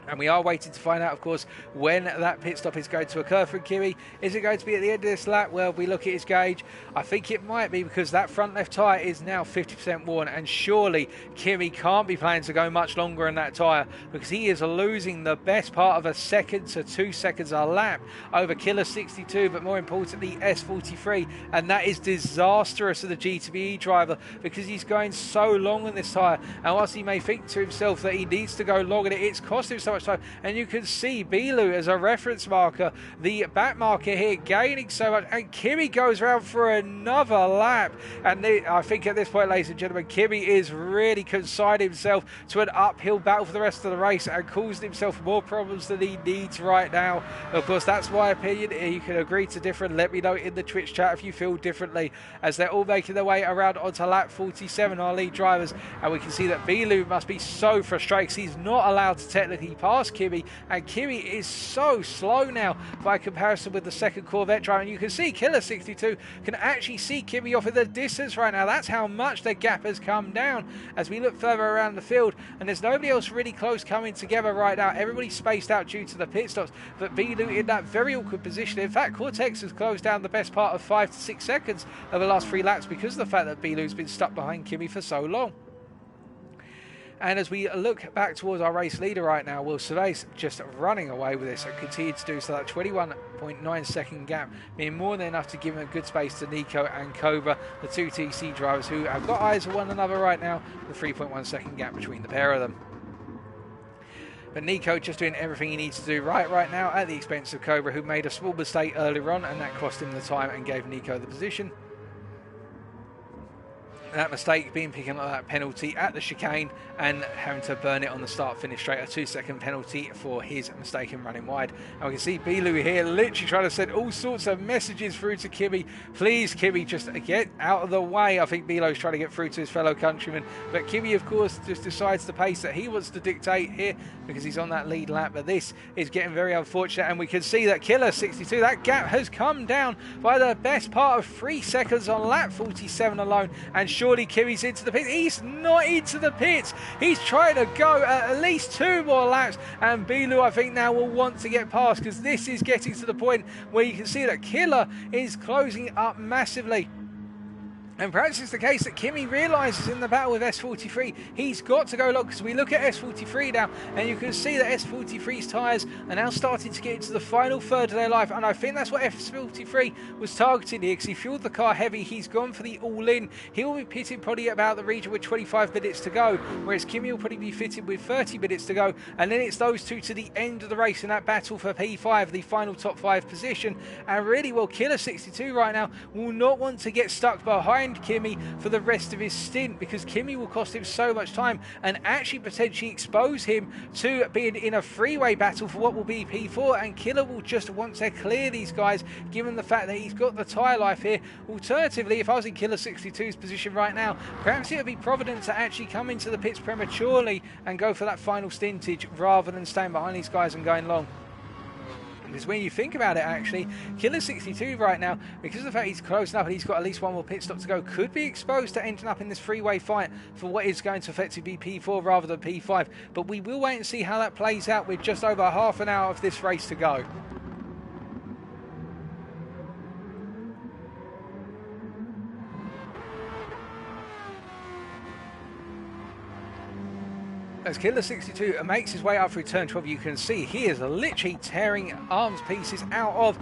And we are waiting to find out, of course, when that pit stop is going to occur for Kimmy. Is it going to be at the end of this lap? Well, if we look at his gauge, I think it might be, because that front left tyre is now 50% worn. And surely Kimmy can't be planning to go much longer in that tyre, because he is losing the best part of a second to 2 seconds a lap over Killer 62, but more importantly, S43. And that is disastrous for the GTBE driver, because he's going so long on this tyre. And whilst he may think to himself that he needs to go long, and it's cost him so much time, and you can see Bilu as a reference marker, the back marker here gaining so much, and Kimmy goes around for another lap. And I think at this point, ladies and gentlemen, Kimmy is really consigned himself to an uphill battle for the rest of the race and caused himself more problems than he needs right now. Of course, that's my opinion. You can agree to different. Let me know in the Twitch chat if you feel differently, as they're all making their way around onto lap 47, our lead drivers. And we can see that Bilu must be so frustrated because he's not allowed to technically past Kimmy, and Kimmy is so slow now by comparison with the second Corvette driver. And you can see Killer 62 can actually see Kimmy off in the distance right now. That's how much the gap has come down as we look further around the field, and there's nobody else really close coming together right now. Everybody's spaced out due to the pit stops, but Bilu in that very awkward position. In fact, Cortex has closed down the best part of 5 to 6 seconds over the last 3 laps because of the fact that Bilu's been stuck behind Kimmy for so long. And as we look back towards our race leader right now, Will Cervais just running away with this and continued to do so. That 21.9 second gap being more than enough to give him a good space to Nico and Cobra, the two TC drivers who have got eyes on one another right now, with a 3.1 second gap between the pair of them. But Nico just doing everything he needs to do right now at the expense of Cobra, who made a small mistake earlier on, and that cost him the time and gave Nico the position. That mistake being picking up that penalty at the chicane and having to burn it on the start finish straight, a 2-second penalty for his mistake in running wide. And we can see Bilu here literally trying to send all sorts of messages through to Kimmy. Please, Kimmy, just get out of the way. I think Bilu's trying to get through to his fellow countrymen, but Kimmy, of course, just decides the pace that he wants to dictate here because he's on that lead lap. But this is getting very unfortunate, and we can see that Killer 62, that gap has come down by the best part of 3 seconds on lap 47 alone. And surely Kimmy's into the pits. He's not into the pits. He's trying to go at least 2 more laps, and Bilu, I think, now will want to get past, because this is getting to the point where you can see that Killer is closing up massively. And perhaps it's the case that Kimmy realises in the battle with S43 he's got to go long, because we look at S43 now and you can see that S43's tyres are now starting to get into the final third of their life, and I think that's what S43 was targeting here, because he fueled the car heavy. He's gone for the all-in. He will be pitting probably about the region with 25 minutes to go, whereas Kimmy will probably be fitted with 30 minutes to go, and then it's those two to the end of the race in that battle for P5, the final top 5 position. And really, well, Killer 62 right now will not want to get stuck behind Kimmy for the rest of his stint, because Kimmy will cost him so much time and actually potentially expose him to being in a freeway battle for what will be P4, and Killer will just want to clear these guys given the fact that he's got the tyre life here. Alternatively, if I was in Killer 62's position right now, perhaps it would be provident to actually come into the pits prematurely and go for that final stintage rather than staying behind these guys and going long. Because when you think about it, actually, Killer 62 right now, because of the fact he's close enough and he's got at least 1 more pit stop to go, could be exposed to ending up in this freeway fight for what is going to effectively be P4 rather than P5. But we will wait and see how that plays out with just over half an hour of this race to go. As Killer 62 makes his way up through turn 12, you can see he is literally tearing arms pieces out of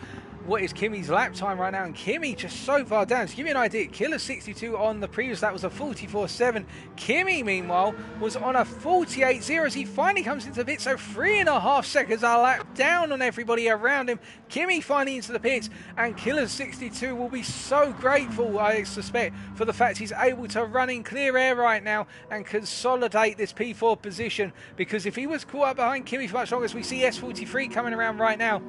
what is Kimi's lap time right now, and Kimi just so far down. To give you an idea, Killer 62 on the previous lap was a 44.7. Kimi, meanwhile, was on a 48.0 as he finally comes into the pit, so 3.5 seconds a lap down on everybody around him. Kimi finally into the pits, and Killer 62 will be so grateful, I suspect, for the fact he's able to run in clear air right now and consolidate this P4 position, because if he was caught up behind Kimi for much longer, as we see S43 coming around right now,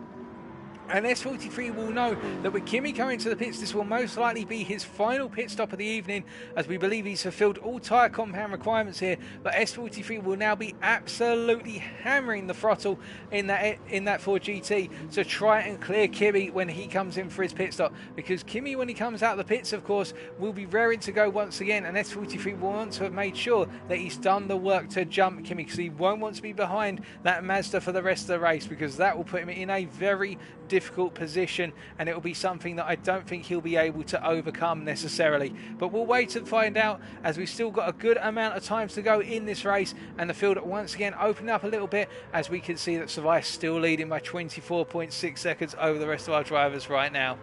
and S43 will know that with Kimi coming to the pits, this will most likely be his final pit stop of the evening, as we believe he's fulfilled all tyre compound requirements here. But S43 will now be absolutely hammering the throttle in that Ford GT to try and clear Kimi when he comes in for his pit stop, because Kimi, when he comes out of the pits, of course, will be raring to go once again, and S43 will want to have made sure that he's done the work to jump Kimi, because he won't want to be behind that Mazda for the rest of the race, because that will put him in a very difficult position, and it will be something that I don't think he'll be able to overcome necessarily. But we'll wait and find out, as we've still got a good amount of time to go in this race, and the field once again opening up a little bit, as we can see that Savai's still leading by 24.6 seconds over the rest of our drivers right now.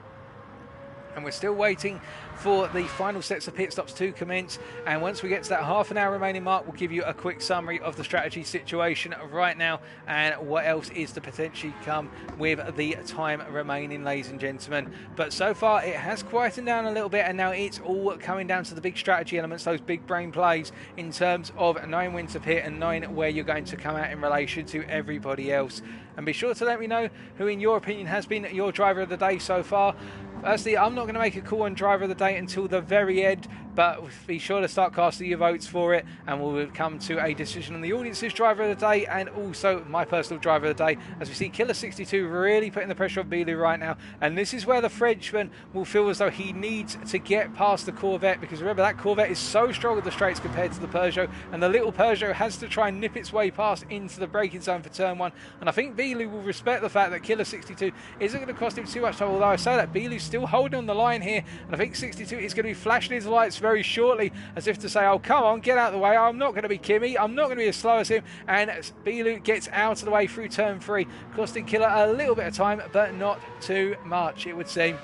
And we're still waiting for the final sets of pit stops to commence, and once we get to that half an hour remaining mark, we'll give you a quick summary of the strategy situation right now and what else is to potentially come with the time remaining, ladies and gentlemen. But so far it has quietened down a little bit, and now it's all coming down to the big strategy elements, those big brain plays in terms of knowing when to pit and knowing where you're going to come out in relation to everybody else. And be sure to let me know who in your opinion has been your driver of the day so far. Firstly, I'm not going to make a call on driver of the day until the very end, but be sure to start casting your votes for it, and we'll come to a decision on the audience's driver of the day and also my personal driver of the day, as we see Killer 62 really putting the pressure on Bilu right now. And this is where the Frenchman will feel as though he needs to get past the Corvette, because remember, that Corvette is so strong at the straights compared to the Peugeot, and the little Peugeot has to try and nip its way past into the braking zone for turn one. And I think Bilu will respect the fact that Killer 62 isn't going to cost him too much time, although I say that Bilu's still holding on the line here, and I think 62 is going to be flashing his lights very shortly, as if to say, oh come on, get out of the way, I'm not going to be Kimi, I'm not going to be as slow as him. And Bilu gets out of the way through turn 3, costing Killer a little bit of time, but not too much, it would seem.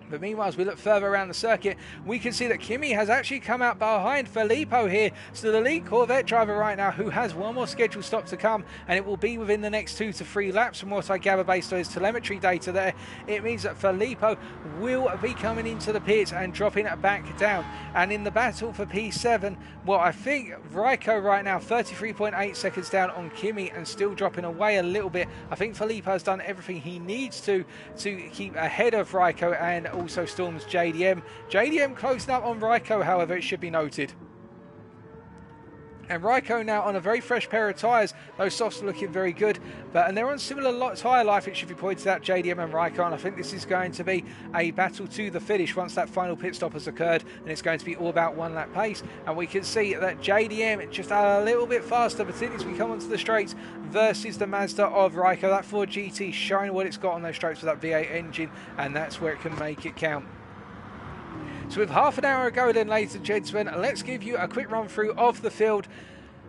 But meanwhile, as we look further around the circuit, we can see that Kimi has actually come out behind Filippo here. So the lead Corvette driver right now, who has one more scheduled stop to come, and it will be within the next 2 to 3 laps from what I gather based on his telemetry data there. It means that Filippo will be coming into the pits and dropping it back down. And in the battle for P7, well, I think Raikko right now 33.8 seconds down on Kimi and still dropping away a little bit. I think Filippo has done everything he needs to keep ahead of Raikko and also Storm's JDM. JDM closing up on Raikko, however, it should be noted. And Raikko now on a very fresh pair of tyres. Those softs are looking very good, and they're on similar tyre life, it should be pointed out, JDM and Raikko. And I think this is going to be a battle to the finish once that final pit stop has occurred, and it's going to be all about one lap pace. And we can see that JDM just a little bit faster, particularly as we come onto the straights, versus the Mazda of Raikko. That Ford GT showing what it's got on those straights with that V8 engine, and that's where it can make it count. So with half an hour ago then, ladies and gentlemen, let's give you a quick run through of the field.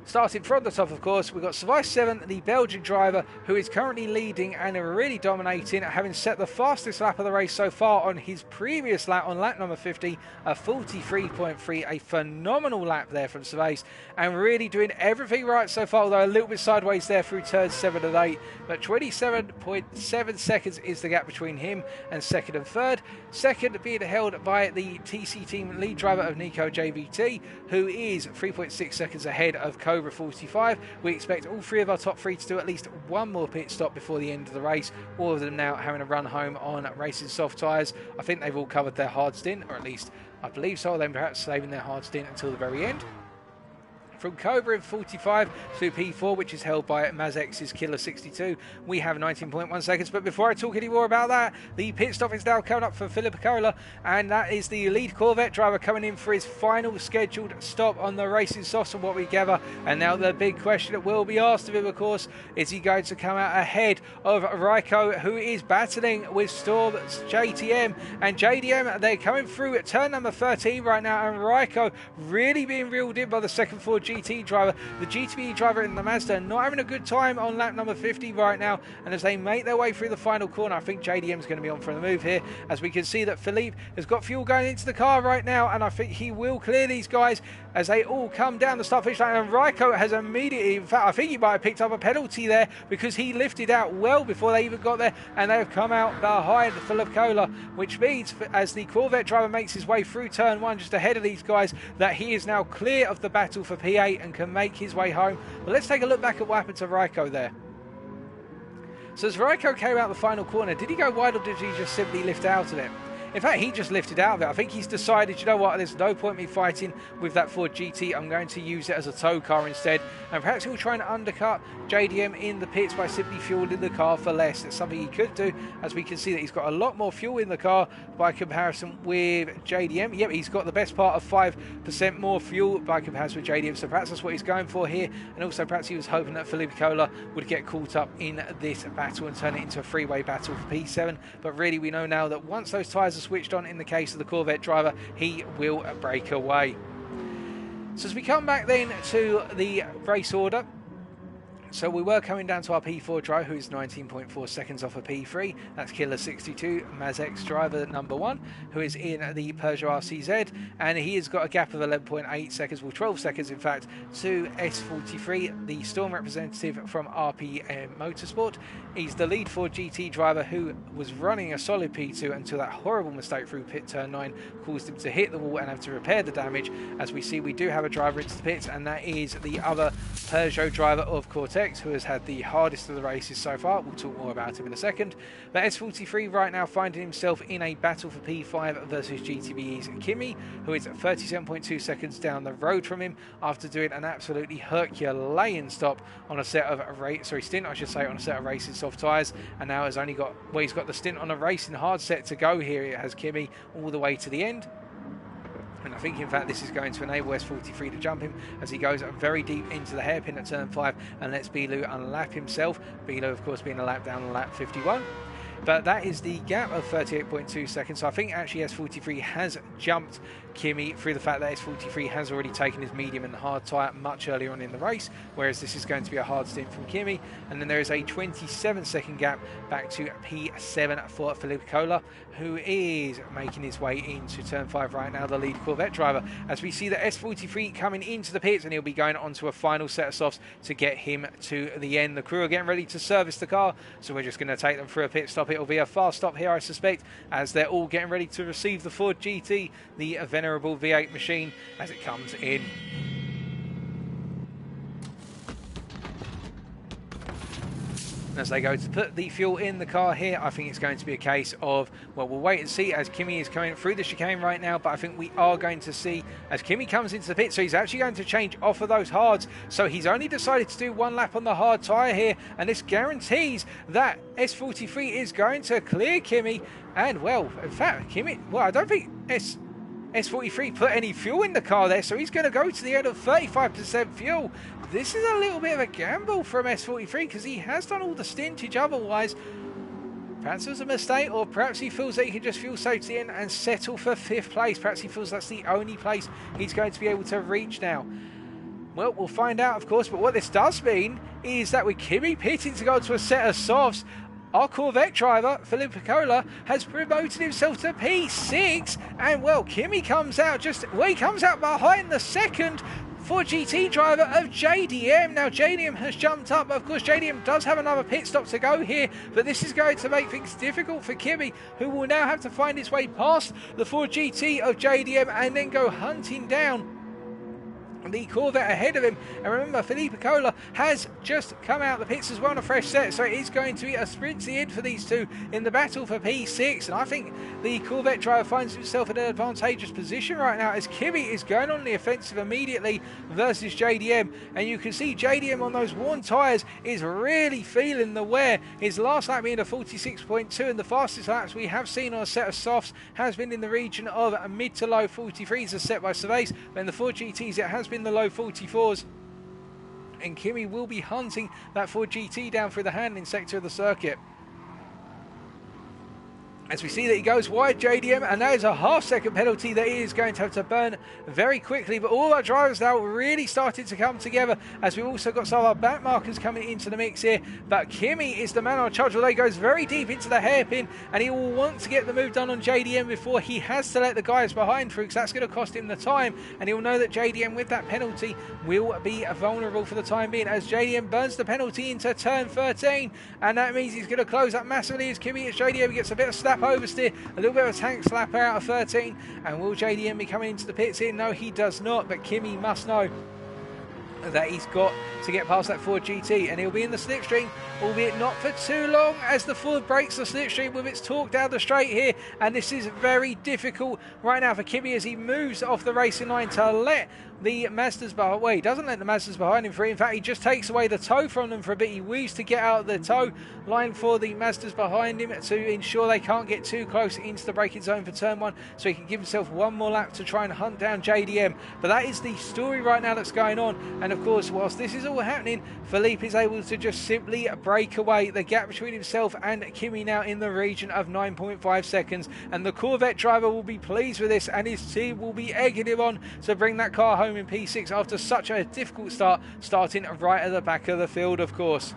Starting from the top, of course, we've got Savai 7, the Belgian driver, who is currently leading and really dominating, having set the fastest lap of the race so far on his previous lap, on lap number 50, a 43.3, a phenomenal lap there from Savai, and really doing everything right so far, although a little bit sideways there through turns 7 and 8, but 27.7 seconds is the gap between him and second and third. Second being held by the TC team lead driver of Nico JVT, who is 3.6 seconds ahead of Cobra 45. We expect all 3 of our top 3 to do at least one more pit stop before the end of the race, all of them now having a run home on racing soft tyres. I think they've all covered their hard stint, or at least I believe so, then perhaps saving their hard stint until the very end. From Cobra in 45 to P4, which is held by Mazex's Killer 62, we have 19.1 seconds. But before I talk any more about that, the pit stop is now coming up for Philip Cola, and that is the lead Corvette driver coming in for his final scheduled stop on the racing softs from what we gather. And now the big question that will be asked of him, of course, is he going to come out ahead of Raikko, who is battling with Storm's JTM and JDM? They're coming through at turn number 13 right now, and Raikko really being reeled in by the second Ford GT driver. The GTB driver in the Mazda not having a good time on lap number 50 right now, and as they make their way through the final corner, I think JDM is going to be on for the move here, as we can see that Philippe has got fuel going into the car right now, and I think he will clear these guys as they all come down the start finish line. And Raikko has immediately, in fact I think he might have picked up a penalty there, because he lifted out well before they even got there, and they have come out behind Philippe Cola, which means as the Corvette driver makes his way through turn 1 just ahead of these guys, that he is now clear of the battle for P8 and can make his way home. But let's take a look back at what happened to Raikko there. So as Raikko came out the final corner, did he go wide or did he just simply lift out of it? In fact, he just lifted out of it. I think he's decided, you know what, there's no point me fighting with that Ford GT. I'm going to use it as a tow car instead. And perhaps he'll try and undercut JDM in the pits by simply fueling the car for less. It's something he could do, as we can see that he's got a lot more fuel in the car by comparison with JDM. Yep, he's got the best part of 5% more fuel by comparison with JDM. So perhaps that's what he's going for here. And also perhaps he was hoping that Philippe Cola would get caught up in this battle and turn it into a three-way battle for P7. But really, we know now that once those tyres are switched on in the case of the Corvette driver, he will break away. So as we come back then to the race order, so we were coming down to our P4 driver, who is 19.4 seconds off of P3. That's Killer 62, Mazx driver number 1, who is in the Peugeot RCZ, and he has got a gap of 11.8 seconds, well 12 seconds in fact, to S43, the Storm representative from RPM Motorsport. He's the lead Ford GT driver who was running a solid P2 until that horrible mistake through pit turn 9 caused him to hit the wall and have to repair the damage. As we see, we do have a driver into the pits, and that is the other Peugeot driver of Cortex, who has had the hardest of the races so far. We'll talk more about him in a second. But S43 right now finding himself in a battle for P5 versus GTB's Kimi, who is 37.2 seconds down the road from him after doing an absolutely Herculean stop on a set of stint, I should say, on a set of racing soft tyres, and now has only got, well, he's got the stint on a racing hard set to go here. It has Kimi all the way to the end. And I think, in fact, this is going to enable S43 to jump him as he goes very deep into the hairpin at turn 5 and lets Bilou unlap himself. Bilou, of course, being a lap down on lap 51. But that is the gap of 38.2 seconds. So I think actually S43 has jumped Kimi through the fact that S43 has already taken his medium and hard tyre much earlier on in the race, whereas this is going to be a hard stint from Kimi. And then there is a 27-second gap back to P7 for Philippe Cola, who is making his way into turn 5 right now, the lead Corvette driver, as we see that S43 coming into the pits, and he'll be going on to a final set of softs to get him to the end. The crew are getting ready to service the car, so we're just going to take them through a pit stop. It'll be a fast stop here, I suspect, as they're all getting ready to receive the Ford GT, the venerable V8 machine, as it comes in. As they go to put the fuel in the car here, I think it's going to be a case of, well, we'll wait and see as Kimi is coming through the chicane right now, but I think we are going to see as Kimi comes into the pit, so he's actually going to change off of those hards. So he's only decided to do one lap on the hard tyre here, and this guarantees that S43 is going to clear Kimi. And, well, in fact, Kimi, well, I don't think S43 put any fuel in the car there, so he's going to go to the end of 35% fuel. This is a little bit of a gamble from S43 because he has done all the stintage otherwise. Perhaps it was a mistake, or perhaps he feels that he can just fuel safety in and settle for 5th place. Perhaps he feels that's the only place he's going to be able to reach now. Well, we'll find out, of course, but what this does mean is that with Kimi pitting to go to a set of softs, our Corvette driver, Philippe Cola, has promoted himself to P6, and, well, Kimi comes out he comes out behind the second Ford GT driver of JDM. Now, JDM has jumped up. Of course, JDM does have another pit stop to go here, but this is going to make things difficult for Kimi, who will now have to find his way past the Ford GT of JDM and then go hunting down the Corvette ahead of him. And remember, Philippe Cola has just come out the pits as well on a fresh set, so it is going to be a sprint to the end for these two in the battle for P6. And I think the Corvette driver finds himself in an advantageous position right now as Kimi is going on the offensive immediately versus JDM. And you can see JDM on those worn tyres is really feeling the wear. His last lap being a 46.2, and the fastest laps we have seen on a set of softs has been in the region of mid to low 43s as set by Cervais, but in the Ford GTs it has been the low 44s, and Kimi will be hunting that Ford GT down through the handling sector of the circuit. as we see that he goes wide, JDM, and that is a half-second penalty that he is going to have to burn very quickly. But all our drivers now really started to come together, as we've also got some of our back markers coming into the mix here. But Kimi is the man on charge, although he goes very deep into the hairpin, and he will want to get the move done on JDM before he has to let the guys behind through, because that's going to cost him the time, and he'll know that JDM with that penalty will be vulnerable for the time being, as JDM burns the penalty into turn 13, and that means he's going to close up massively as Kimi as JDM gets a bit of slap oversteer, a little bit of a tank slapper out of 13. And will JDM be coming into the pits here? No, he does not, but Kimi must know that he's got to get past that Ford GT, and he'll be in the slipstream, albeit not for too long, as the Ford breaks the slipstream with its torque down the straight here. And this is very difficult right now for Kimi as he moves off the racing line to let the Mazdas behind. Well, he doesn't let the Mazdas behind him free. In fact, he just takes away the toe from them for a bit. He weaves to get out of the toe line for the Mazdas behind him to ensure they can't get too close into the braking zone for turn 1, so he can give himself one more lap to try and hunt down JDM. But that is the story right now that's going on. And of course, whilst this is all happening, Philippe is able to just simply break away. The gap between himself and Kimi now in the region of 9.5 seconds. And the Corvette driver will be pleased with this, and his team will be egging him on to bring that car home in P6 after such a difficult start, starting right at the back of the field, of course.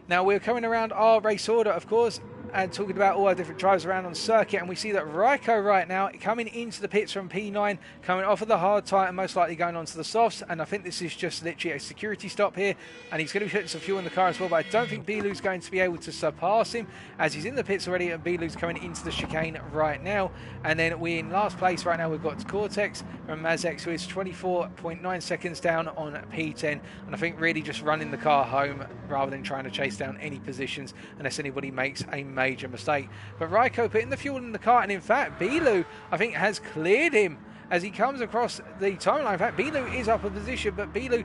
Now, we're coming around our race order, of course, and talking about all our different drivers around on circuit, and we see that Raikko right now coming into the pits from P9, coming off of the hard tyre and most likely going on to the softs, and I think this is just literally a security stop here, and he's going to be putting some fuel in the car as well, but I don't think Bilu's going to be able to surpass him, as he's in the pits already, and Bilu's coming into the chicane right now. And then we're in last place right now. We've got Cortex from Mazex, who is 24.9 seconds down on P10, and I think really just running the car home rather than trying to chase down any positions unless anybody makes a major mistake. But Raikko putting the fuel in the car, and in fact Bilu, I think, has cleared him as he comes across the timeline. In fact, Bilu is up a position, but Bilu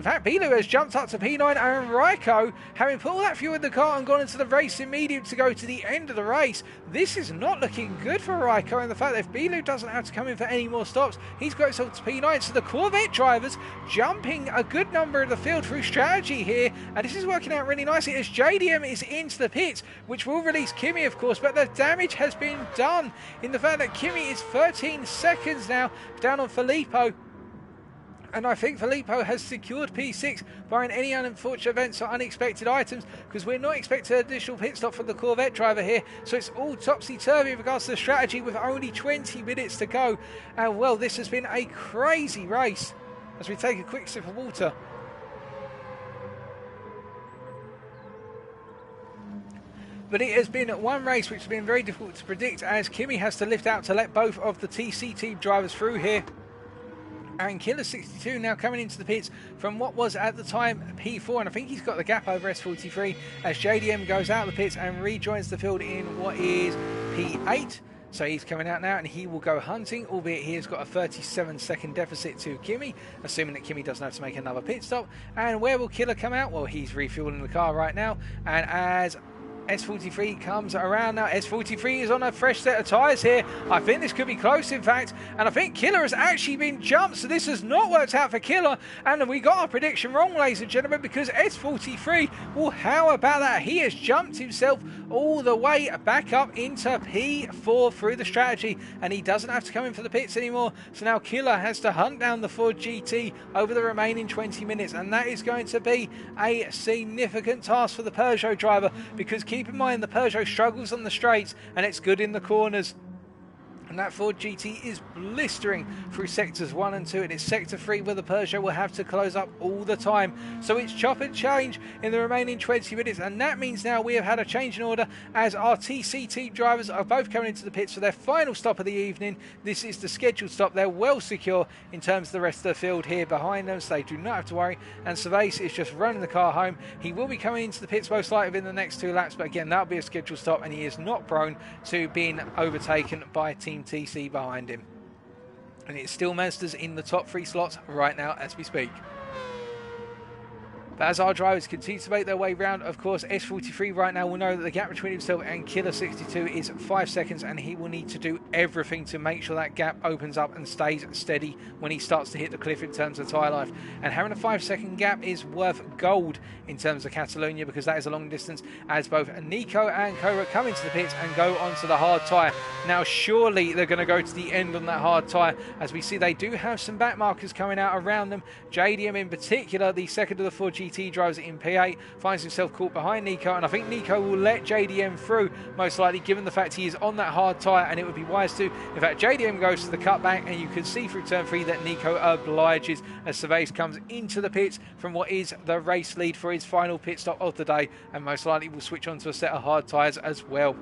has jumped up to P9, and Raikko, having put all that fuel in the car and gone into the racing medium to go to the end of the race, this is not looking good for Raikko. And the fact that if Bilu doesn't have to come in for any more stops, he's got himself to P9. So the Corvette drivers jumping a good number of the field through strategy here, and this is working out really nicely as JDM is into the pits, which will release Kimi, of course, but the damage has been done in the fact that Kimi is 13 seconds now down on Filippo. And I think Filippo has secured P6 barring any unfortunate events or unexpected items, because we're not expecting an additional pit stop from the Corvette driver here. So it's all topsy-turvy in regards to the strategy with only 20 minutes to go. And well, this has been a crazy race as we take a quick sip of water. But it has been one race which has been very difficult to predict, as Kimi has to lift out to let both of the TC team drivers through here. And Killer 62 now coming into the pits from what was at the time P4, and I think he's got the gap over S43 as JDM goes out of the pits and rejoins the field in what is P8. So he's coming out now and he will go hunting, albeit he has got a 37-second deficit to Kimi, assuming that Kimi doesn't have to make another pit stop. And where will Killer come out? Well, he's refueling the car right now, and as S43 comes around now, S43 is on a fresh set of tyres here. I think this could be close, in fact, and I think Killer has actually been jumped, so this has not worked out for Killer, and we got our prediction wrong, ladies and gentlemen, because S43, well, how about that? He has jumped himself all the way back up into P4 through the strategy, and he doesn't have to come in for the pits anymore, so now Killer has to hunt down the Ford GT over the remaining 20 minutes, and that is going to be a significant task for the Peugeot driver, because keep in mind the Peugeot struggles on the straights and it's good in the corners. And that Ford GT is blistering through sectors 1 and 2, and it's sector 3 where the Peugeot will have to close up all the time. So it's chop and change in the remaining 20 minutes, and that means now we have had a change in order as our TC team drivers are both coming into the pits for their final stop of the evening. This is the scheduled stop. They're well secure in terms of the rest of the field here behind them, so they do not have to worry. And Cervase is just running the car home. He will be coming into the pits most likely within the next 2 laps, but again, that'll be a scheduled stop, and he is not prone to being overtaken by Team TC behind him. And it's still Mazdas in the top 3 slots right now as we speak. But as our drivers continue to make their way round, of course, S43 right now will know that the gap between himself and Killer 62 is 5 seconds, and he will need to do everything to make sure that gap opens up and stays steady when he starts to hit the cliff in terms of tyre life. And having a 5-second gap is worth gold in terms of Catalonia, because that is a long distance, as both Nico and Cobra come into the pits and go onto the hard tyre. Now surely they're going to go to the end on that hard tyre, as we see they do have some back markers coming out around them. JDM in particular, the second of the 4 GT drivers in P8, finds himself caught behind Nico, and I think Nico will let JDM through, most likely, given the fact he is on that hard tyre, and it would be wise to. In fact, JDM goes to the cutback, and you can see through turn 3 that Nico obliges as Cervez comes into the pits from what is the race lead for his final pit stop of the day, and most likely will switch on to a set of hard tyres as well.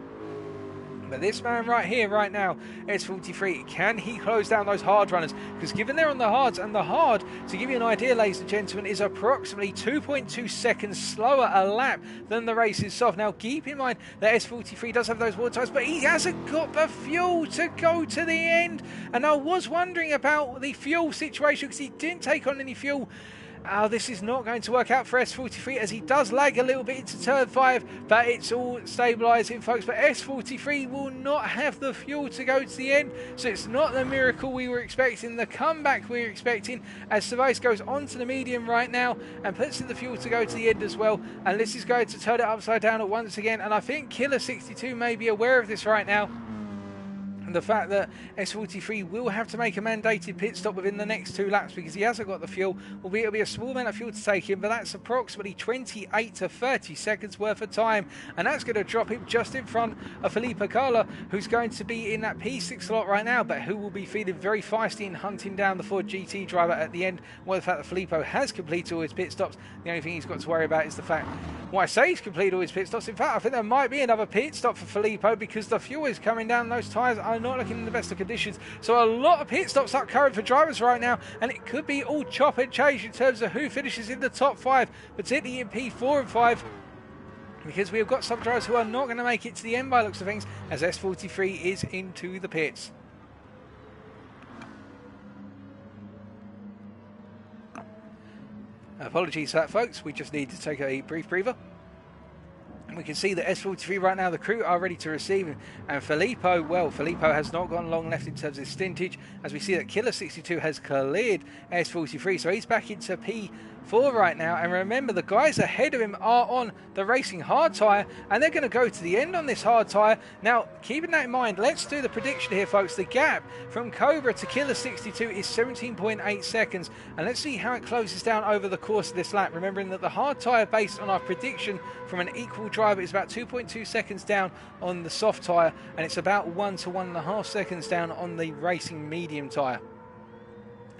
But this man right here, right now, S43, can he close down those hard runners? Because given they're on the hards, and the hard, to give you an idea, ladies and gentlemen, is approximately 2.2 seconds slower a lap than the race is soft. Now, keep in mind that S43 does have those water tyres, but he hasn't got the fuel to go to the end. And I was wondering about the fuel situation, because he didn't take on any fuel. This is not going to work out for S43, as he does lag a little bit into turn 5, but it's all stabilising, folks. But S43 will not have the fuel to go to the end, so it's not the miracle we were expecting, the comeback we were expecting, as Cervez goes onto the medium right now and puts in the fuel to go to the end as well. And this is going to turn it upside down at once again, and I think Killer 62 may be aware of this right now. And the fact that S43 will have to make a mandated pit stop within the next 2 laps, because he hasn't got the fuel, albeit it'll be a small amount of fuel to take in, but that's approximately 28 to 30 seconds worth of time, and that's going to drop him just in front of Felipe Cola, who's going to be in that P6 slot right now, but who will be feeling very feisty and hunting down the Ford GT driver at the end. Well, the fact that Filippo has completed all his pit stops, the only thing he's got to worry about is the fact, well, I say he's completed all his pit stops. In fact, I think there might be another pit stop for Filippo, because the fuel is coming down, those tyres are not looking in the best of conditions. So a lot of pit stops up current for drivers right now, and it could be all chop and change in terms of who finishes in the top 5, particularly in P4 and 5, because we've got some drivers who are not going to make it to the end by looks of things, as S43 is into the pits. Apologies for that, folks. We just need to take a brief breather. And we can see that S43 right now, the crew are ready to receive him. And Filippo, well, Filippo has not gone long left in terms of stintage, as we see that Killer 62 has cleared S43. So he's back into P4 right now. And remember, the guys ahead of him are on the racing hard tyre, and they're going to go to the end on this hard tyre. Now, keeping that in mind, let's do the prediction here, folks. The gap from Cobra to Killer 62 is 17.8 seconds. And let's see how it closes down over the course of this lap. Remembering that the hard tyre, based on our prediction from an equal driver, is about 2.2 seconds down on the soft tyre, and it's about 1 to 1.5 seconds down on the racing medium tyre.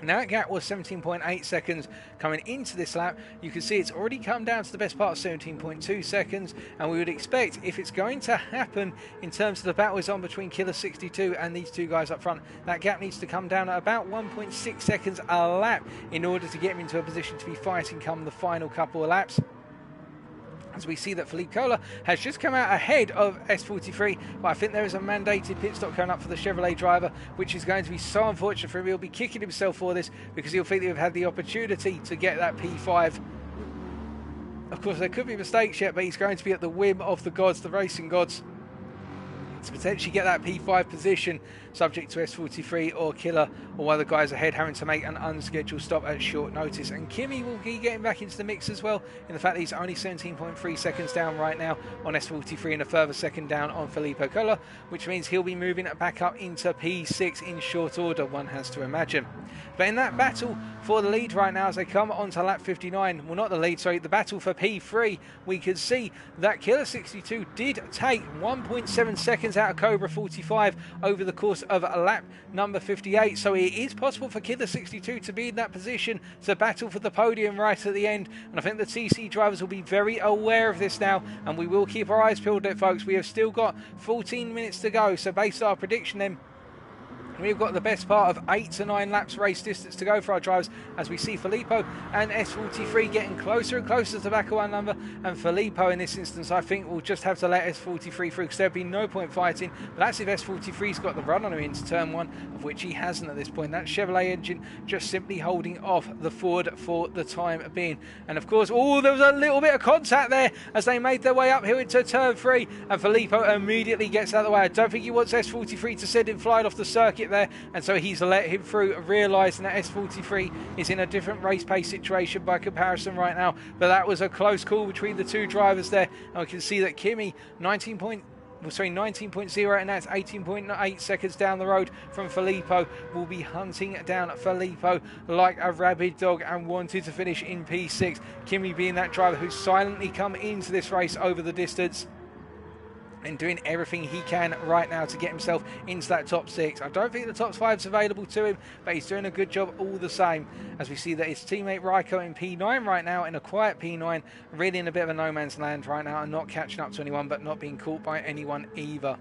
Now that gap was 17.8 seconds coming into this lap. You can see it's already come down to the best part of 17.2 seconds, and we would expect, if it's going to happen in terms of the battle is on between Killer 62 and these two guys up front, that gap needs to come down at about 1.6 seconds a lap in order to get him into a position to be fighting come the final couple of laps. As we see that Felipe Cola has just come out ahead of S43, but I think there is a mandated pit stop coming up for the Chevrolet driver, which is going to be so unfortunate for him. He'll be kicking himself for this, because he'll think that he'll had the opportunity to get that P5. Of course, there could be mistakes yet, but he's going to be at the whim of the gods, the racing gods, to potentially get that P5 position, subject to S43 or Killer or one of the guys ahead having to make an unscheduled stop at short notice. And Kimi will be getting back into the mix as well, in the fact that he's only 17.3 seconds down right now on S43 and a further second down on Felipe Cola, which means he'll be moving back up into P6 in short order, one has to imagine. But in that battle for the lead right now, as they come onto lap 59, well, not the lead, sorry, the battle for P3, we can see that Killer 62 did take 1.7 seconds out of Cobra 45 over the course of lap number 58. So it is possible for Killer 62 to be in that position to battle for the podium right at the end. And I think the TC drivers will be very aware of this now, and we will keep our eyes peeled there, folks. We have still got 14 minutes to go. So based on our prediction then, We've got the best part of 8 to 9 laps race distance to go for our drivers, as we see Filippo and S43 getting closer and closer to the back of one number. And Filippo in this instance, I think, will just have to let S43 through, because there'd be no point fighting. But that's if S43's got the run on him into turn 1, of which he hasn't at this point. That Chevrolet engine just simply holding off the Ford for the time being. And of course, there was a little bit of contact there as they made their way uphill into turn 3, and Filippo immediately gets out of the way. I don't think he wants S43 to send him flying off the circuit there, and so he's let him through, realising that S43 is in a different race pace situation by comparison right now. But that was a close call between the two drivers there, and we can see that Kimi 19.0, and that's 18.8 seconds down the road from Filippo, will be hunting down Filippo like a rabid dog and wanted to finish in P6. Kimi being that driver who's silently come into this race over the distance and doing everything he can right now to get himself into that top 6. I don't think the top 5's available to him, but he's doing a good job all the same, as we see that his teammate Raikko in P9 right now, in a quiet P9, really in a bit of a no man's land right now, and not catching up to anyone, but not being caught by anyone either.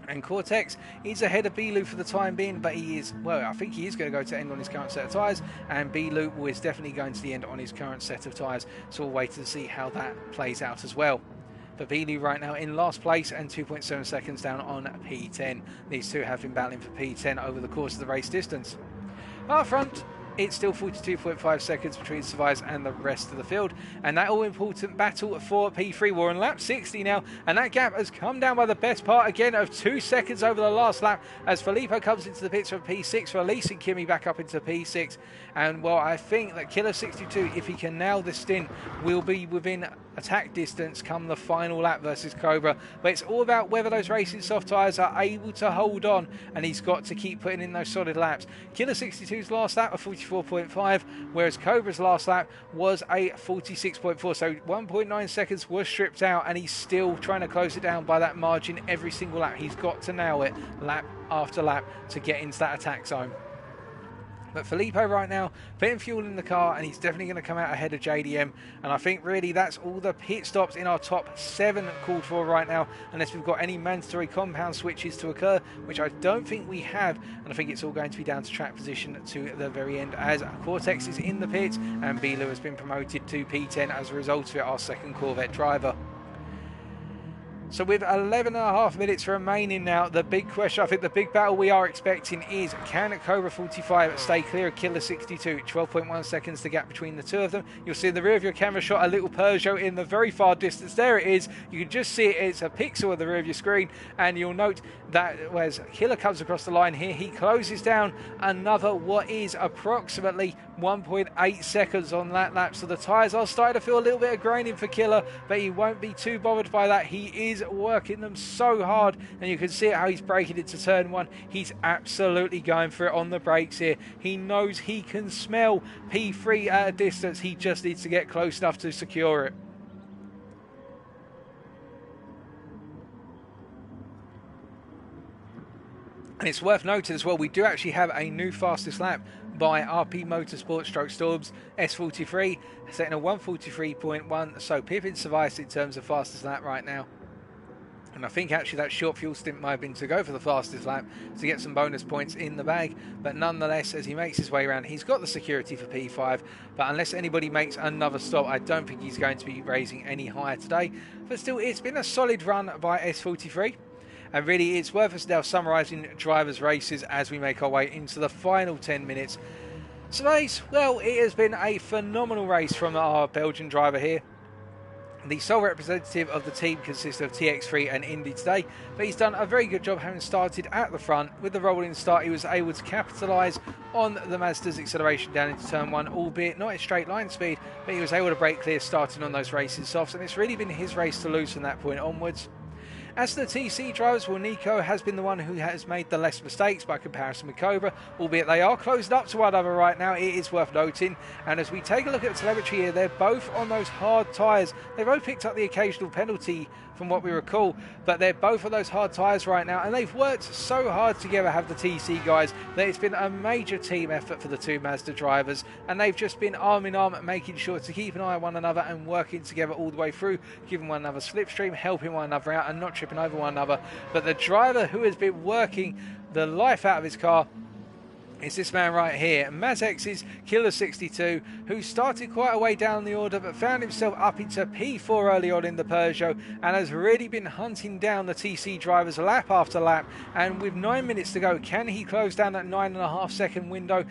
And Cortex is ahead of Bilu for the time being, but he is, well, I think he is going to go to end on his current set of tyres, and Bilu is definitely going to the end on his current set of tyres, so we'll wait to see how that plays out as well. But Bilu right now in last place and 2.7 seconds down on P10. These two have been battling for P10 over the course of the race distance. Up front, it's still 42.5 seconds between survivors and the rest of the field, and that all-important battle for P3. We're on lap 60 now, and that gap has come down by the best part again of 2 seconds over the last lap, as Filippo comes into the pits from P6, releasing Kimi back up into P6. And well, I think that Killer 62, if he can nail this stint, will be within attack distance come the final lap versus Cobra. But it's all about whether those racing soft tyres are able to hold on, and he's got to keep putting in those solid laps. Killer 62's last lap of 44.5, whereas Cobra's last lap was a 46.4, so 1.9 seconds was stripped out, and he's still trying to close it down by that margin every single lap. He's got to nail it lap after lap to get into that attack zone. But Filippo right now putting fuel in the car, and he's definitely going to come out ahead of JDM. And I think really that's all the pit stops in our top 7 called for right now, unless we've got any mandatory compound switches to occur, which I don't think we have. And I think it's all going to be down to track position to the very end, as Cortex is in the pits and Bilu has been promoted to P10 as a result of it, our second Corvette driver. So with 11.5 minutes remaining now, the big question, I think the big battle we are expecting is, can Cobra 45 stay clear of Killer 62? 12.1 seconds the gap between the two of them. You'll see in the rear of your camera shot a little Peugeot in the very far distance. There it is. You can just see it. It's a pixel of the rear of your screen, and you'll note that as Killer comes across the line here, he closes down another what is approximately 1.8 seconds on that lap. So the tyres are starting to feel a little bit of graining for Killer, but he won't be too bothered by that. He is working them so hard, and you can see how he's braking into turn 1. He's absolutely going for it on the brakes here. He knows he can smell P3 at a distance. He just needs to get close enough to secure it. And it's worth noting as well, we do actually have a new fastest lap by RP Motorsport Stroke Storms S43, setting a 1:43.1, so Pippin survives in terms of fastest lap right now. And I think actually that short fuel stint might have been to go for the fastest lap to get some bonus points in the bag. But nonetheless, as he makes his way around, he's got the security for P5. But unless anybody makes another stop, I don't think he's going to be raising any higher today. But still, it's been a solid run by S43. And really, it's worth us now summarising drivers' races as we make our way into the final 10 minutes. Today's, well, it has been a phenomenal race from our Belgian driver here. The sole representative of the team consists of TX3 and Indy today, but he's done a very good job having started at the front. With the rolling start, he was able to capitalise on the Mazda's acceleration down into turn 1, albeit not at straight line speed, but he was able to break clear starting on those racing softs, and it's really been his race to lose from that point onwards. As for the TC drivers, well, Nico has been the one who has made the less mistakes by comparison with Cobra, albeit they are closed up to one another right now, it is worth noting. And as we take a look at the telemetry here, they're both on those hard tyres. They've both picked up the occasional penalty from what we recall. But they're both of those hard tyres right now, and they've worked so hard together, have the TC guys, that it's been a major team effort for the two Mazda drivers, and they've just been arm in arm, making sure to keep an eye on one another and working together all the way through, giving one another slipstream, helping one another out and not tripping over one another. But the driver who has been working the life out of his car is this man right here, Mazex's Killer 62, who started quite a way down the order but found himself up into P4 early on in the Peugeot and has really been hunting down the TC drivers lap after lap. And with 9 minutes to go, can he close down that 9.5 second window?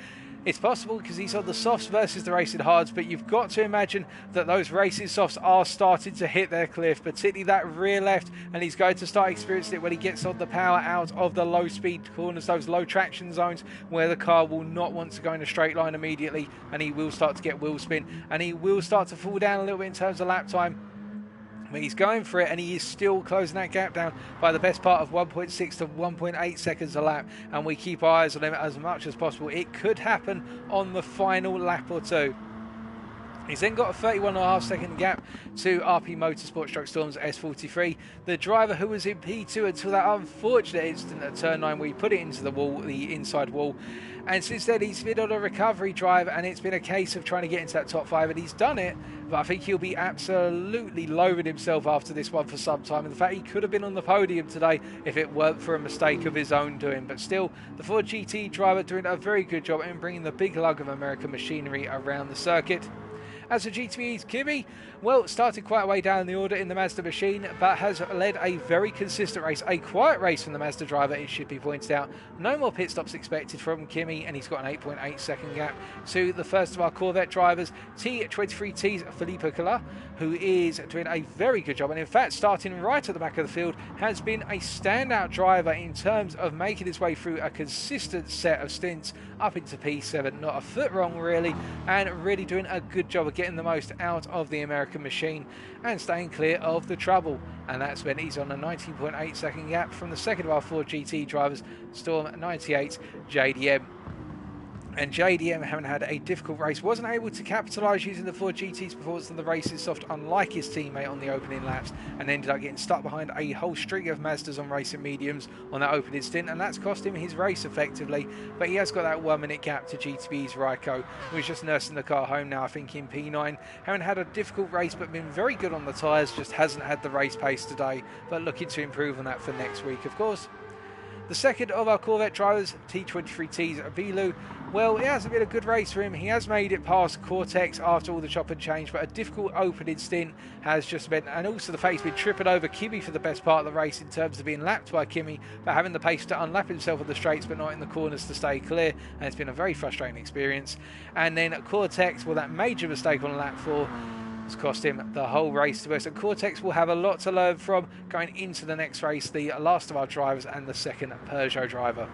It's possible because he's on the softs versus the racing hards, but you've got to imagine that those racing softs are starting to hit their cliff, particularly that rear left, and he's going to start experiencing it when he gets on the power out of the low speed corners, those low traction zones where the car will not want to go in a straight line immediately, and he will start to get wheel spin, and he will start to fall down a little bit in terms of lap time. But he's going for it, and he is still closing that gap down by the best part of 1.6 to 1.8 seconds a lap, and we keep our eyes on him as much as possible. It could happen on the final lap or two. He's then got a 31.5 second gap to RP Motorsport Storm's S43, the driver who was in P2 until that unfortunate incident at turn 9 where he put it into the wall, the inside wall. And since then he's been on a recovery drive, and it's been a case of trying to get into that top 5, and he's done it, but I think he'll be absolutely loathing himself after this one for some time. And the fact he could have been on the podium today if it weren't for a mistake of his own doing. But still, the Ford GT driver doing a very good job in bringing the big lug of American machinery around the circuit. As for GTB's Kimi, well, started quite a way down the order in the Mazda machine, but has led a very consistent race, a quiet race from the Mazda driver, it should be pointed out. No more pit stops expected from Kimi, and he's got an 8.8 second gap to the first of our Corvette drivers, T23T's Filippo Kala, who is doing a very good job, and in fact, starting right at the back of the field, has been a standout driver in terms of making his way through a consistent set of stints up into P7, not a foot wrong really, and really doing a good job of getting the most out of the American machine and staying clear of the trouble. And that's when he's on a 19.8 second gap from the second of our Ford GT drivers, Storm 98 JDM. And JDM, having had a difficult race, wasn't able to capitalise using the Ford GT's performance on the racing soft, unlike his teammate on the opening laps, and ended up getting stuck behind a whole string of Mazdas on racing mediums on that opening stint, and that's cost him his race effectively. But he has got that 1 minute gap to GTB's Raiko, who's just nursing the car home now, I think, in P9. Having had a difficult race but been very good on the tyres, just hasn't had the race pace today, but looking to improve on that for next week, of course. The second of our Corvette drivers, T23T's Bilu, well, it hasn't been a good race for him. He has made it past Cortex after all the chop and change, but a difficult opening stint has just meant, and also the fact he's been tripping over Kimi for the best part of the race in terms of being lapped by Kimi, but having the pace to unlap himself on the straights but not in the corners to stay clear, and it's been a very frustrating experience. And then Cortex, well, that major mistake on lap 4 has cost him the whole race to us, and Cortex will have a lot to learn from going into the next race, the last of our drivers and the second Peugeot driver.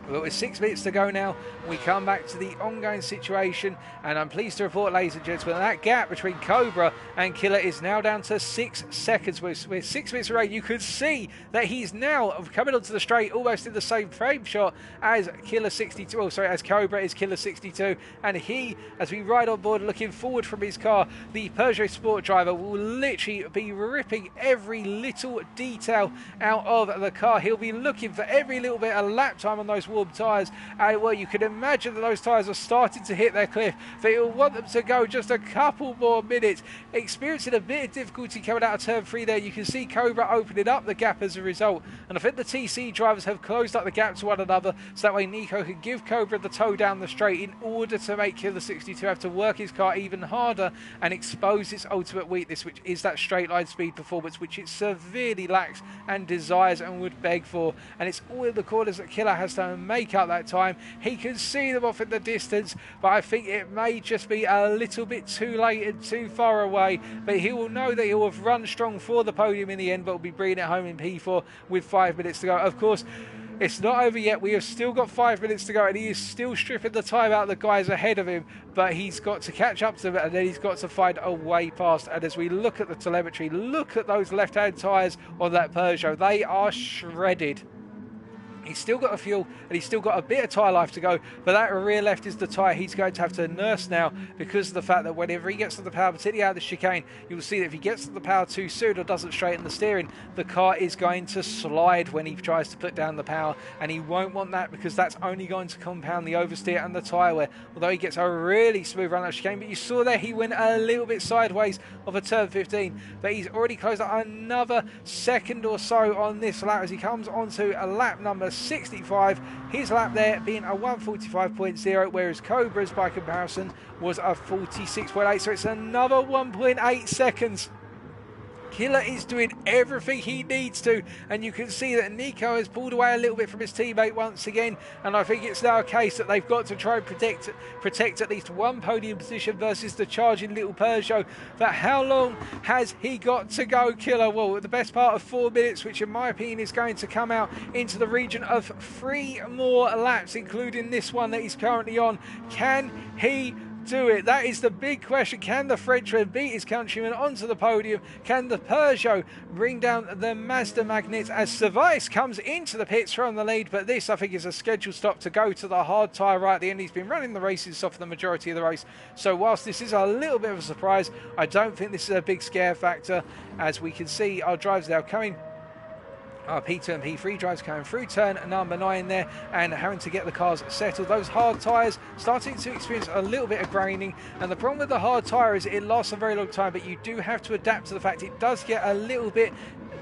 Well, with 6 minutes to go now, we come back to the ongoing situation, and I'm pleased to report, ladies and gentlemen, that gap between Cobra and Killer is now down to 6 seconds. With 6 minutes away, you could see that he's now coming onto the straight almost in the same frame shot as Killer 62, oh sorry, as Cobra is Killer 62, and he, as we ride on board looking forward from his car, the Peugeot Sport driver will literally be ripping every little detail out of the car. He'll be looking for every little bit of lap time on those warm tyres, and well, you can imagine that those tyres are starting to hit their cliff. He'll want them to go just a couple more minutes, experiencing a bit of difficulty coming out of turn 3 there. You can see Cobra opening up the gap as a result, and I think the TC drivers have closed up the gap to one another, so that way Nico can give Cobra the tow down the straight in order to make Killer 62 have to work his car even harder and expose its ultimate weakness, which is that straight line speed performance, which it severely lacks and desires and would beg for. And it's all in the corners that Killer has to make up that time. He can see them off in the distance, but I think it may just be a little bit too late and too far away, but he will know that he will have run strong for the podium in the end, but will be bringing it home in P4 with 5 minutes to go. Of course, it's not over yet. We have still got 5 minutes to go, and he is still stripping the time out of the guys ahead of him, but he's got to catch up to them, and then he's got to find a way past. And as we look at the telemetry, look at those left-hand tyres on that Peugeot. They are shredded. He's still got a fuel and he's still got a bit of tyre life to go, but that rear left is the tyre he's going to have to nurse now because of the fact that whenever he gets to the power, particularly out of the chicane, you'll see that if he gets to the power too soon or doesn't straighten the steering, the car is going to slide when he tries to put down the power, and he won't want that because that's only going to compound the oversteer and the tyre wear. Although he gets a really smooth run out of the chicane, but you saw there he went a little bit sideways of a turn 15, but he's already closed out another second or so on this lap as he comes onto a lap number 65, his lap there being a 1:45.0, whereas Cobra's by comparison was a 46.8, so it's another 1.8 seconds. Killer is doing everything he needs to, and you can see that Nico has pulled away a little bit from his teammate once again, and I think it's now a case that they've got to try and protect at least one podium position versus the charging little Peugeot. But how long has he got to go, Killer? Well, the best part of 4 minutes, which in my opinion is going to come out into the region of 3 more laps, including this one that he's currently on. Can he do it? That is the big question. Can the Frenchman beat his countryman onto the podium? Can the Peugeot bring down the Mazda Magnet as Service comes into the pits from the lead? But this, I think, is a scheduled stop to go to the hard tyre right at the end. He's been running the races off for the majority of the race, so whilst this is a little bit of a surprise, I don't think this is a big scare factor, as we can see our drivers now coming. Our P2 and P3 drives coming through turn number 9 there and having to get the cars settled. Those hard tyres starting to experience a little bit of graining, and the problem with the hard tyre is it lasts a very long time, but you do have to adapt to the fact it does get a little bit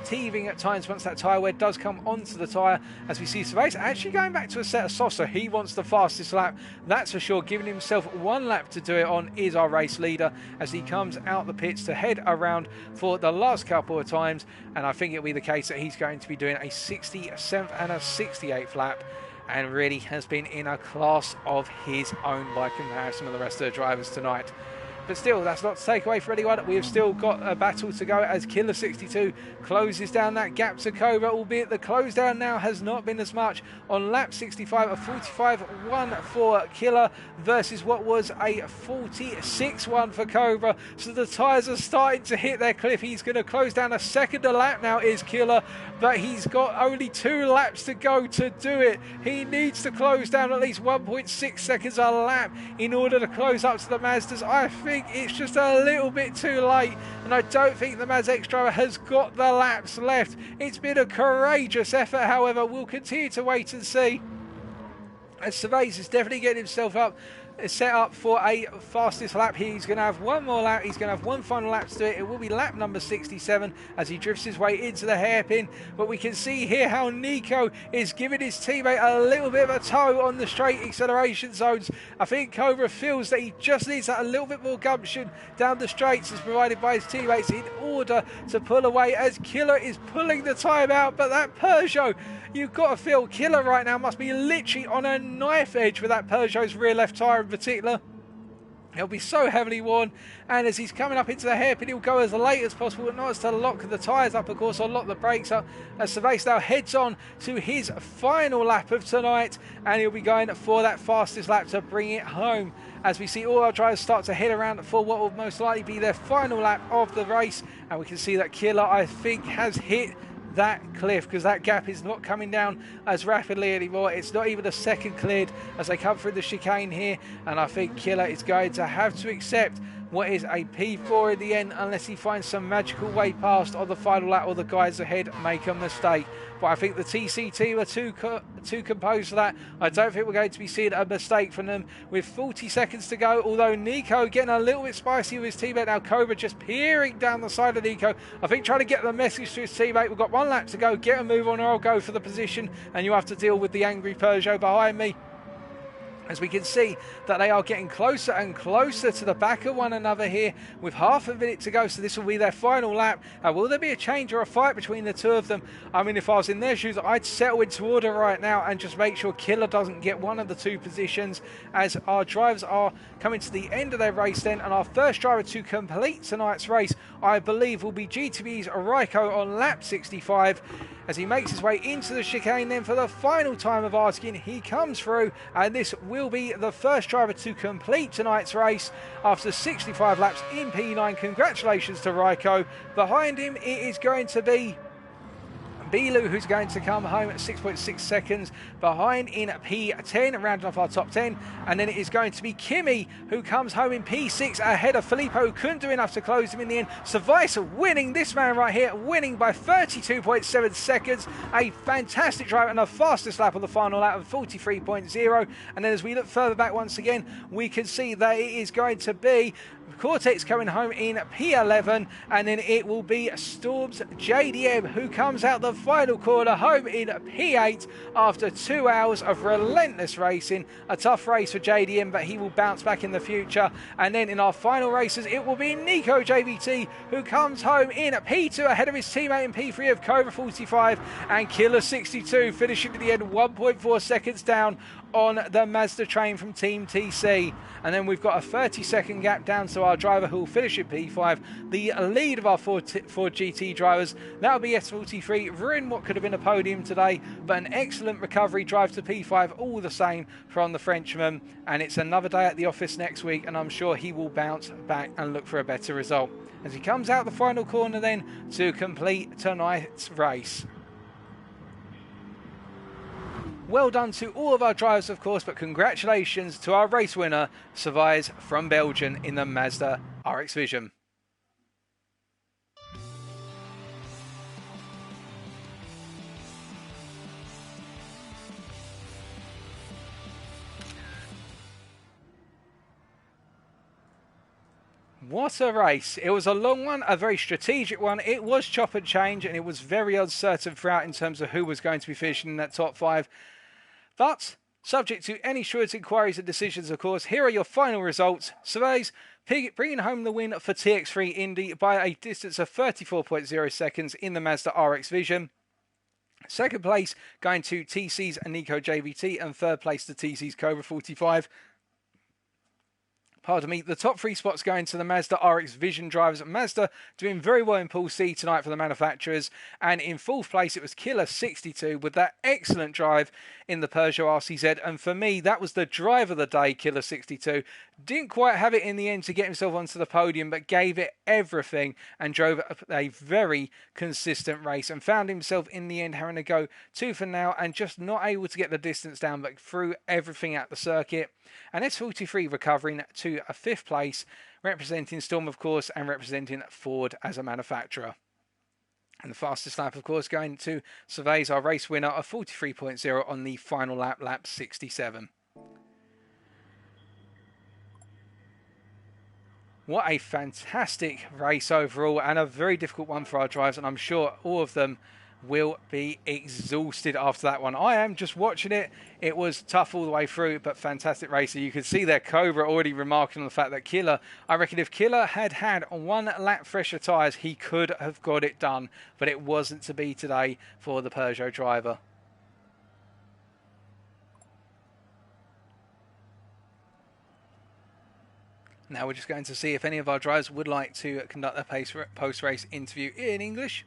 teething at times once that tyre wear does come onto the tyre, as we see Cervez actually going back to a set of softs, so he wants the fastest lap, that's for sure. Giving himself 1 lap to do it on is our race leader as he comes out the pits to head around for the last couple of times, and I think it'll be the case that he's going to be doing a 67th and a 68th lap, and really has been in a class of his own by comparison with the rest of the drivers tonight. But still, that's not to take away from anyone. We have still got a battle to go as Killer 62 closes down that gap to Cobra, albeit the close down now has not been as much. On lap 65, a 45.1 for Killer versus what was a 46.1 for Cobra. So the tyres are starting to hit their cliff. He's going to close down a second a lap now, is Killer, but he's got only 2 laps to go to do it. He needs to close down at least 1.6 seconds a lap in order to close up to the Mazdas. I think it's just a little bit too late, and I don't think the Maz X driver has got the laps left. It's been a courageous effort, however. We'll continue to wait and see, as Cervez is definitely getting himself up set up for a fastest lap here. He's going to have 1 more lap. He's going to have 1 final lap to do it. It will be lap number 67 as he drifts his way into the hairpin. But we can see here how Nico is giving his teammate a little bit of a tow on the straight acceleration zones. I think Cobra feels that he just needs that a little bit more gumption down the straights as provided by his teammates in order to pull away, as Killer is pulling the time out. But that Peugeot, you've got to feel Killer right now must be literally on a knife edge with that Peugeot's rear left tyre in particular. He'll be so heavily worn, and as he's coming up into the hairpin, he'll go as late as possible, but not as to lock the tyres up, of course, or lock the brakes up, as Cervez now heads on to his final lap of tonight, and he'll be going for that fastest lap to bring it home, as we see all our drivers start to head around for what will most likely be their final lap of the race. And we can see that Killer, I think, has hit that cliff, because that gap is not coming down as rapidly anymore. It's not even a second cleared as they come through the chicane here, and I think Killer is going to have to accept what is a P4 in the end, unless he finds some magical way past on the final lap or the guys ahead make a mistake. But I think the TC team are too composed for that. I don't think we're going to be seeing a mistake from them with 40 seconds to go, although Nico getting a little bit spicy with his teammate now. Cobra just peering down the side of Nico, I think trying to get the message to his teammate. We've got 1 lap to go, get a move on or I'll go for the position, and you have to deal with the angry Peugeot behind me. As we can see that they are getting closer and closer to the back of one another here with half a minute to go, so this will be their final lap. Will there be a change or a fight between the two of them? I mean, if I was in their shoes, I'd settle into order right now and just make sure Killer doesn't get one of the 2 positions, as our drivers are coming to the end of their race then, and our first driver to complete tonight's race, I believe, will be GTB's Raiko on lap 65. As he makes his way into the chicane then for the final time of asking, he comes through, and this will be the first driver to complete tonight's race after 65 laps in P9. Congratulations to Raiko. Behind him it is going to be Bilu, who's going to come home at 6.6 seconds behind in P10, rounding off our top 10. And then it is going to be Kimi, who comes home in P6 ahead of Filippo, who couldn't do enough to close him in the end. Service winning, this man right here, winning by 32.7 seconds. A fantastic drive and the fastest lap of the final lap of 43.0. And then as we look further back once again, we can see that it is going to be Cortex coming home in P11, and then it will be Storm's JDM who comes out the final corner home in P8 after 2 hours of relentless racing. A tough race for JDM, but he will bounce back in the future. And then in our final races, it will be Nico JVT who comes home in P2 ahead of his teammate in P3 of Cobra 45, and Killer 62 finishing at the end 1.4 seconds down on the Mazda train from Team TC. And then we've got a 30-second gap down to our driver who will finish at P5. The lead of our Ford GT drivers, that'll be S43, ruined what could have been a podium today, but an excellent recovery drive to P5 all the same from the Frenchman. And it's another day at the office next week, and I'm sure he will bounce back and look for a better result as he comes out the final corner then to complete tonight's race. Well done to all of our drivers, of course, but congratulations to our race winner, Service from Belgium in the Mazda RX Vision. What a race. It was a long one, a very strategic one. It was chop and change, and it was very uncertain throughout in terms of who was going to be finishing in that top 5. But, subject to any assurance inquiries and decisions, of course, here are your final results. Service bringing home the win for TX3 Indy by a distance of 34.0 seconds in the Mazda RX Vision. Second place going to TC's Nico JVT, and third place to TC's Cobra 45. Pardon me, the top 3 spots going to the Mazda RX Vision drivers. Mazda doing very well in Pool C tonight for the manufacturers. And in fourth place, it was Killer 62 with that excellent drive in the Peugeot RCZ. And for me, that was the drive of the day, Killer 62. Didn't quite have it in the end to get himself onto the podium, but gave it everything and drove a very consistent race and found himself in the end having to go tooth and nail and just not able to get the distance down, but threw everything at the circuit. And S43 recovering to a 5th place, representing Storm, of course, and representing Ford as a manufacturer. And the fastest lap, of course, going to Service, our race winner, of 43.0 on the final lap, lap 67. What a fantastic race overall, and a very difficult one for our drivers, and I'm sure all of them will be exhausted after that one. I am just watching it. It was tough all the way through, but fantastic racing. You can see there Cobra already remarking on the fact that Killer, I reckon if Killer had had 1 lap fresher tyres, he could have got it done, but it wasn't to be today for the Peugeot driver. Now we're just going to see if any of our drivers would like to conduct a post-race interview in English.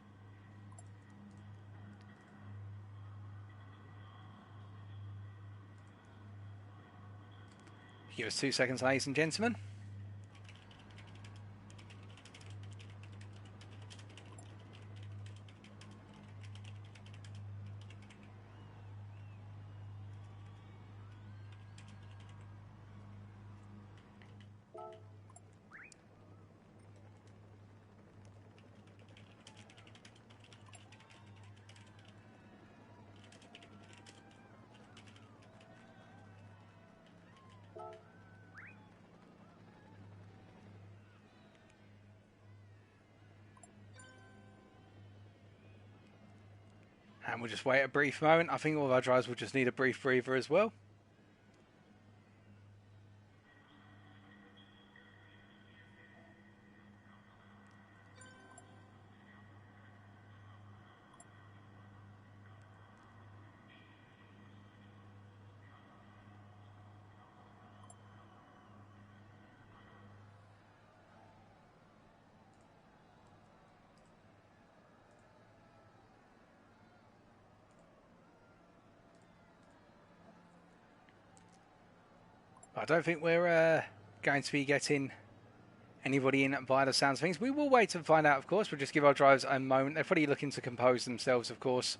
Give us 2 seconds, ladies and gentlemen. And we'll just wait a brief moment. I think all of our drivers will just need a brief breather as well. I don't think we're going to be getting anybody in by the sounds of things. We will wait and find out, of course. We'll just give our drivers a moment. They're probably looking to compose themselves, of course.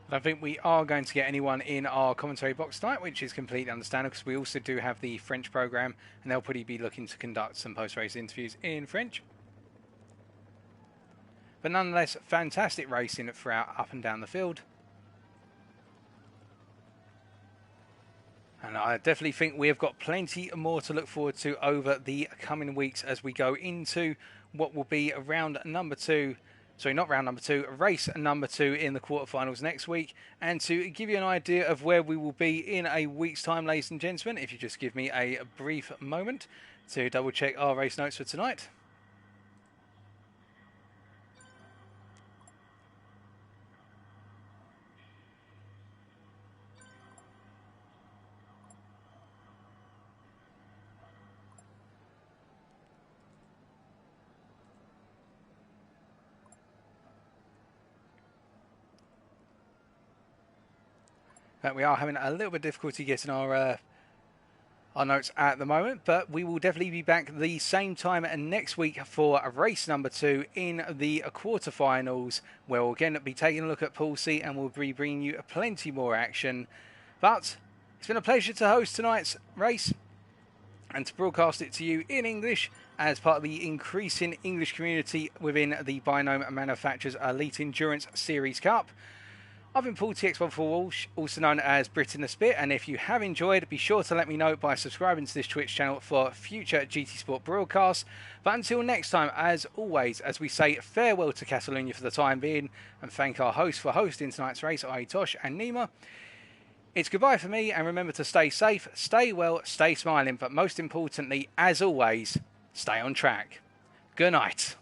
I don't think we are going to get anyone in our commentary box tonight, which is completely understandable because we also do have the French program and they'll probably be looking to conduct some post-race interviews in French. But nonetheless, fantastic racing throughout up and down the field. And I definitely think we have got plenty more to look forward to over the coming weeks as we go into what will be round number 2. Sorry, not round number 2, race number 2 in the quarterfinals next week. And to give you an idea of where we will be in a week's time, ladies and gentlemen, if you just give me a brief moment to double check our race notes for tonight. We are having a little bit of difficulty getting our notes at the moment, but we will definitely be back the same time next week for race number 2 in the quarterfinals, where we'll again be taking a look at Pool C and we'll be bringing you plenty more action. But it's been a pleasure to host tonight's race and to broadcast it to you in English as part of the increasing English community within the Binome Manufacturers Elite Endurance Series Cup. I've been Paul TX14 Walsh, also known as Brit in the Spit, and if you have enjoyed, be sure to let me know by subscribing to this Twitch channel for future GT Sport broadcasts. But until next time, as always, as we say farewell to Catalonia for the time being, and thank our hosts for hosting tonight's race, i.e. Tosh and Nima, it's goodbye for me, and remember to stay safe, stay well, stay smiling, but most importantly, as always, stay on track. Good night.